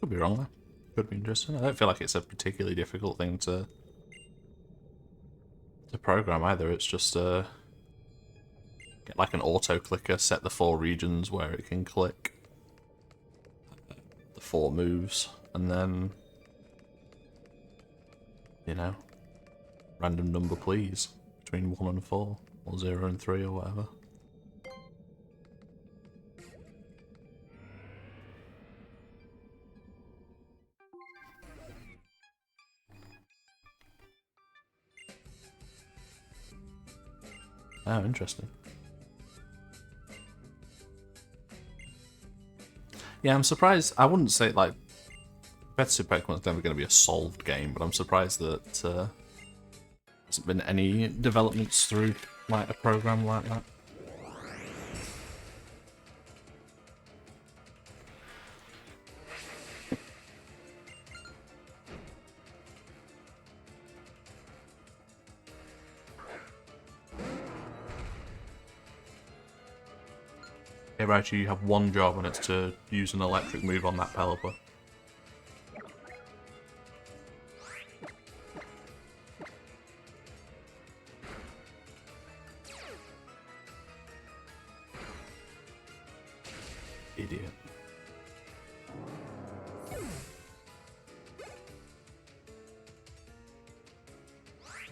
Could be wrong there. Could be interesting. I don't feel like it's a particularly difficult thing to to program either. It's just get like an auto clicker, set the 4 regions where it can click the 4 moves, and then, you know, random number please between 1 and 4, or 0 and 3, or whatever. Oh, interesting. Yeah, I'm surprised. I wouldn't say, like, competitive Pokemon's never going to be a solved game, but I'm surprised that there hasn't been any developments through, like, a program like that. Yeah, right, you have one job and it's to use an electric move on that Pelipper. Idiot.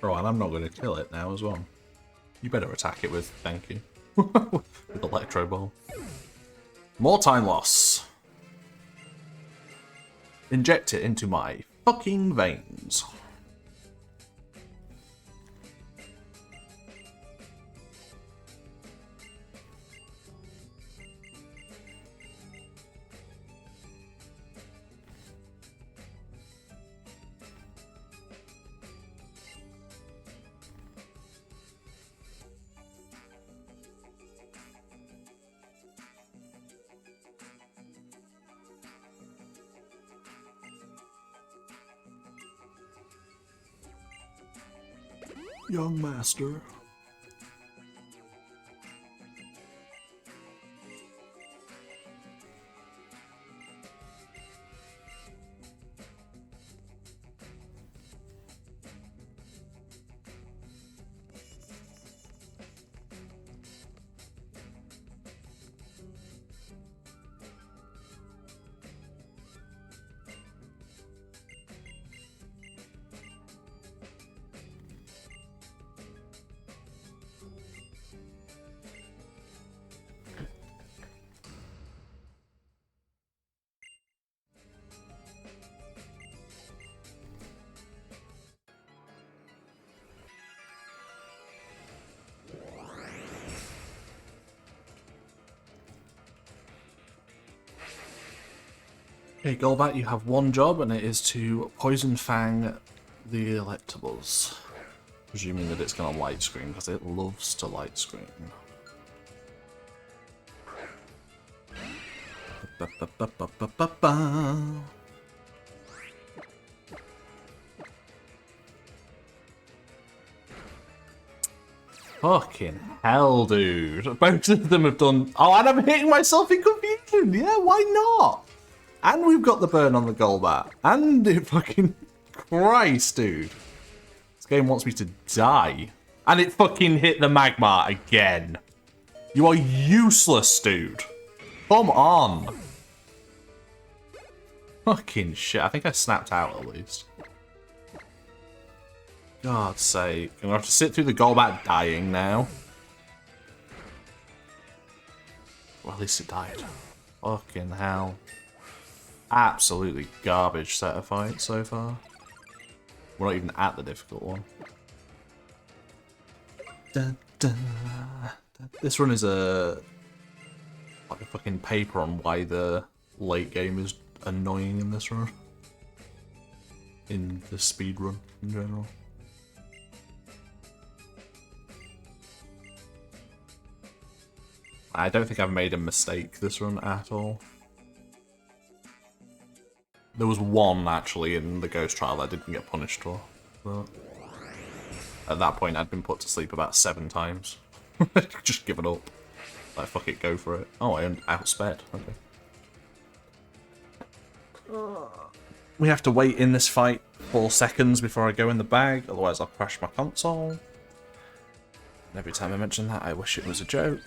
Oh, and I'm not going to kill it now as well. You better attack it with thank you. With Electro Ball. More time loss. Inject it into my fucking veins. Young master. Okay, Golbat, you have one job, and it is to Poison Fang the Electables. Presuming that it's going to light screen, because it loves to light screen. Fucking hell, dude. Both of them have done... Oh, and I'm hitting myself in confusion. Yeah, why not? And we've got the burn on the Golbat. And it fucking... Christ, dude. This game wants me to die. And it fucking hit the Magmar again. You are useless, dude. Come on. Fucking shit. I think I snapped out at least. God's sake. I'm gonna have to sit through the Golbat dying now. Well, at least it died. Fucking hell. Absolutely garbage set of fights so far. We're not even at the difficult one. Dun, dun, dun. This run is like a fucking paper on why the late game is annoying in this run. In the speed run in general. I don't think I've made a mistake this run at all. There was one, actually, in the Ghost Trial that I didn't get punished for. But at that point, I'd been put to sleep about 7 times. Just given up. Like, fuck it, go for it. Oh, I outsped. Okay. We have to wait in this fight 4 seconds before I go in the bag, otherwise I'll crash my console. Every time I mention that, I wish it was a joke.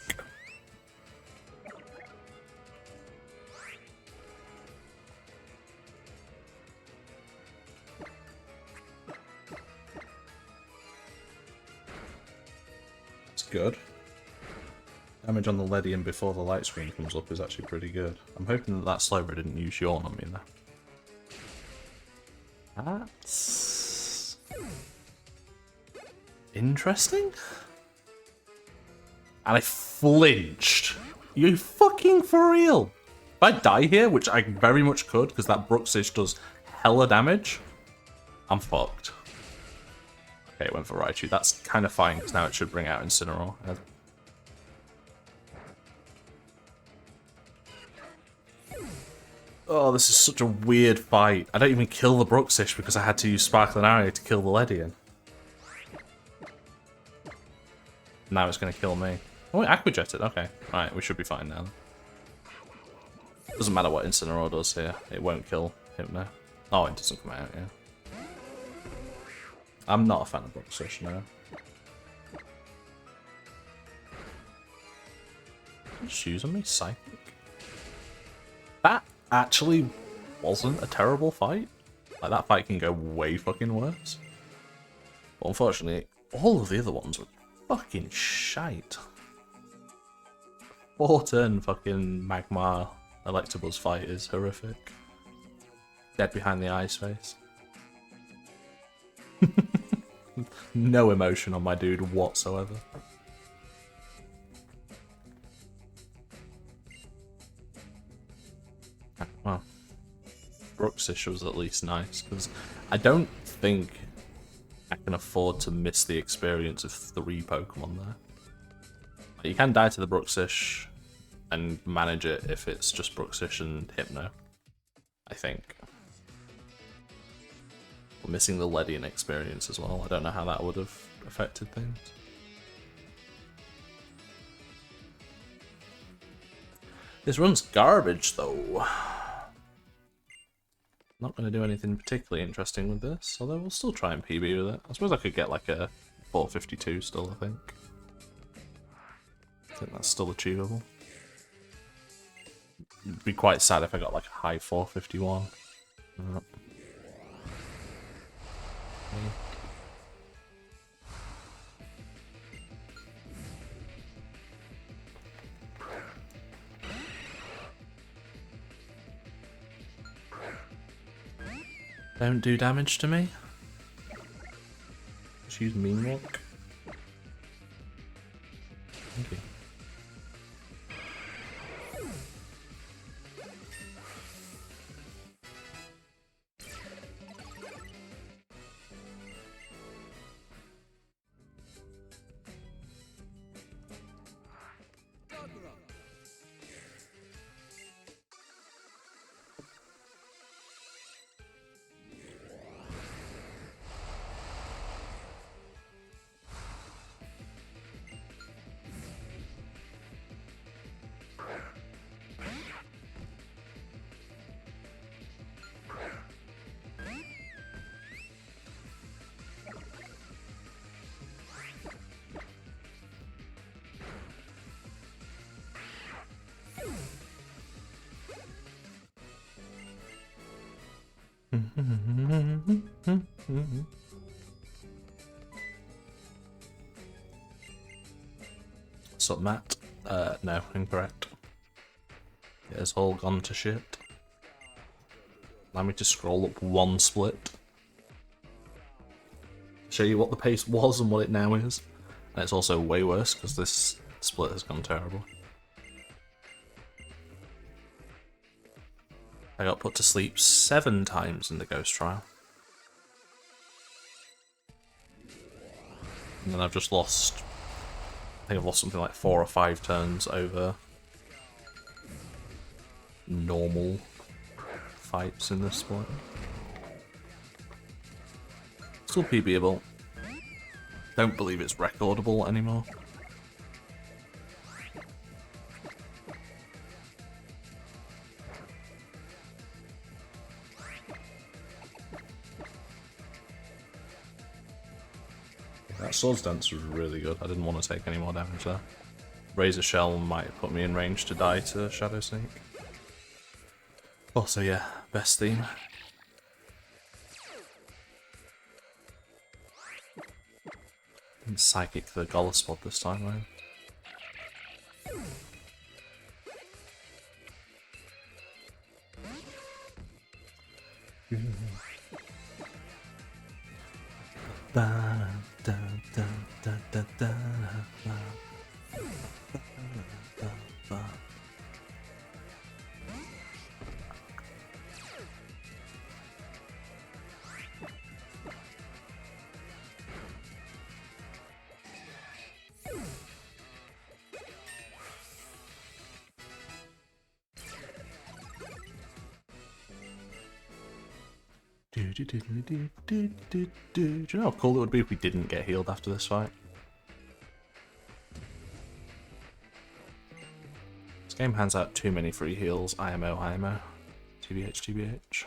It's good. Damage on the Ledian before the light screen comes up is actually pretty good. I'm hoping that Slover didn't use Yawn on me there. That's interesting. And I flinched. You fucking for real? If I die here, which I very much could, because that Bruxish does hella damage, I'm fucked. Okay, it went for Raichu. That's kind of fine, because now it should bring out Incineroar. Oh, this is such a weird fight. I don't even kill the Bruxish because I had to use Sparkling Arrow to kill the Ledian. Now it's going to kill me. Oh, it Aqua Jetted. Okay. Alright, we should be fine now. Doesn't matter what Incineroar does here. It won't kill him now. Oh, it doesn't come out, yeah. I'm not a fan of Bruxish now. Just use on me, Psychic. That actually wasn't a terrible fight. Like, that fight can go way fucking worse. But unfortunately, all of the other ones were fucking shite. 4-turn fucking Magmar Electabuzz fight is horrific. Dead behind the ice face. No emotion on my dude whatsoever. Well, Bruxish was at least nice, because I don't think I can afford to miss the experience of 3 Pokemon there. Like, you can die to the Bruxish and manage it if it's just Bruxish and Hypno, I think. We're missing the Ledian experience as well. I don't know how that would have affected things. This run's garbage, though. Not going to do anything particularly interesting with this, although we'll still try and PB with it. I suppose I could get like a 452 still, I think. I think that's still achievable. It'd be quite sad if I got like a high 451. Don't do damage to me. Just use Mean Walk. Thank you. What's up, Matt? No, incorrect. It has all gone to shit. Allow me to scroll up 1 split. Show you what the pace was and what it now is. And it's also way worse because this split has gone terrible. I got put to sleep 7 times in the Ghost Trial. And then I've just lost... I think I've lost something like 4 or 5 turns over normal fights in this split. Still PBable. Don't believe it's recordable anymore. That Swords Dance was really good. I didn't want to take any more damage there. Razor Shell might have put me in range to die to Shadow Sneak. Also, yeah, best theme. And Psychic the Golluspod this time, right? Do you know how cool it would be if we didn't get healed after this fight? This game hands out too many free heals. IMO, IMO. TBH, TBH.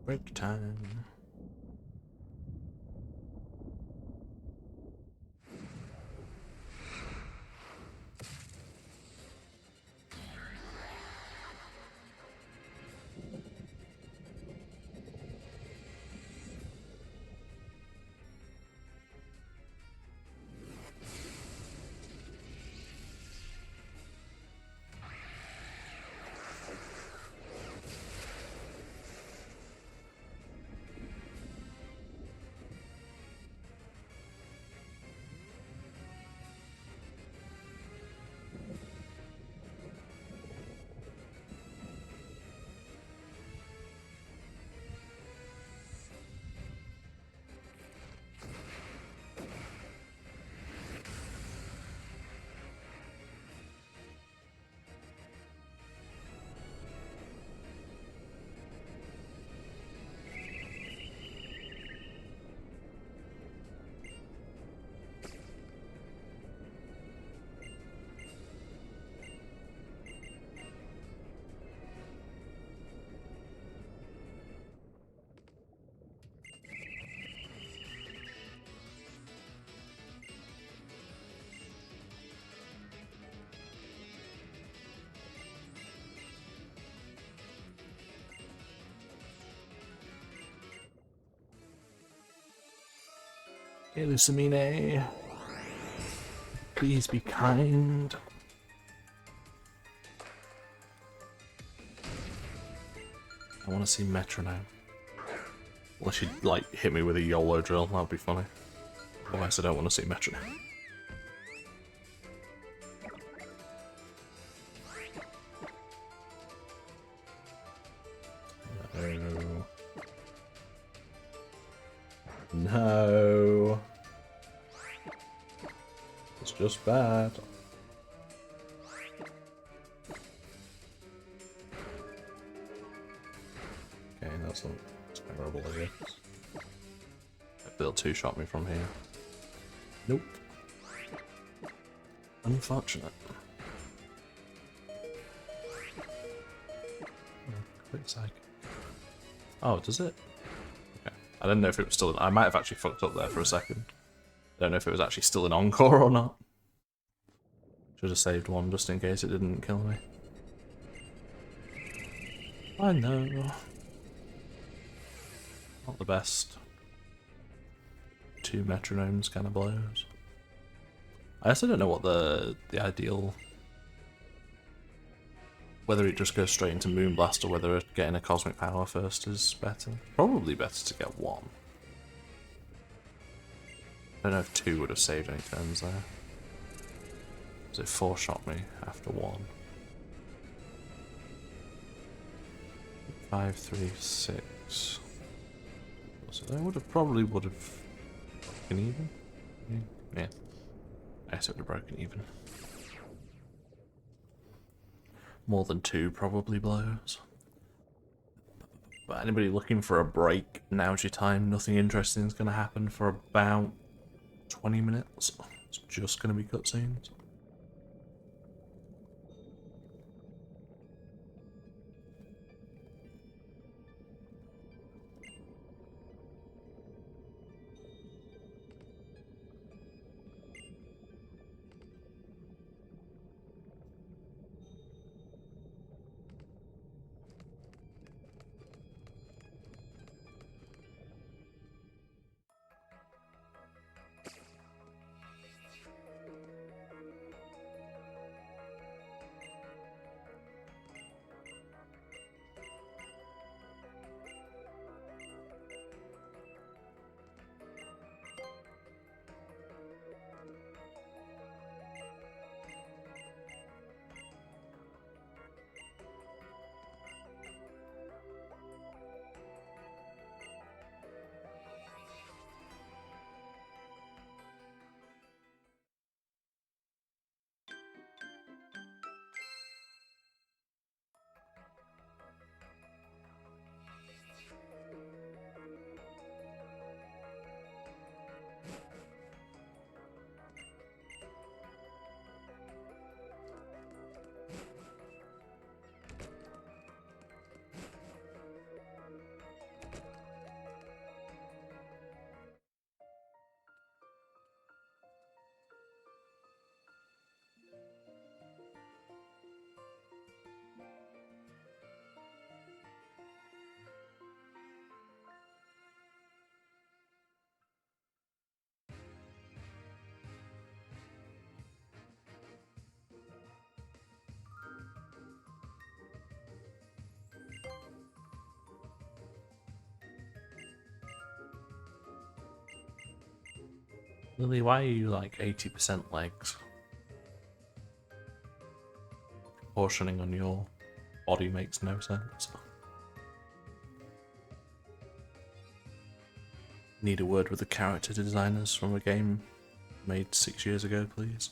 Break time. Elusamine, please be kind. I want to see Metronome. Unless you like hit me with a YOLO drill, that would be funny. Otherwise, I don't want to see Metronome. No. No. It's just bad. Okay, that's not terrible, I guess. They'll two-shot me from here. Nope. Unfortunate. Quick sec. Oh, does it? Okay. I didn't know if it was still in. I might have actually fucked up there for a second. I don't know if it was actually still an encore or not. Should have saved one just in case it didn't kill me. I know. Not the best. Two metronomes kind of blows. I also don't know what the ideal... Whether it just goes straight into Moonblast or whether getting a Cosmic Power first is better. Probably better to get one. I don't know if two would have saved any turns there. Because it four-shot me after one. 5, 3, 6. So that would have broken even. Yeah. I guess it would have broken even. More than two probably blows. But anybody looking for a break, now's your time. Nothing interesting is going to happen for about 20 minutes. It's just going to be cutscenes. Lily, why are you like 80% legs? Portioning on your body makes no sense. Need a word with the character designers from a game made 6 years ago, please.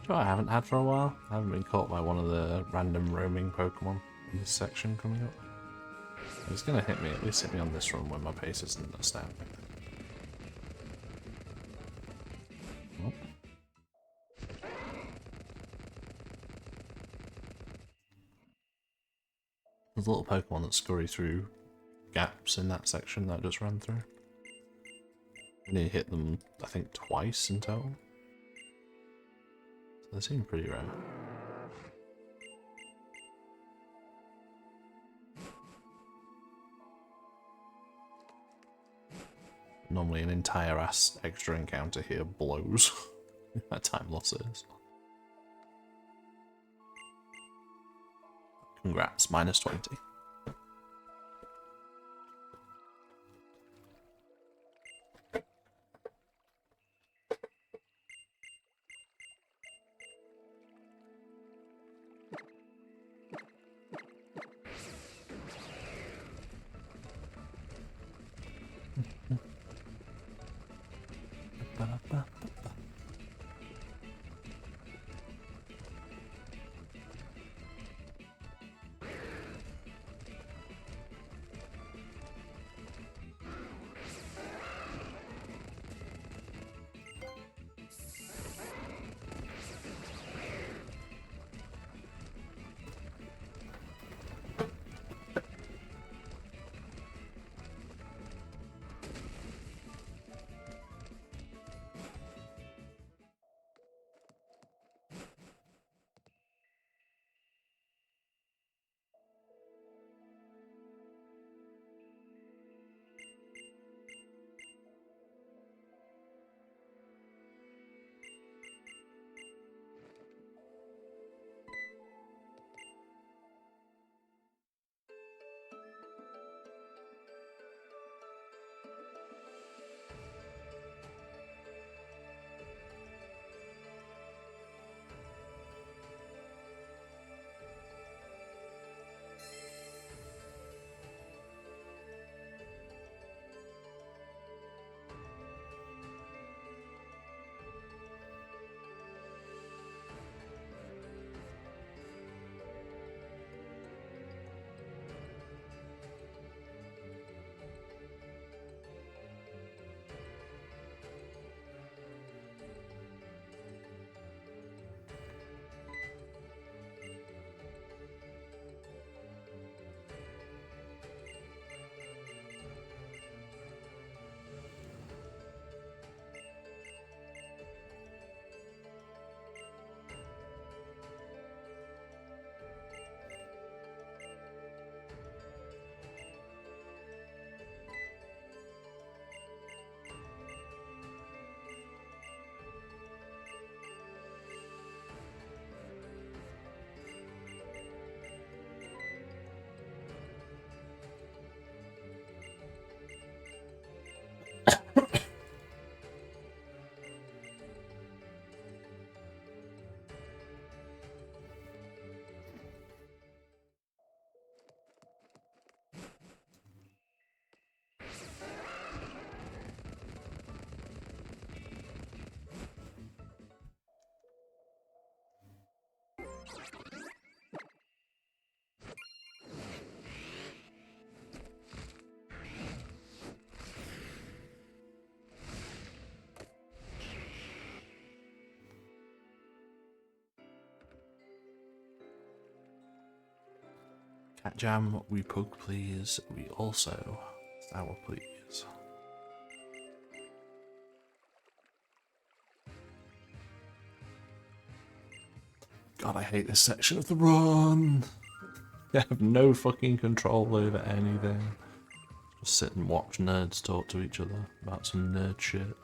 what I haven't had for a while? I haven't been caught by one of the random roaming Pokemon in this section coming up. It's gonna hit me, at least hit me on this run when my pace isn't astounding. Oh. There's a little Pokemon that scurry through gaps in that section that I just ran through. I nearly hit them, I think, twice in total. So they seem pretty rare. Normally an entire ass extra encounter here blows my time losses. Congrats, -20. Cat Jam, we pug please, we also sour please. God, I hate this section of the run. I have no fucking control over anything. Just sit and watch nerds talk to each other about some nerd shit.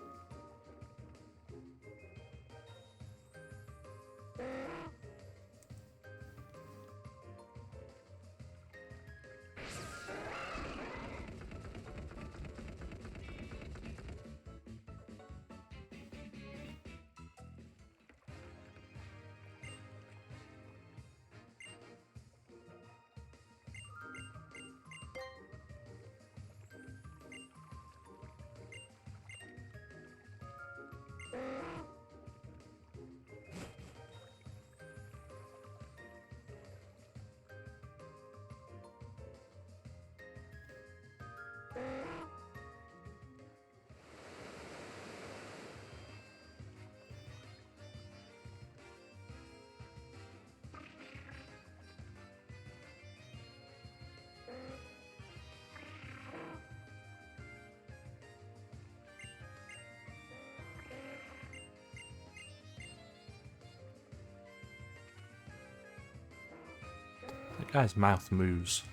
Guy's mouth moves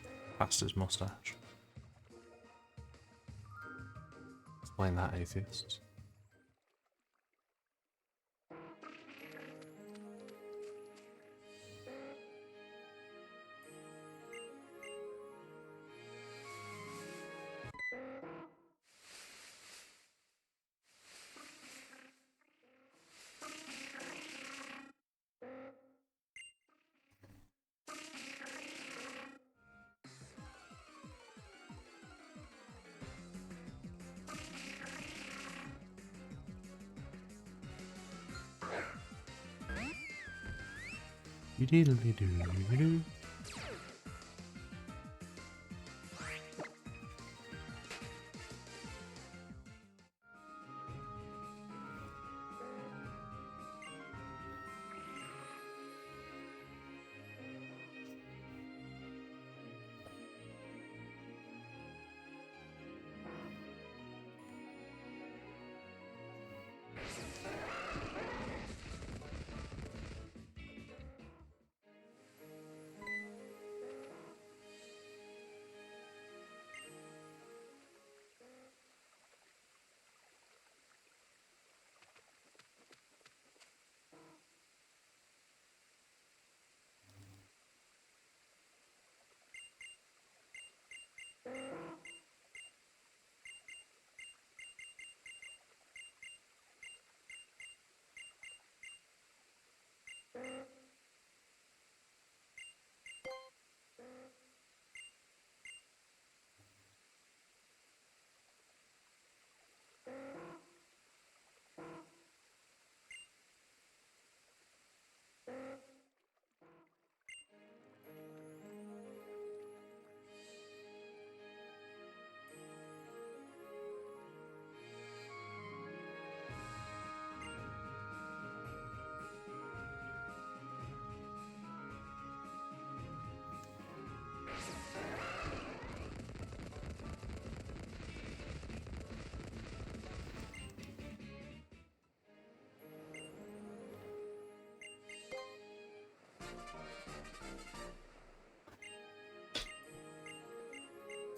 past his mustache. Explain that, atheists. Doodly-doo-doo-doo.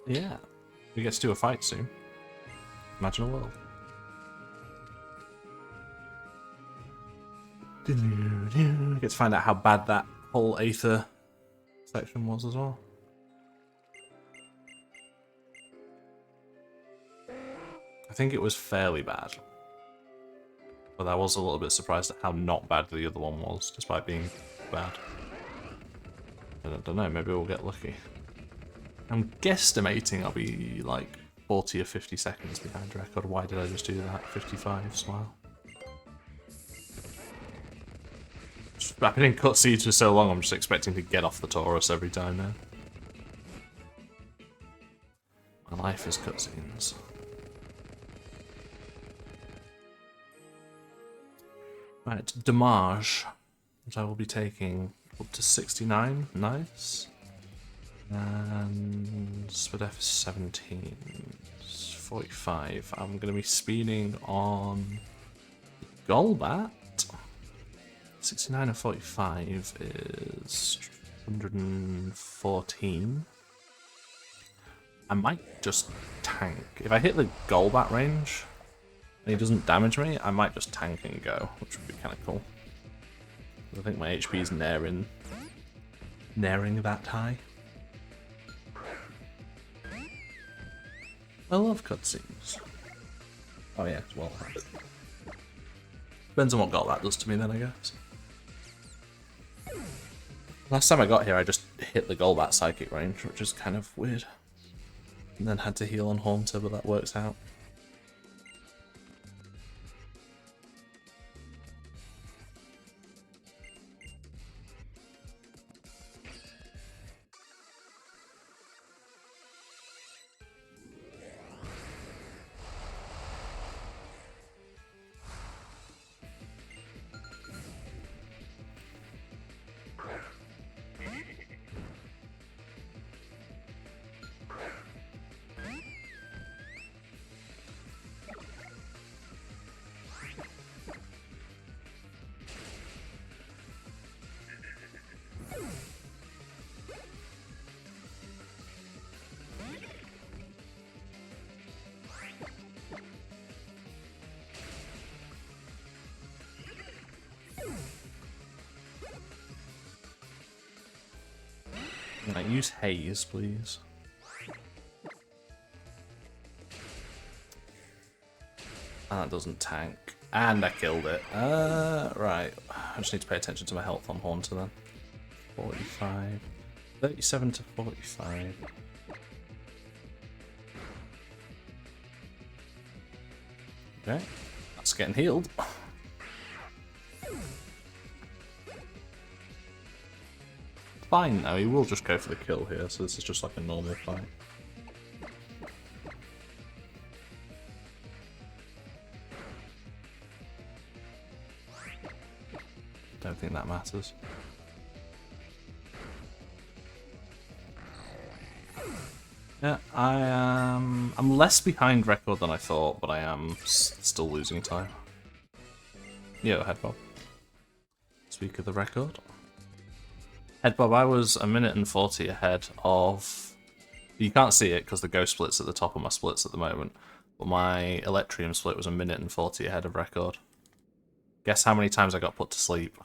Yeah. We get to do a fight soon. Imagine a world. Get to find out how bad that whole Aether section was as well. I think it was fairly bad. But I was a little bit surprised at how not bad the other one was, despite being bad. I don't know, maybe we'll get lucky. I'm guesstimating I'll be like 40 or 50 seconds behind record. Why did I just do that? 55, smile. I've been in cutscenes for so long, I'm just expecting to get off the Taurus every time now. My life is cutscenes. Right, damage, which I will be taking up to 69, nice. And Spadef is 17, 45. I'm going to be speeding on Golbat. 69 and 45 is 114. I might just tank. If I hit the Golbat range and he doesn't damage me, I might just tank and go, which would be kind of cool. I think my HP is nearing that high. I love cutscenes. Oh yeah, well, depends on what Golbat does to me then, I guess. Last time I got here, I just hit the Golbat psychic range, which is kind of weird. And then had to heal on Haunter, but that works out. Right, use haze, please. And that doesn't tank. And I killed it. Right. I just need to pay attention to my health on Haunter then. 45. 37 to 45. Okay. That's getting healed. Fine now, he will just go for the kill here, so this is just like a normal fight. Don't think that matters. Yeah, I'm less behind record than I thought, but I am still losing time. Yeah, head bob. Speak of the record. Head bob, I was 1:40 ahead of... You can't see it because the ghost split's at the top of my splits at the moment, but my Electrium split was 1:40 ahead of record. Guess how many times I got put to sleep?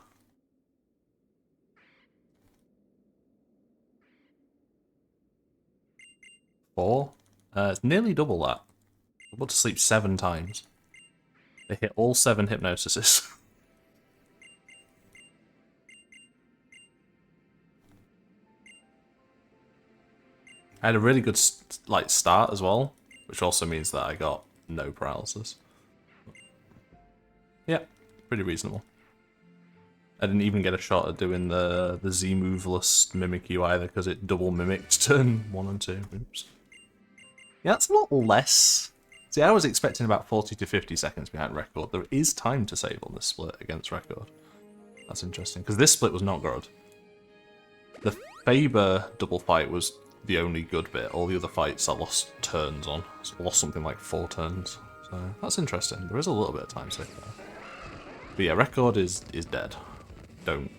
4? It's nearly double that. I put to sleep 7 times. They hit all 7 hypnosises. I had a really good start as well, which also means that I got no paralysis. Yeah, pretty reasonable. I didn't even get a shot at doing the Z moveless mimic you either because it double mimicked turn 1 and 2. Oops. Yeah, that's a lot less. See, I was expecting about 40 to 50 seconds behind record. There is time to save on this split against record. That's interesting, because this split was not good. The Faber double fight was the only good bit. All the other fights I lost turns on. I lost something like 4 turns. So that's interesting. There is a little bit of time saved there. But yeah, record is dead. Don't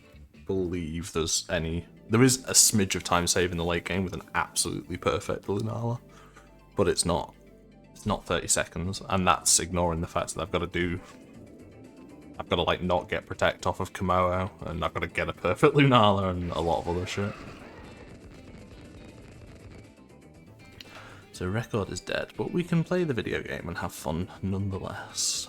believe there's any... There is a smidge of time save in the late game with an absolutely perfect Lunala. But it's not 30 seconds, and that's ignoring the fact that I've got to like not get protect off of Komodo, and I've got to get a perfect Lunala and a lot of other shit. So record is dead, but we can play the video game and have fun nonetheless.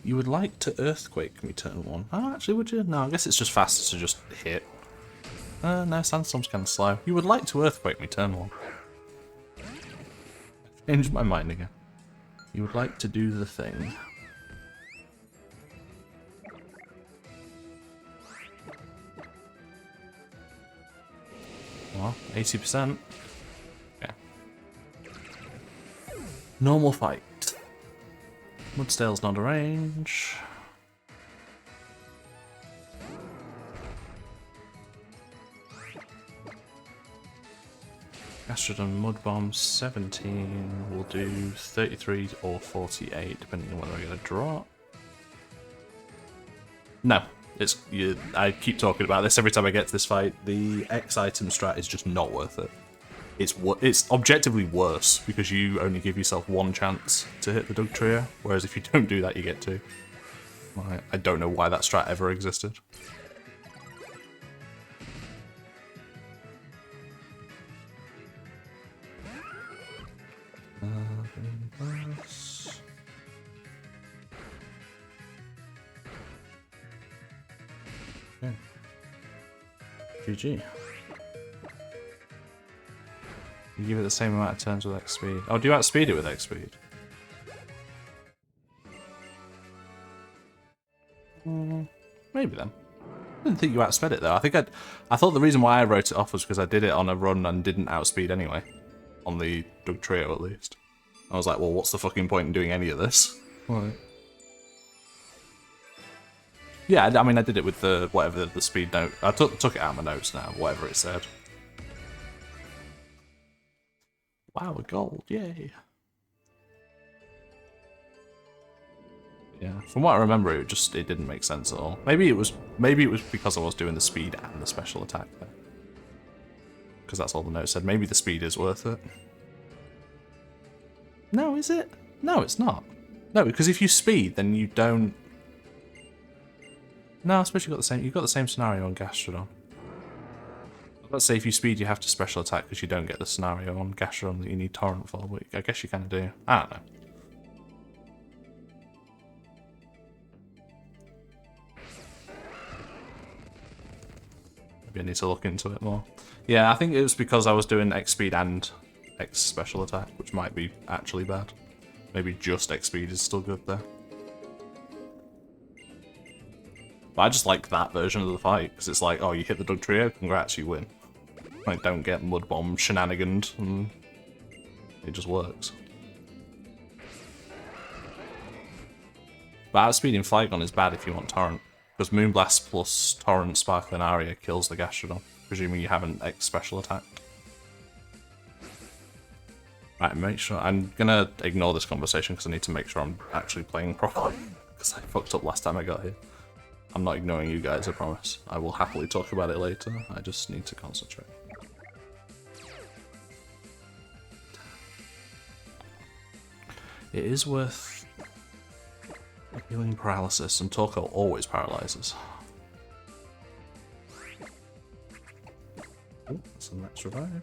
You would like to earthquake me turn 1. Oh, actually, would you? No, I guess it's just faster to just hit. No, Sandstorm's kind of slow. You would like to earthquake me turn 1. Changed my mind again. You would like to do the thing. Well, 80%. Yeah. Normal fight. Mudstale's not a range. Gastrodon Mud Bomb 17 will do 33 or 48, depending on whether I get a drop. No, it's I keep talking about this every time I get to this fight. The X item strat is just not worth it. It's objectively worse because you only give yourself 1 chance to hit the Doug Trio, whereas if you don't do that, you get 2. I don't know why that strat ever existed. Okay. GG. You give it the same amount of turns with X speed. Oh, do you outspeed it with X speed? Maybe then. I didn't think you outsped it though. I thought the reason why I wrote it off was because I did it on a run and didn't outspeed anyway. On the Doug Trio at least. I was like, well, what's the fucking point in doing any of this? Right. Yeah, I mean, I did it with the whatever the speed note. I took it out of my notes now, whatever it said. Wow, a gold, yay. Yeah, from what I remember, it didn't make sense at all. Maybe it was because I was doing the speed and the special attack there. Because that's all the note said. Maybe the speed is worth it. No, is it? No, it's not. No, because if you speed, then you don't. No, I suppose you've got the same scenario on Gastrodon. Let's say if you speed, you have to special attack because you don't get the scenario on Gastrodon that you need Torrent for. But I guess you kind of do. I don't know. Maybe I need to look into it more. Yeah, I think it was because I was doing X speed and X special attack, which might be actually bad. Maybe just X speed is still good there. But I just like that version of the fight, because it's like, oh, you hit the Dugtrio, congrats, you win. Like, don't get mud bomb shenaniganed, and it just works. But outspeeding Flygon is bad if you want Torrent, because Moonblast plus Torrent Sparkling Aria kills the Gastrodon, presuming you haven't X special attacked. Right, make sure. I'm gonna ignore this conversation because I need to make sure I'm actually playing properly, because I fucked up last time I got here. I'm not ignoring you guys, I promise. I will happily talk about it later. I just need to concentrate. It is worth healing paralysis, and Torkoal always paralyzes. Oh, that's a max revive.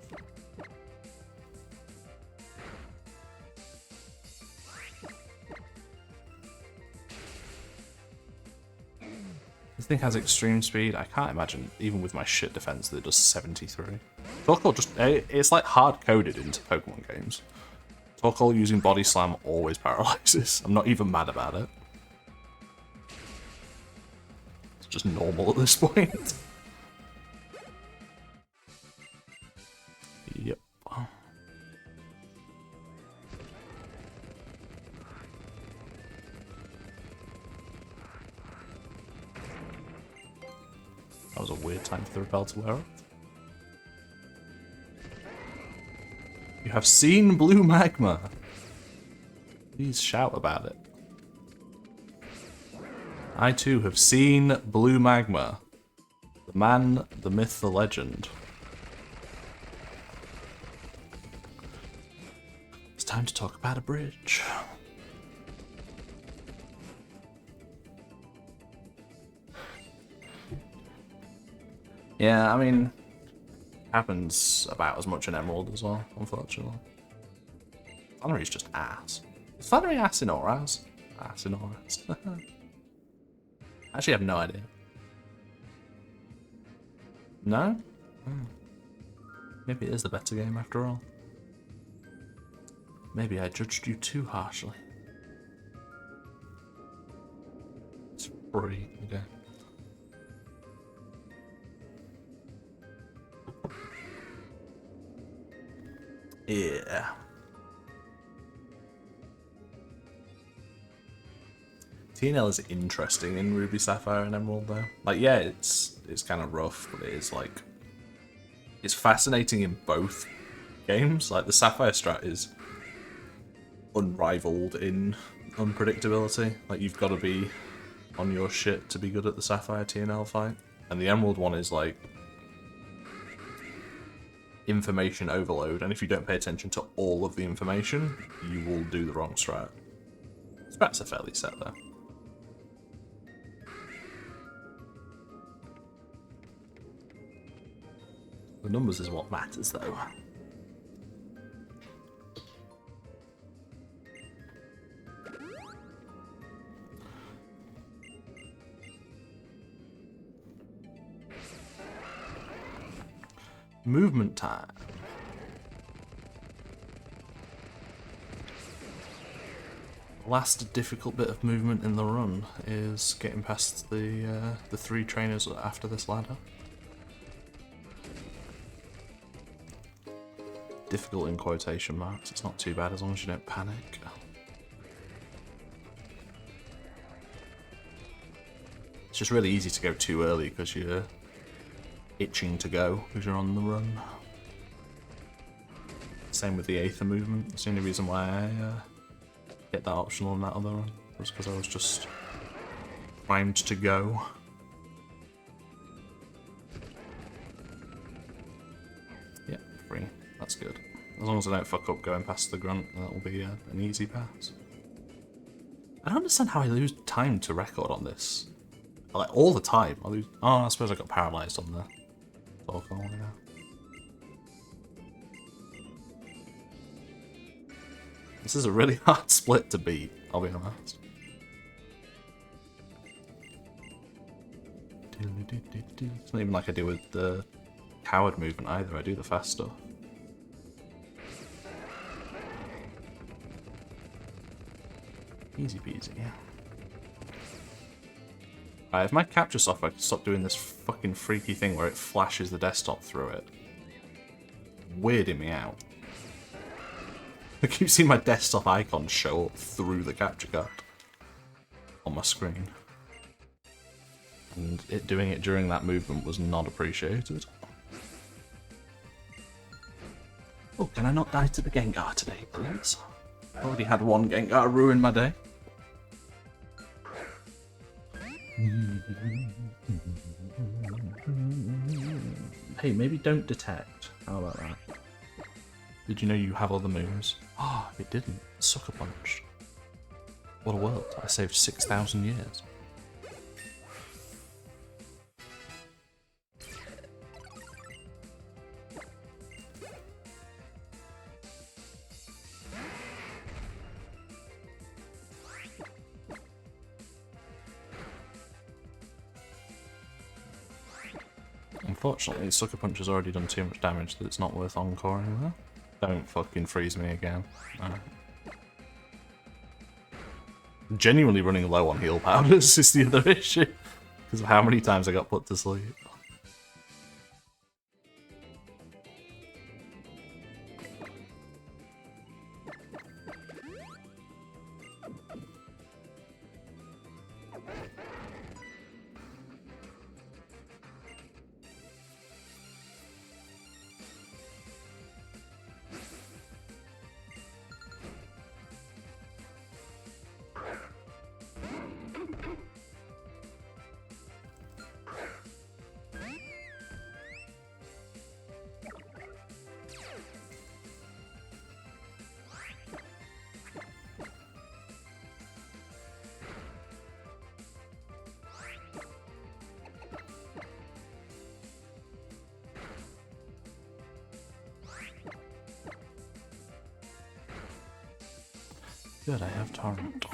This thing has extreme speed. I can't imagine, even with my shit defense, that it does 73. Torkoal it's like hard-coded into Pokemon games. Torkoal using Body Slam always paralyzes. I'm not even mad about it. It's just normal at this point. Yep. That was a weird time for the repel to wear off. You have seen blue magma. Please shout about it. I too have seen blue magma. The man, the myth, the legend. It's time to talk about a bridge. Yeah, I mean, happens about as much in Emerald as well, unfortunately. Flannery's just ass. Is Flannery ass in Auras? Ass in Auras. Actually, I have no idea. No? Maybe it is the better game after all. Maybe I judged you too harshly. It's free, okay. Yeah. TNL is interesting in Ruby, Sapphire, and Emerald though. Like, yeah, it's kind of rough, but it is like, it's fascinating in both games. Like the Sapphire strat is unrivaled in unpredictability. Like you've got to be on your shit to be good at the Sapphire TNL fight, and the Emerald one is like information overload, and if you don't pay attention to all of the information, you will do the wrong strat. Strats are fairly set though. The numbers is what matters though. Movement time. Last difficult bit of movement in the run is getting past the 3 trainers after this ladder. Difficult in quotation marks. It's not too bad as long as you don't panic. It's just really easy to go too early because you're itching to go because you're on the run. Same with the Aether movement. It's the only reason why I get that optional on that other run. was because I was just primed to go. Yeah, free. That's good. As long as I don't fuck up going past the grunt, that'll be an easy pass. I don't understand how I lose time to record on this. Like, all the time. I lose... Oh, I suppose I got paralysed on the talk all now. This is a really hard split to beat, I'll be honest. It's not even like I do with the coward movement either, I do the fast stuff. Easy peasy, yeah. Alright, if my capture software could stop doing this fucking freaky thing where it flashes the desktop through it. Weirding me out. I keep seeing my desktop icon show up through the capture card on my screen. And it doing it during that movement was not appreciated. Oh, can I not die to the Gengar today, please? I already had one Gengar ruin my day. Hey, maybe don't detect. How about that? Did you know you have other moves? Ah, oh, it didn't. Sucker Punch. What a world. I saved 6,000 years. Unfortunately, Sucker Punch has already done too much damage that it's not worth encoring there. Don't fucking freeze me again. Genuinely running low on heal powders is the other issue. Because of how many times I got put to sleep. Good, I have Torrent.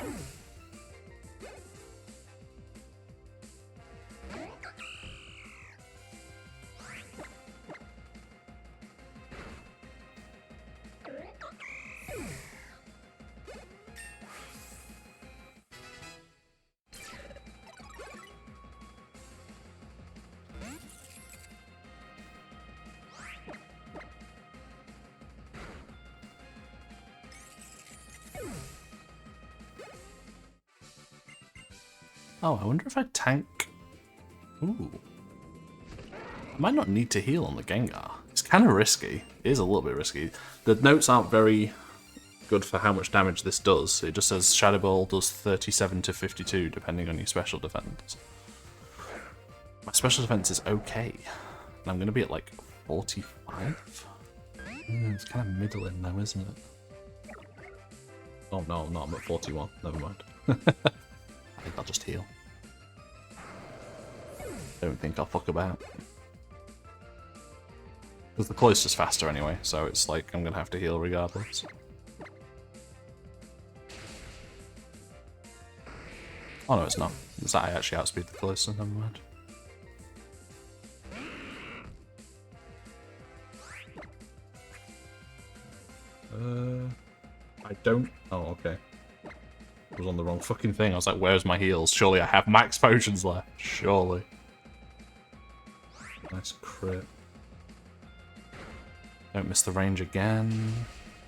Oh, I wonder if I tank... Ooh. I might not need to heal on the Gengar. It's kind of risky. It is a little bit risky. The notes aren't very good for how much damage this does. It just says Shadow Ball does 37 to 52 depending on your special defense. My special defense is okay. And I'm going to be at like 45? It's kind of middling though, isn't it? Oh no, no, I'm at 41. Never mind. I think I'll just heal. Don't think I'll fuck about. Because the cloister's faster anyway, so it's like I'm gonna have to heal regardless. Oh no, it's not. It's that I actually outspeed the cloister, never mind. I don't... Oh, okay. I was on the wrong fucking thing. I was like, where's my heals? Surely I have max potions left. Surely. Nice crit. Don't miss the range again.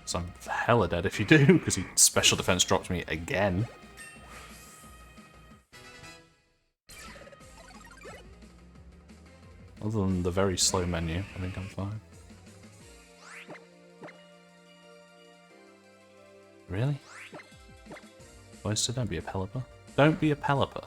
So I'm hella dead if you do, because he special defense dropped me again. Other than the very slow menu, I think I'm fine. Really? boys, so don't be a pelipper. Don't be a pelipper.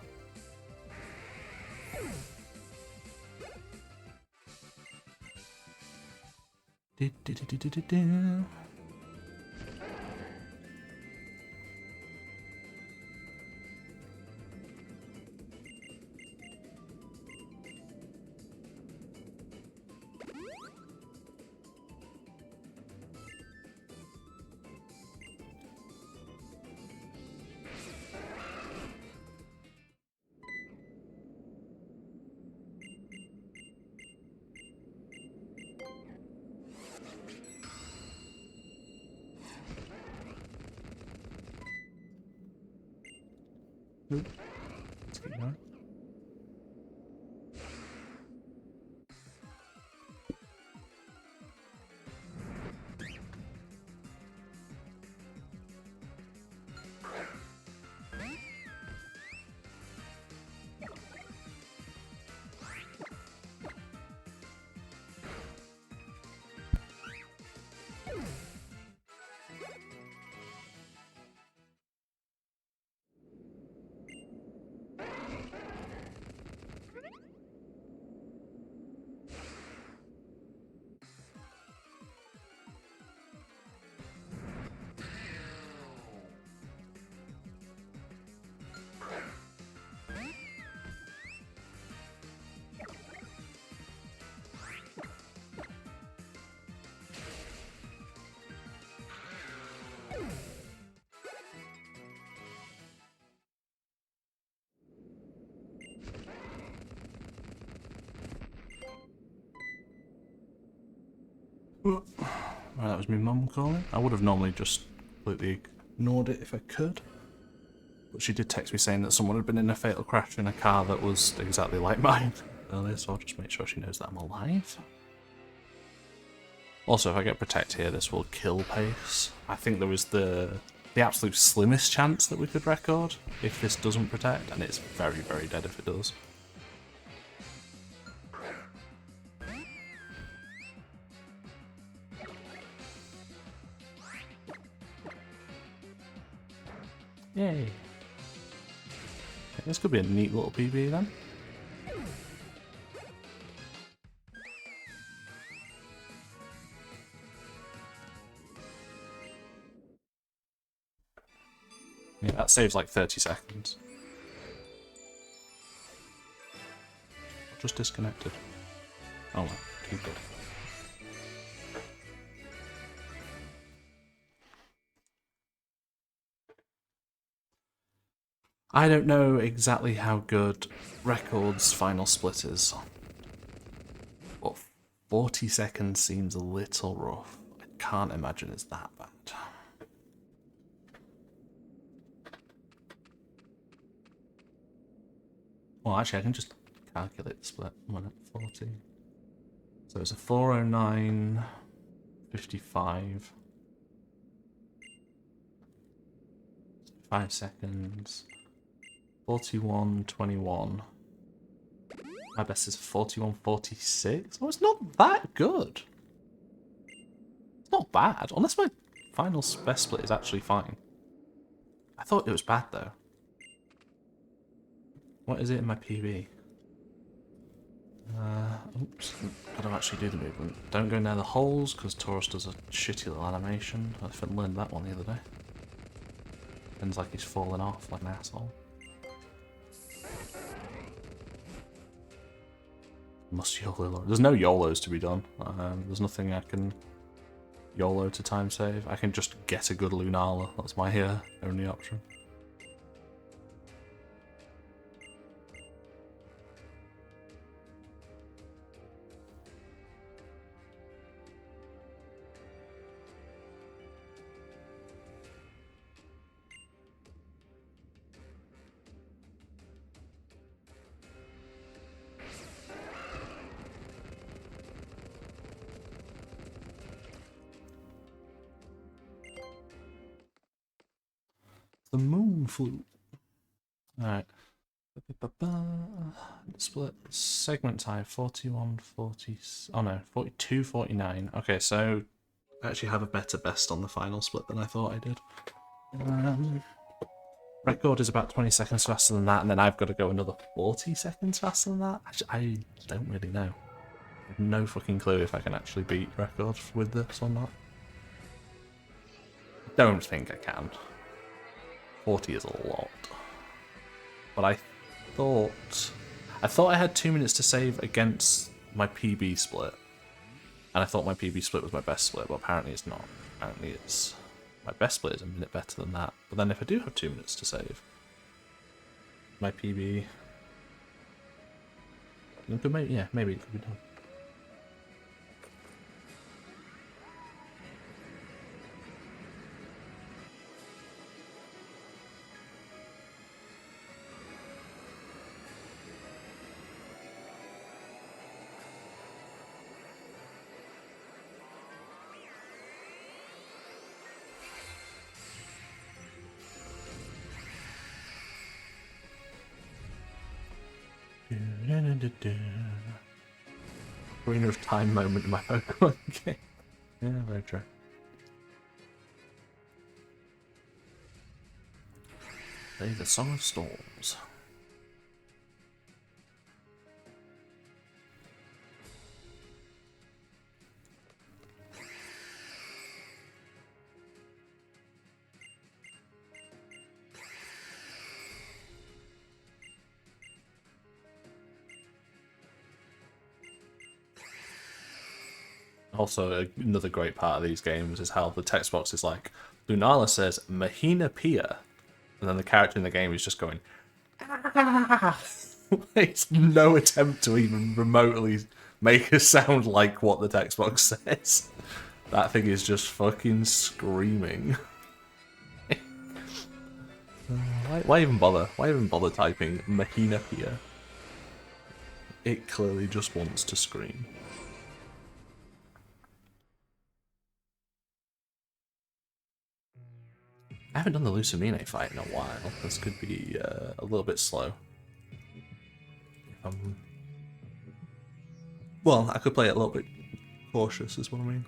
Do. Let's keep going. Right, that was my mum calling. I would have normally just completely ignored it if I could. But she did text me saying that someone had been in a fatal crash in a car that was exactly like mine earlier, so I'll just make sure she knows that I'm alive. Also, if I get Protect here, this will kill pace. I think there was the absolute slimmest chance that we could record if this doesn't Protect, and it's very, very dead if it does. Yay. Okay, this could be a neat little PB then. Yeah, that saves like 30 seconds. Just disconnected. Oh well, keep it. I don't know exactly how good Record's final split is, but 40 seconds seems a little rough. I can't imagine it's that bad. Well, actually, I can just calculate the split. I'm at 40. So it's a 409.55. 5 seconds. 41.21. My best is 41.46. Oh, it's not that good. It's not bad, unless my final best split is actually fine. I thought it was bad though. What is it in my PB? Oops, I don't actually do the movement. Don't go near the holes, because Taurus does a shitty little animation. I learned that one the other day. Feels like he's falling off like an asshole. Must YOLO. There's no YOLOs to be done. There's nothing I can YOLO to time save. I can just get a good Lunala. That's my only option. The moon flute. Alright. Split segment time 41.40. Oh no, 42.49. Okay, so I actually have a better best on the final split than I thought I did. Record is about 20 seconds faster than that, and then I've got to go another 40 seconds faster than that? I don't really know. I have no fucking clue if I can actually beat record with this or not. Don't think I can. 40 is a lot. But I thought I had 2 minutes to save against my PB split. And I thought my PB split was my best split, but apparently it's not. Apparently it's... My best split is a minute better than that. But then if I do have 2 minutes to save, my PB... Yeah, maybe it could be done. Arena of Time moment in my Pokemon game. Yeah, very true. Play the Song of Storms. Also, another great part of these games is how the text box is like, Lunala says, Mahina Pia. And then the character in the game is just going, ah! It's no attempt to even remotely make a sound like what the text box says. That thing is just fucking screaming. Why even bother? Why even bother typing Mahina Pia? It clearly just wants to scream. I haven't done the Lucamine fight in a while. This could be a little bit slow. Well, I could play it a little bit cautious, is what I mean.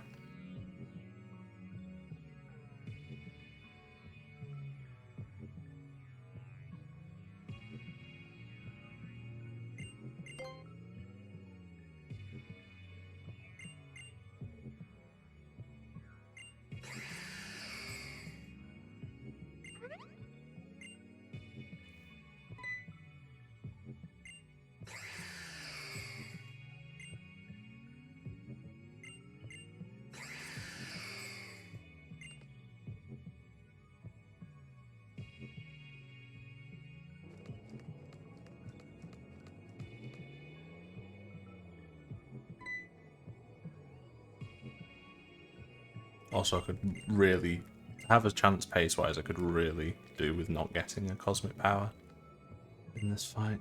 Also, I could really have a chance pace-wise. I could really do with not getting a cosmic power in this fight.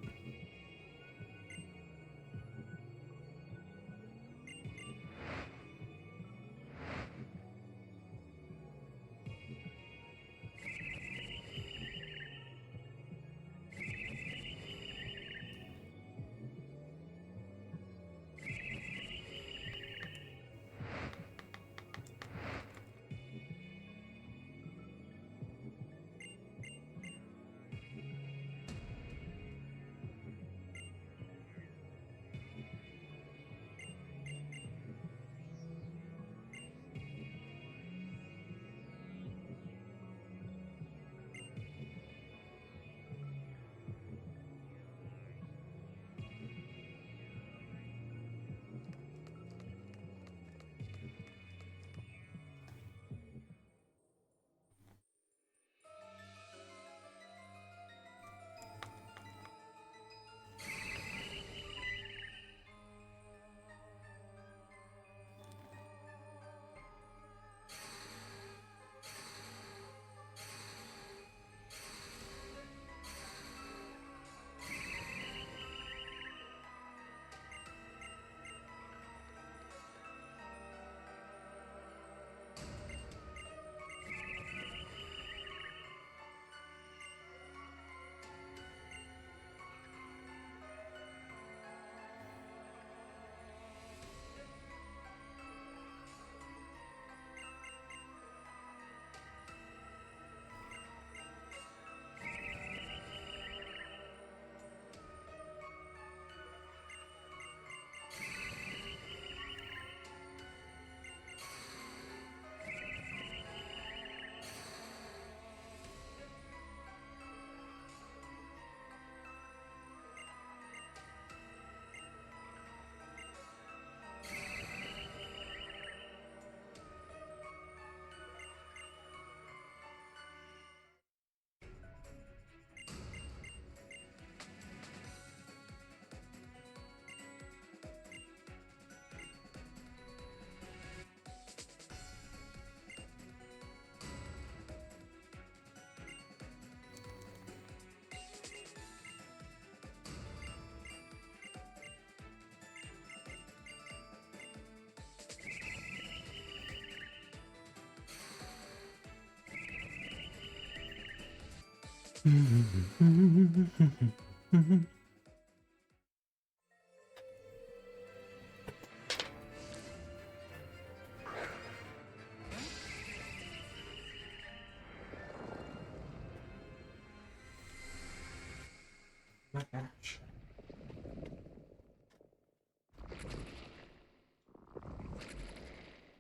My gosh.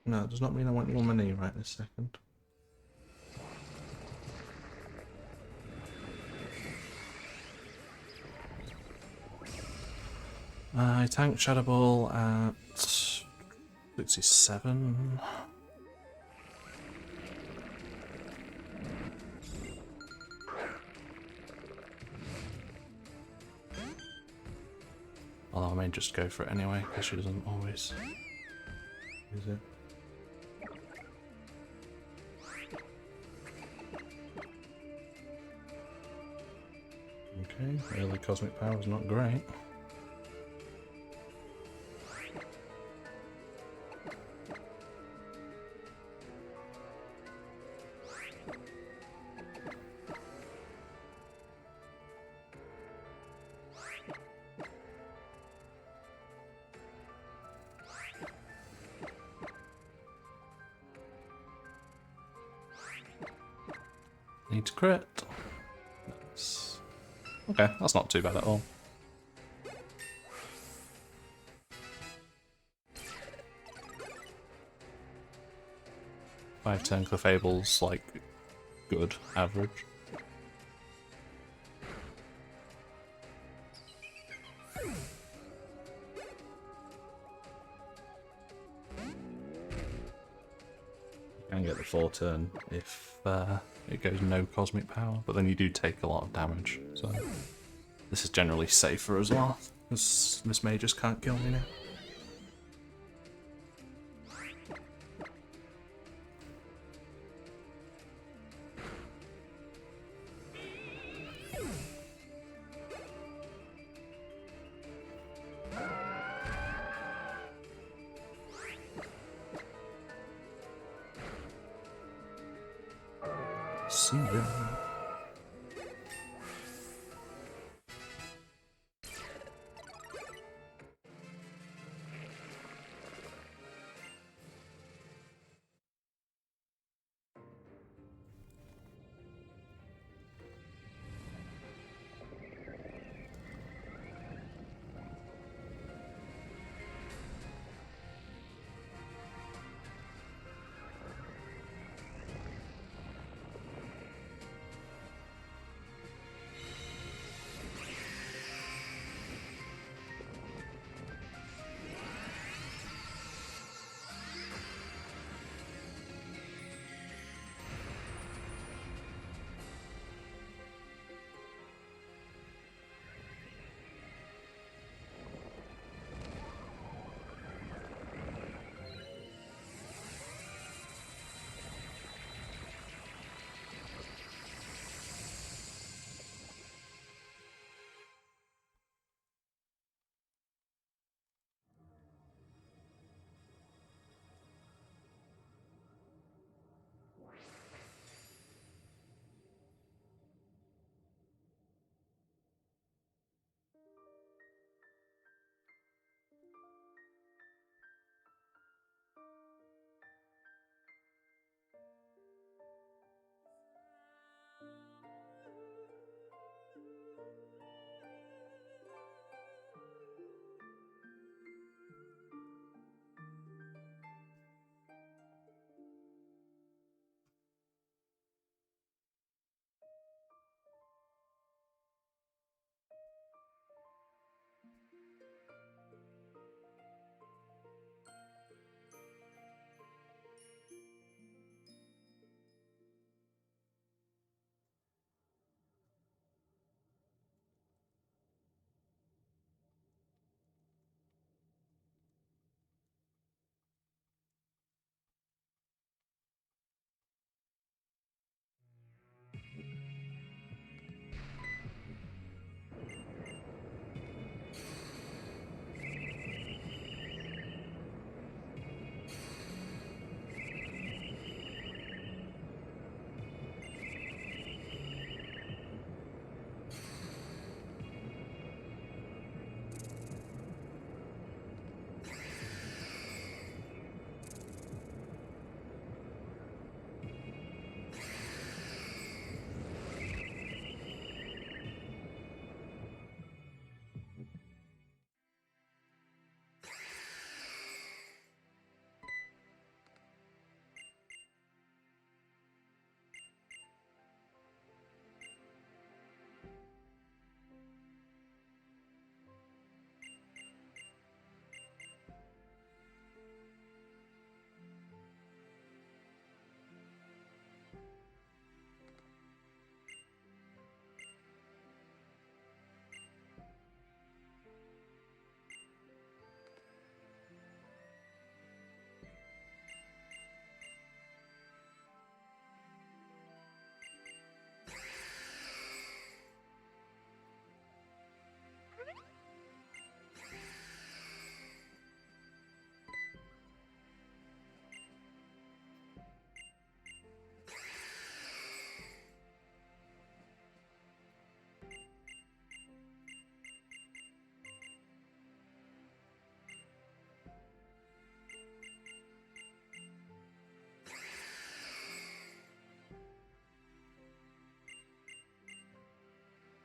No, it does not mean I want you on my knee right this second. I tanked Shadow Ball at 67. Although I may just go for it anyway, because she doesn't always use it. Okay, early cosmic power is not great. Need to crit. Nice. Okay, that's not too bad at all. 5-turn Clefable's like good average. You can get the 4-turn if it goes no cosmic power, but then you do take a lot of damage, so this is generally safer as well, because this May just can't kill me now. See ya.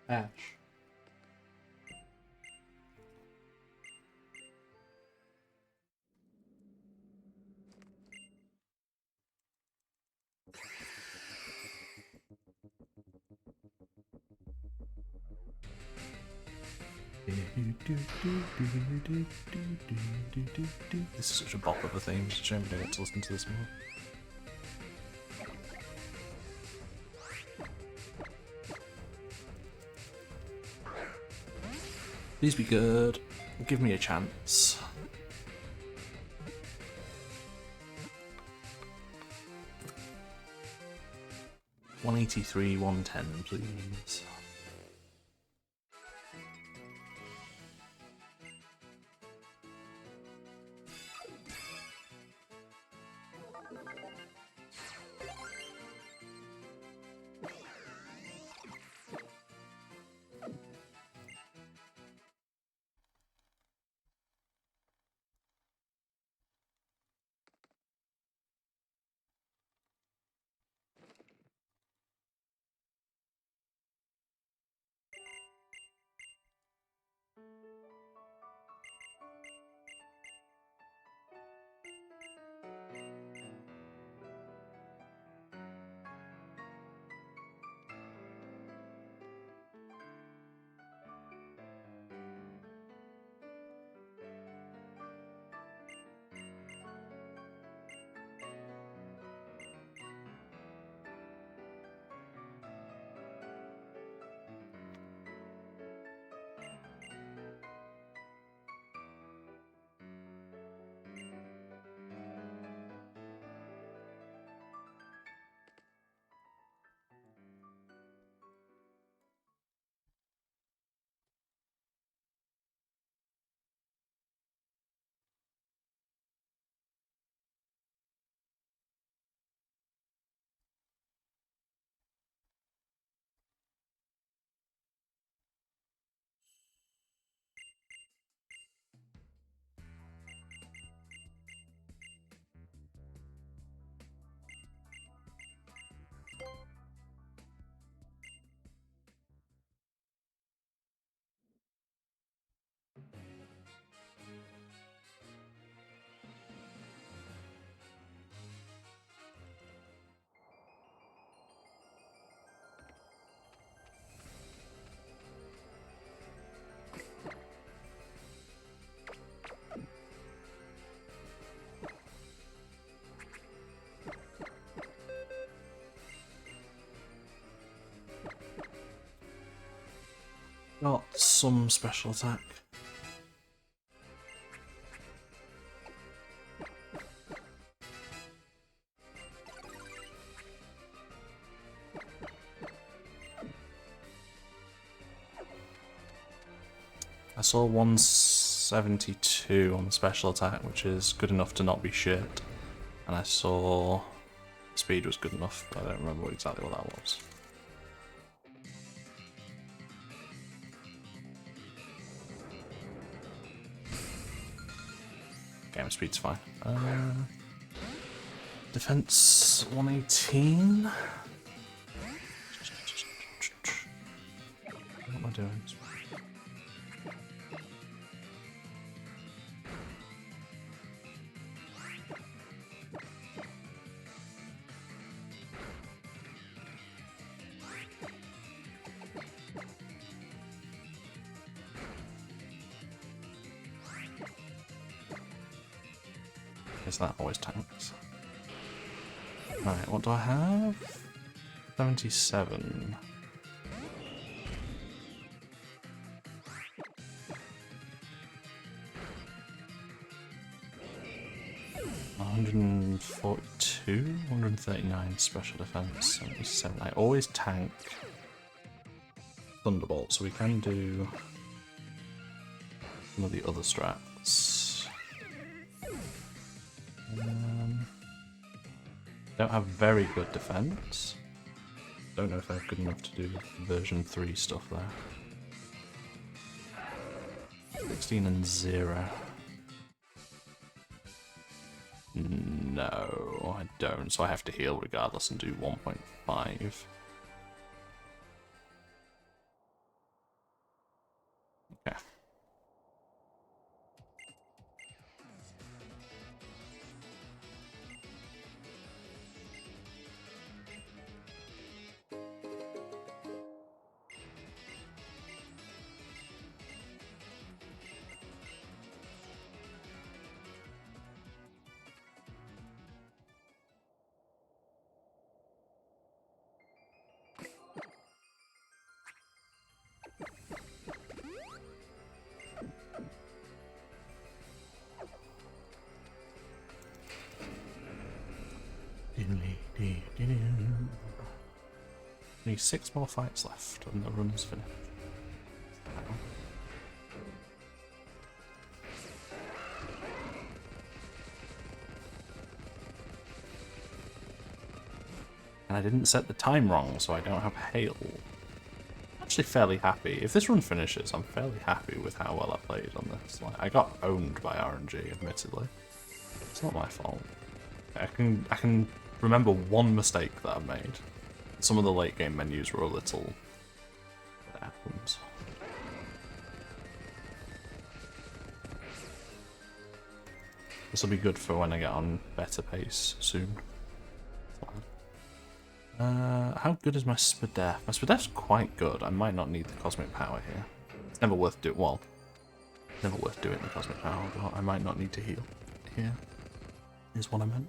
Ash. This is such a bop of a theme. It's a shame we don't get to listen to this more. Please be good. Give me a chance. $183, $110, please. Got some special attack. I saw 172 on the special attack, which is good enough to not be shit. And I saw speed was good enough, but I don't remember exactly what that was. Game speed's fine. Defense 118. What am I doing? Is that always tanks? Right, what do I have? 77. $142, 139 special defense, 77. I always tank Thunderbolt, so we can do some of the other strats. Don't have very good defense. Don't know if I have good enough to do version 3 stuff there. 16 and 0. No, I don't, so I have to heal regardless and do 1.5. Okay. Only 6 more fights left and the run's finished. And I didn't set the time wrong, so I don't have hail. I'm actually fairly happy. If this run finishes, I'm fairly happy with how well I played on this. Like, I got owned by RNG, admittedly. It's not my fault. I can remember one mistake that I made. Some of the late game menus were a little... It happens. This will be good for when I get on better pace soon. How good is my Spadef? My Spadef's quite good. I might not need the cosmic power here. It's never worth doing. Well, never worth doing the cosmic power, but I might not need to heal here. Is what I meant.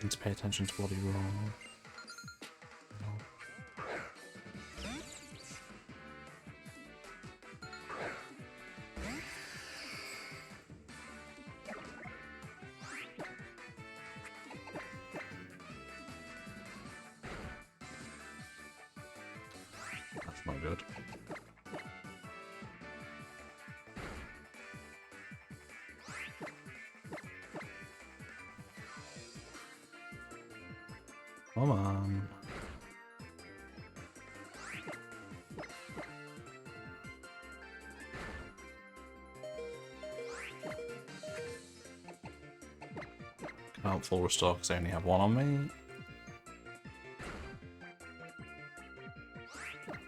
Need to pay attention to what he rolled. That's not good. Come on. Can't full restore because I only have one on me.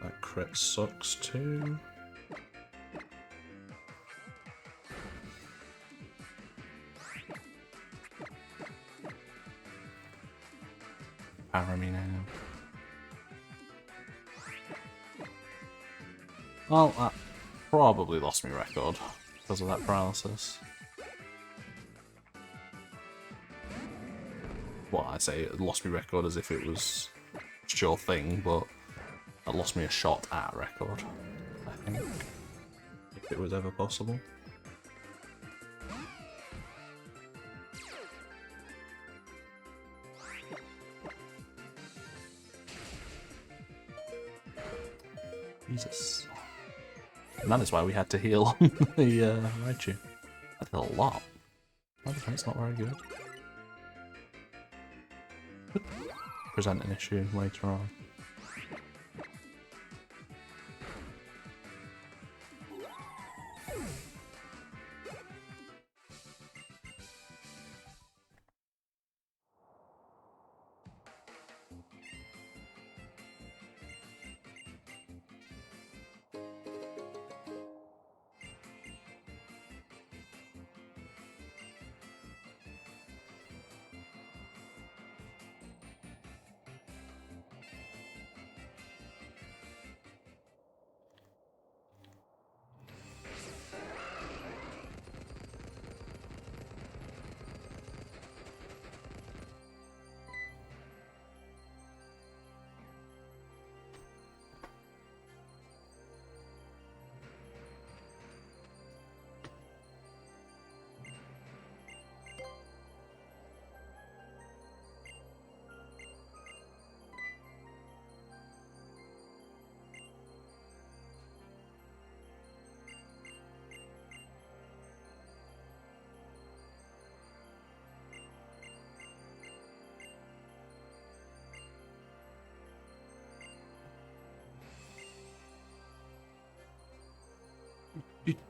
That crit sucks too. Power me now. Well, that probably lost me record because of that paralysis. Well, I say it lost me record as if it was a sure thing, but it lost me a shot at record, I think, if it was ever possible. Jesus. And that is why we had to heal the Raichu. I did a lot. My defense not very good. Could present an issue later on.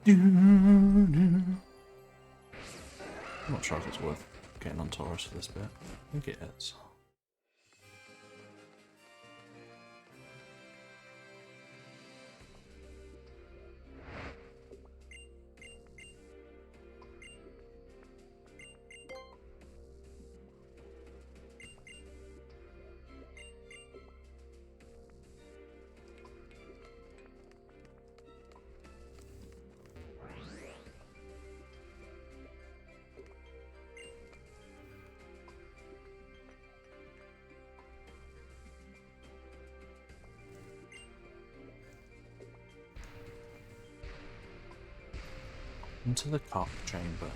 I'm not sure if it's worth getting on Taurus for this bit. I think it is. Into the cock chamber.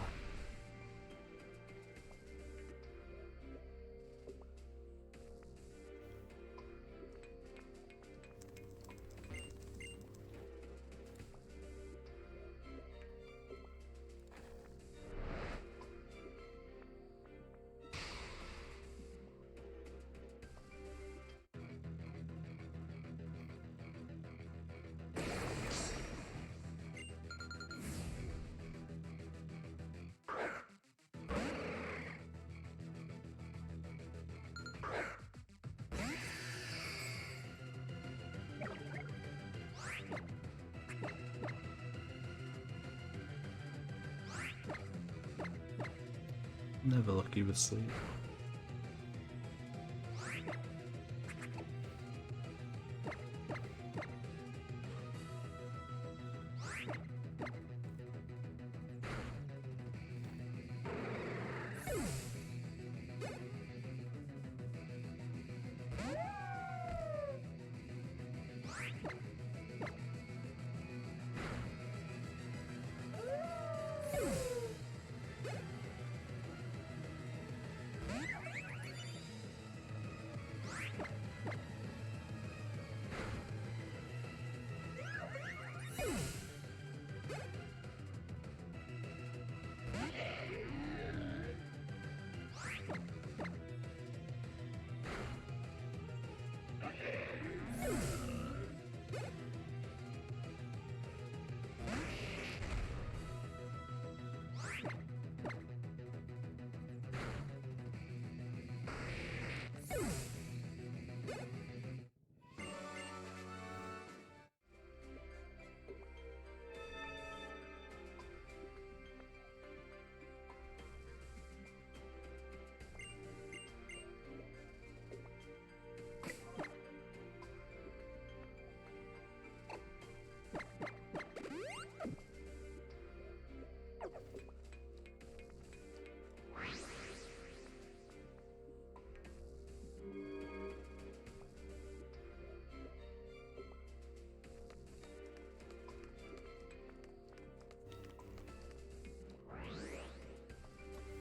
Never lucky with sleep.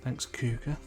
Thanks, Cougar.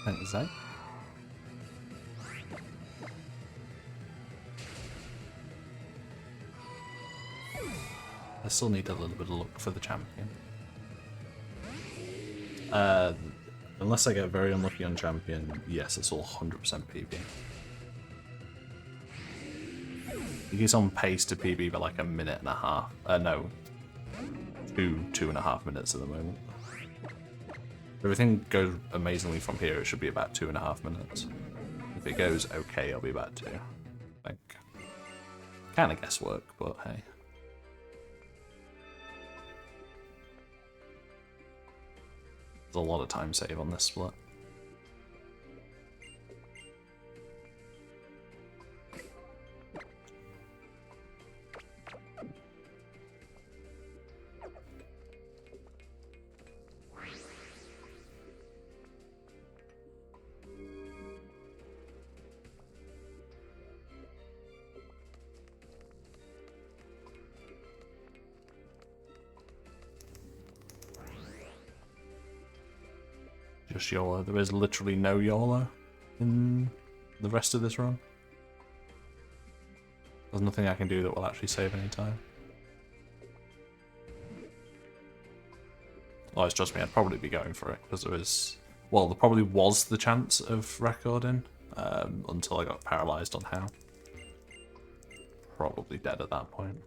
Thanks, Zach. I still need a little bit of luck for the champion. Unless I get very unlucky on champion, yes, it's all 100% PB. He's on pace to PB by like a minute and a half. No, 2.5 minutes at the moment. If everything goes amazingly from here, it should be about 2.5 minutes. If it goes okay, it'll be about 2, I think. Kind of guesswork, but hey. There's a lot of time save on this split. Just YOLO. There is literally no YOLO in the rest of this run. There's nothing I can do that will actually save any time. Otherwise, trust me, I'd probably be going for it, because there is... Well, there probably was the chance of recording, until I got paralysed on how. Probably dead at that point.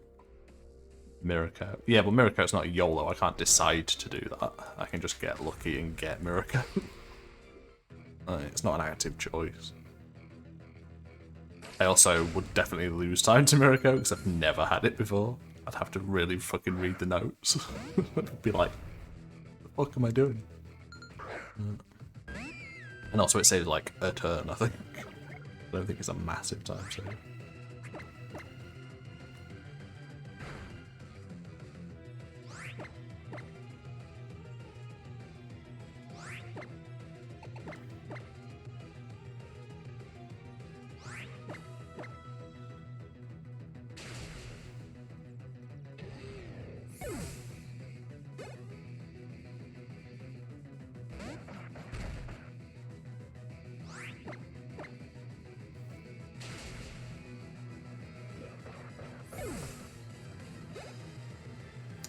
Miracle. Yeah, but Miraco's not YOLO. I can't decide to do that. I can just get lucky and get Miracle. It's not an active choice. I also would definitely lose time to Miracle because I've never had it before. I'd have to really fucking read the notes. I'd be like, what the fuck am I doing? And also it saves like a turn, I think. I don't think it's a massive time save.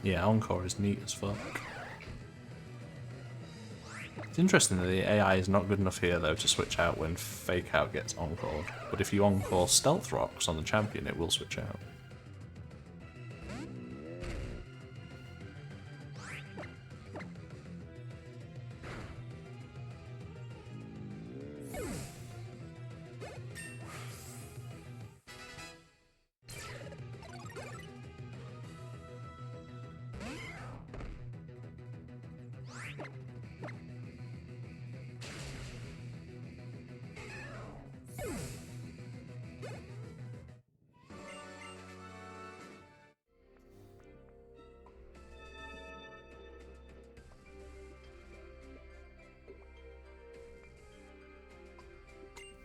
Yeah, Encore is neat as fuck. It's interesting that the AI is not good enough here though to switch out when Fake Out gets Encored, but if you Encore Stealth Rocks on the champion it will switch out.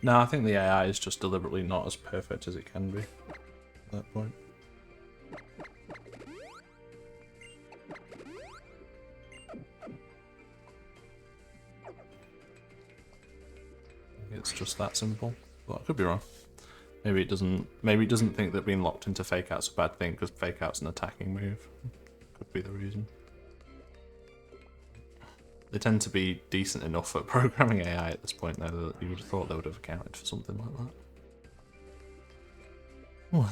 No, I think the AI is just deliberately not as perfect as it can be at that point. It's just that simple, but I could be wrong. Maybe it doesn't think that being locked into Fake Out's a bad thing because Fake Out's an attacking move. Could be the reason. They tend to be decent enough at programming AI at this point, though, that you would have thought they would have accounted for something like that. Well.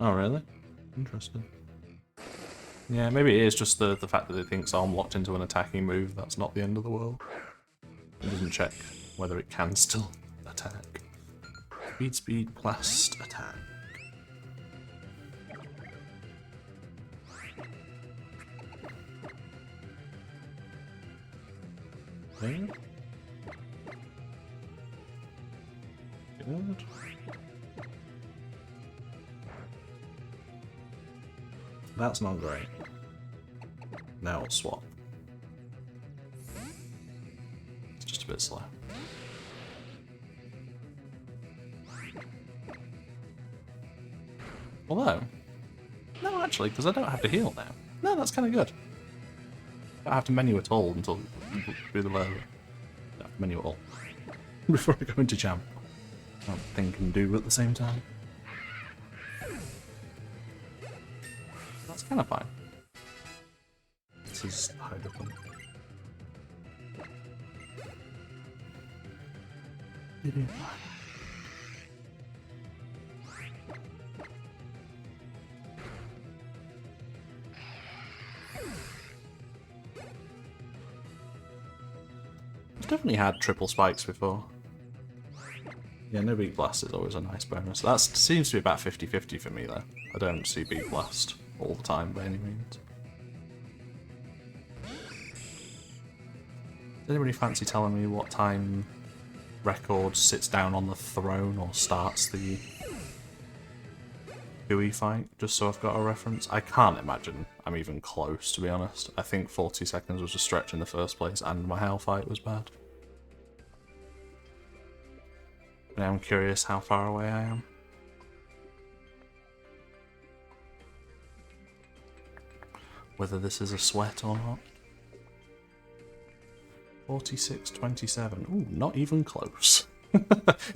Oh, really? Interesting. Yeah, maybe it is just the fact that it thinks, oh, I'm locked into an attacking move, that's not the end of the world. It doesn't check whether it can still attack. Speed, blast, attack. Okay. Good. That's not great. Now I'll swap. bit slow. Although, no, actually, because I don't have to heal now. No, that's kind of good. I don't have to menu at all until through the level. Don't have to menu at all before I go into jam. Can't think and do at the same time. That's kind of fine. This is hide up. I've definitely had triple spikes before. Yeah, no beat blast is always a nice bonus. That seems to be about 50-50 for me though. I don't see beat blast all the time by any means. Does anybody fancy telling me what time Record sits down on the throne or starts the Dewey fight, just so I've got a reference? I can't imagine I'm even close, to be honest. I think 40 seconds was a stretch in the first place, and my hell fight was bad. But I'm curious how far away I am. Whether this is a sweat or not. 46-27. Ooh, not even close.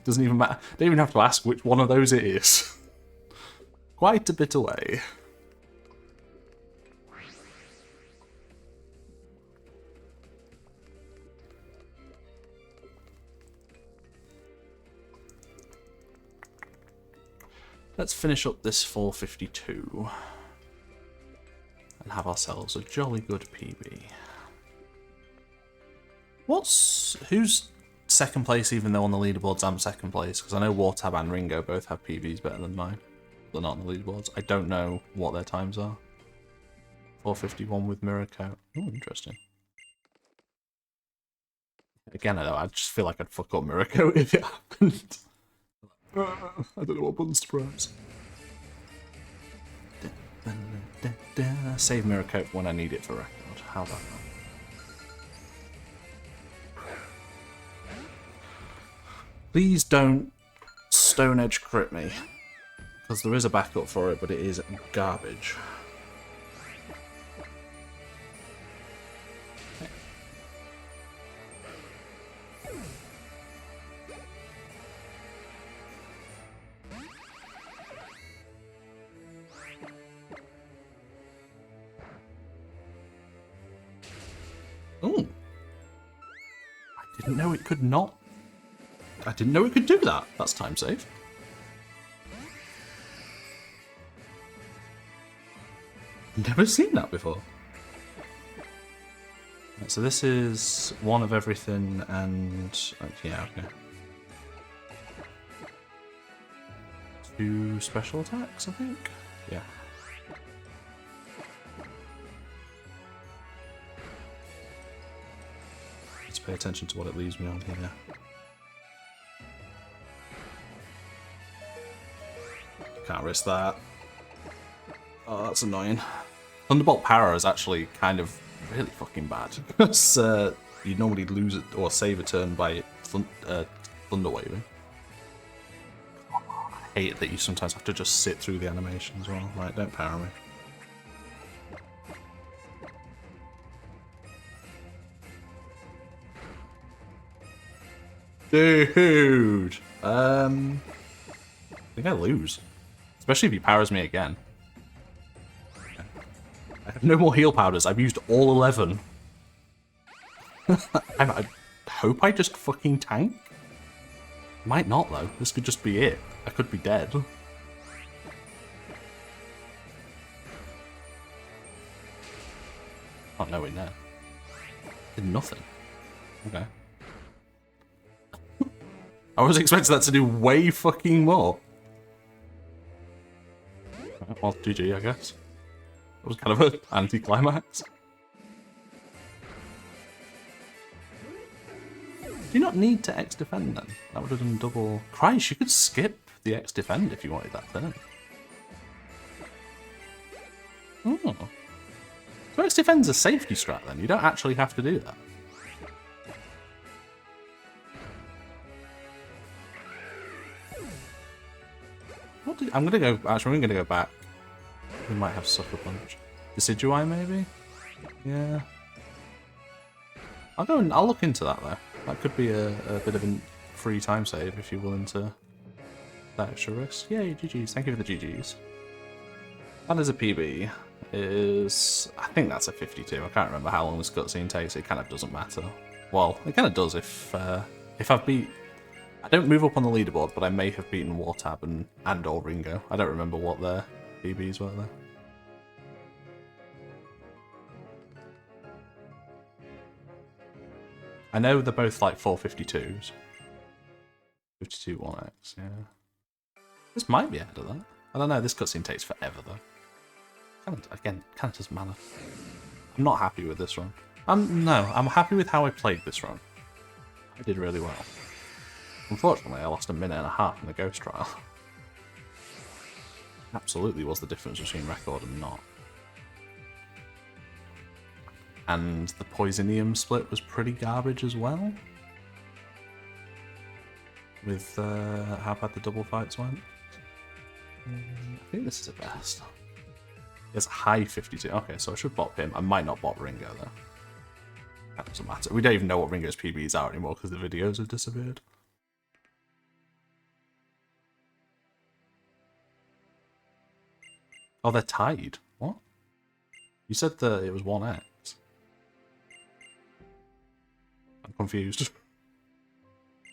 Doesn't even matter. Don't even have to ask which one of those it is. Quite a bit away. Let's finish up this 452 and have ourselves a jolly good PB. Who's second place even though on the leaderboards I'm second place? Because I know Wartab and Ringo both have PBs better than mine. They're not on the leaderboards. I don't know what their times are. 451 with mirror count. Oh, interesting. Again, I just feel like I'd fuck up mirror count if it happened. I don't know what buttons to press. Save mirror coat when I need it for record. How about that? Please don't Stone Edge crit me. Because there is a backup for it, but it is garbage. Ooh. I didn't know it could not. I didn't know it could do that. That's time save. Never seen that before. Right, so this is one of everything and... yeah, okay. 2 special attacks, I think? Yeah. Let's pay attention to what it leaves me on here. Can't risk that. Oh, that's annoying. Thunderbolt power is actually kind of really fucking bad. Because you normally lose it or save a turn by thunder waving. I hate that you sometimes have to just sit through the animation as well. Right, don't power me. Dude! I think I lose. Especially if he powers me again. I have no more heal powders. I've used all 11. I hope I just fucking tank. Might not though. This could just be it. I could be dead. Oh, no, wait, no. Did nothing. Okay. I was expecting that to do way fucking more. Well, GG, I guess. That was kind of an anti-climax. Do you not need to X-defend then? That would have done double... Christ, you could skip the X-defend if you wanted that turn. Oh. So X-defend's a safety strat then, you don't actually have to do that. I'm gonna go. Actually, I'm gonna go back. We might have Sucker Punch. Decidui, maybe? Yeah. I'll go and I'll look into that though. That could be a bit of a free time save if you're willing to that extra risk. Yay, GG's. Thank you for the GG's. That is a PB. I think that's a 52. I can't remember how long this cutscene takes. It kind of doesn't matter. Well, it kind of does if I've beat. I don't move up on the leaderboard, but I may have beaten Wartab and or Ringo. I don't remember what their PBs were there. I know they're both like 452s. 52 1x, yeah. This might be ahead of that. I don't know, this cutscene takes forever though. Kind of doesn't matter. I'm not happy with this run. No, I'm happy with how I played this run. I did really well. Unfortunately, I lost a minute and a half in the ghost trial. Absolutely was the difference between record and not. And the Poisonium split was pretty garbage as well. With how bad the double fights went. I think this is the best. It's a high 52. Okay, so I should bot him. I might not bot Ringo though. That doesn't matter. We don't even know what Ringo's PBs are anymore because the videos have disappeared. Oh, they're tied. What? You said that it was 1x. I'm confused. Is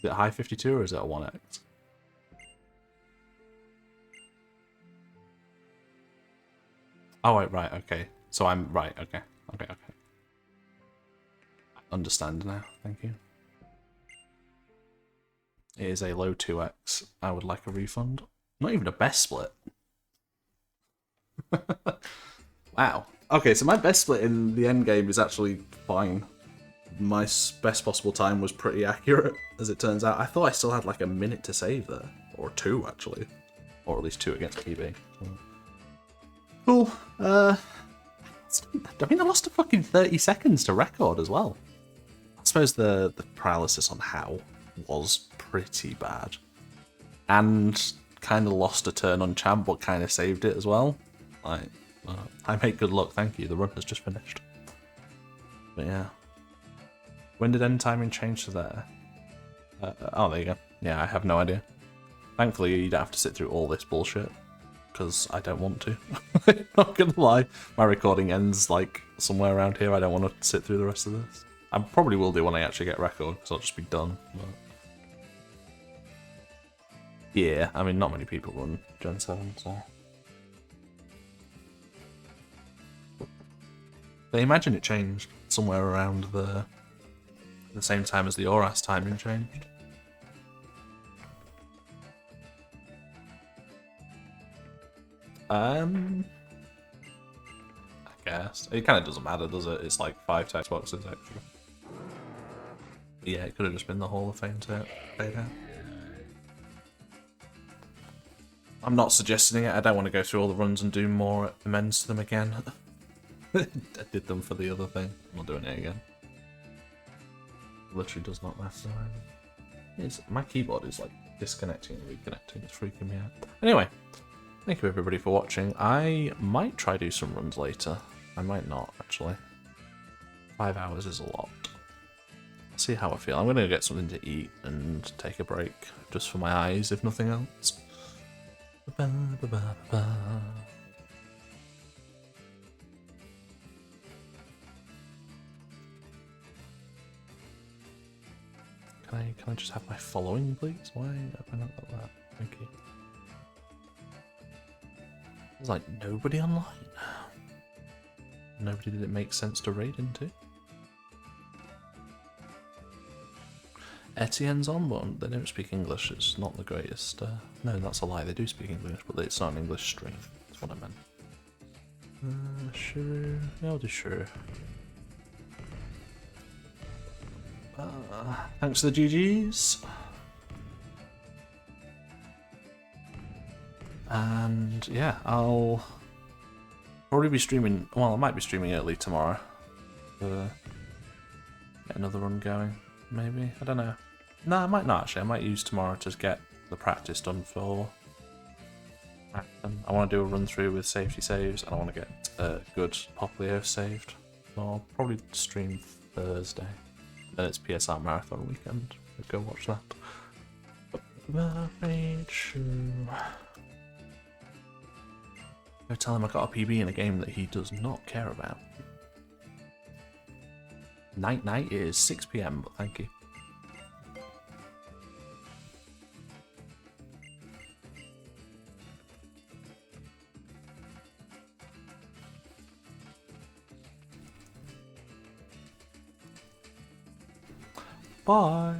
it a high 52 or is it a 1x? Oh, wait, right, okay. So I'm right, okay. Okay. I understand now, thank you. It is a low 2x. I would like a refund. Not even a best split. Wow. Okay, so my best split in the end game is actually fine. My best possible time was pretty accurate, as it turns out. I thought I still had like a minute to save there. Or 2, actually. Or at least 2 against PB. Cool. I mean, I lost a fucking 30 seconds to record as well. I suppose the paralysis on How was pretty bad. And kind of lost a turn on Champ, but kind of saved it as well. Like, I make good luck, thank you. The run has just finished. But yeah. When did end timing change to there? Oh, there you go. Yeah, I have no idea. Thankfully, you don't have to sit through all this bullshit. Because I don't want to. Not gonna lie. My recording ends like somewhere around here. I don't want to sit through the rest of this. I probably will do when I actually get record, because I'll just be done. But... yeah, I mean, not many people run Gen 7, so... But imagine it changed somewhere around the same time as the ORAS timing changed. I guess. It kind of doesn't matter, does it? It's like 5 text boxes extra. Yeah, it could have just been the Hall of Fame fade out. I'm not suggesting it. I don't want to go through all the runs and do more amends to them again. I did them for the other thing. I'm not doing it again. Literally does not matter. My keyboard is like disconnecting and reconnecting. It's freaking me out. Anyway, thank you everybody for watching. I might try do some runs later. I might not, actually. 5 hours is a lot. See how I feel. I'm going to get something to eat and take a break. Just for my eyes, if nothing else. Can I just have my following, please? Why have I not got that? Thank you. There's like nobody online. Nobody that it makes sense to raid into. Etienne's on, but they don't speak English. It's not the greatest. No, that's a lie. They do speak English, but it's not an English stream. That's what I meant. Sure. I'll do sure. Thanks for the GGs. And yeah, I'll probably be streaming. Well, I might be streaming early tomorrow. Get another run going, maybe. I don't know. No, I might not actually. I might use tomorrow to get the practice done for I want to do a run through with safety saves, and I want to get a good Poplio saved. So I'll probably stream Thursday. Then it's PSR Marathon weekend. Go watch that. Go tell him I got a PB in a game that he does not care about. Night is 6 PM, but thank you. Bye.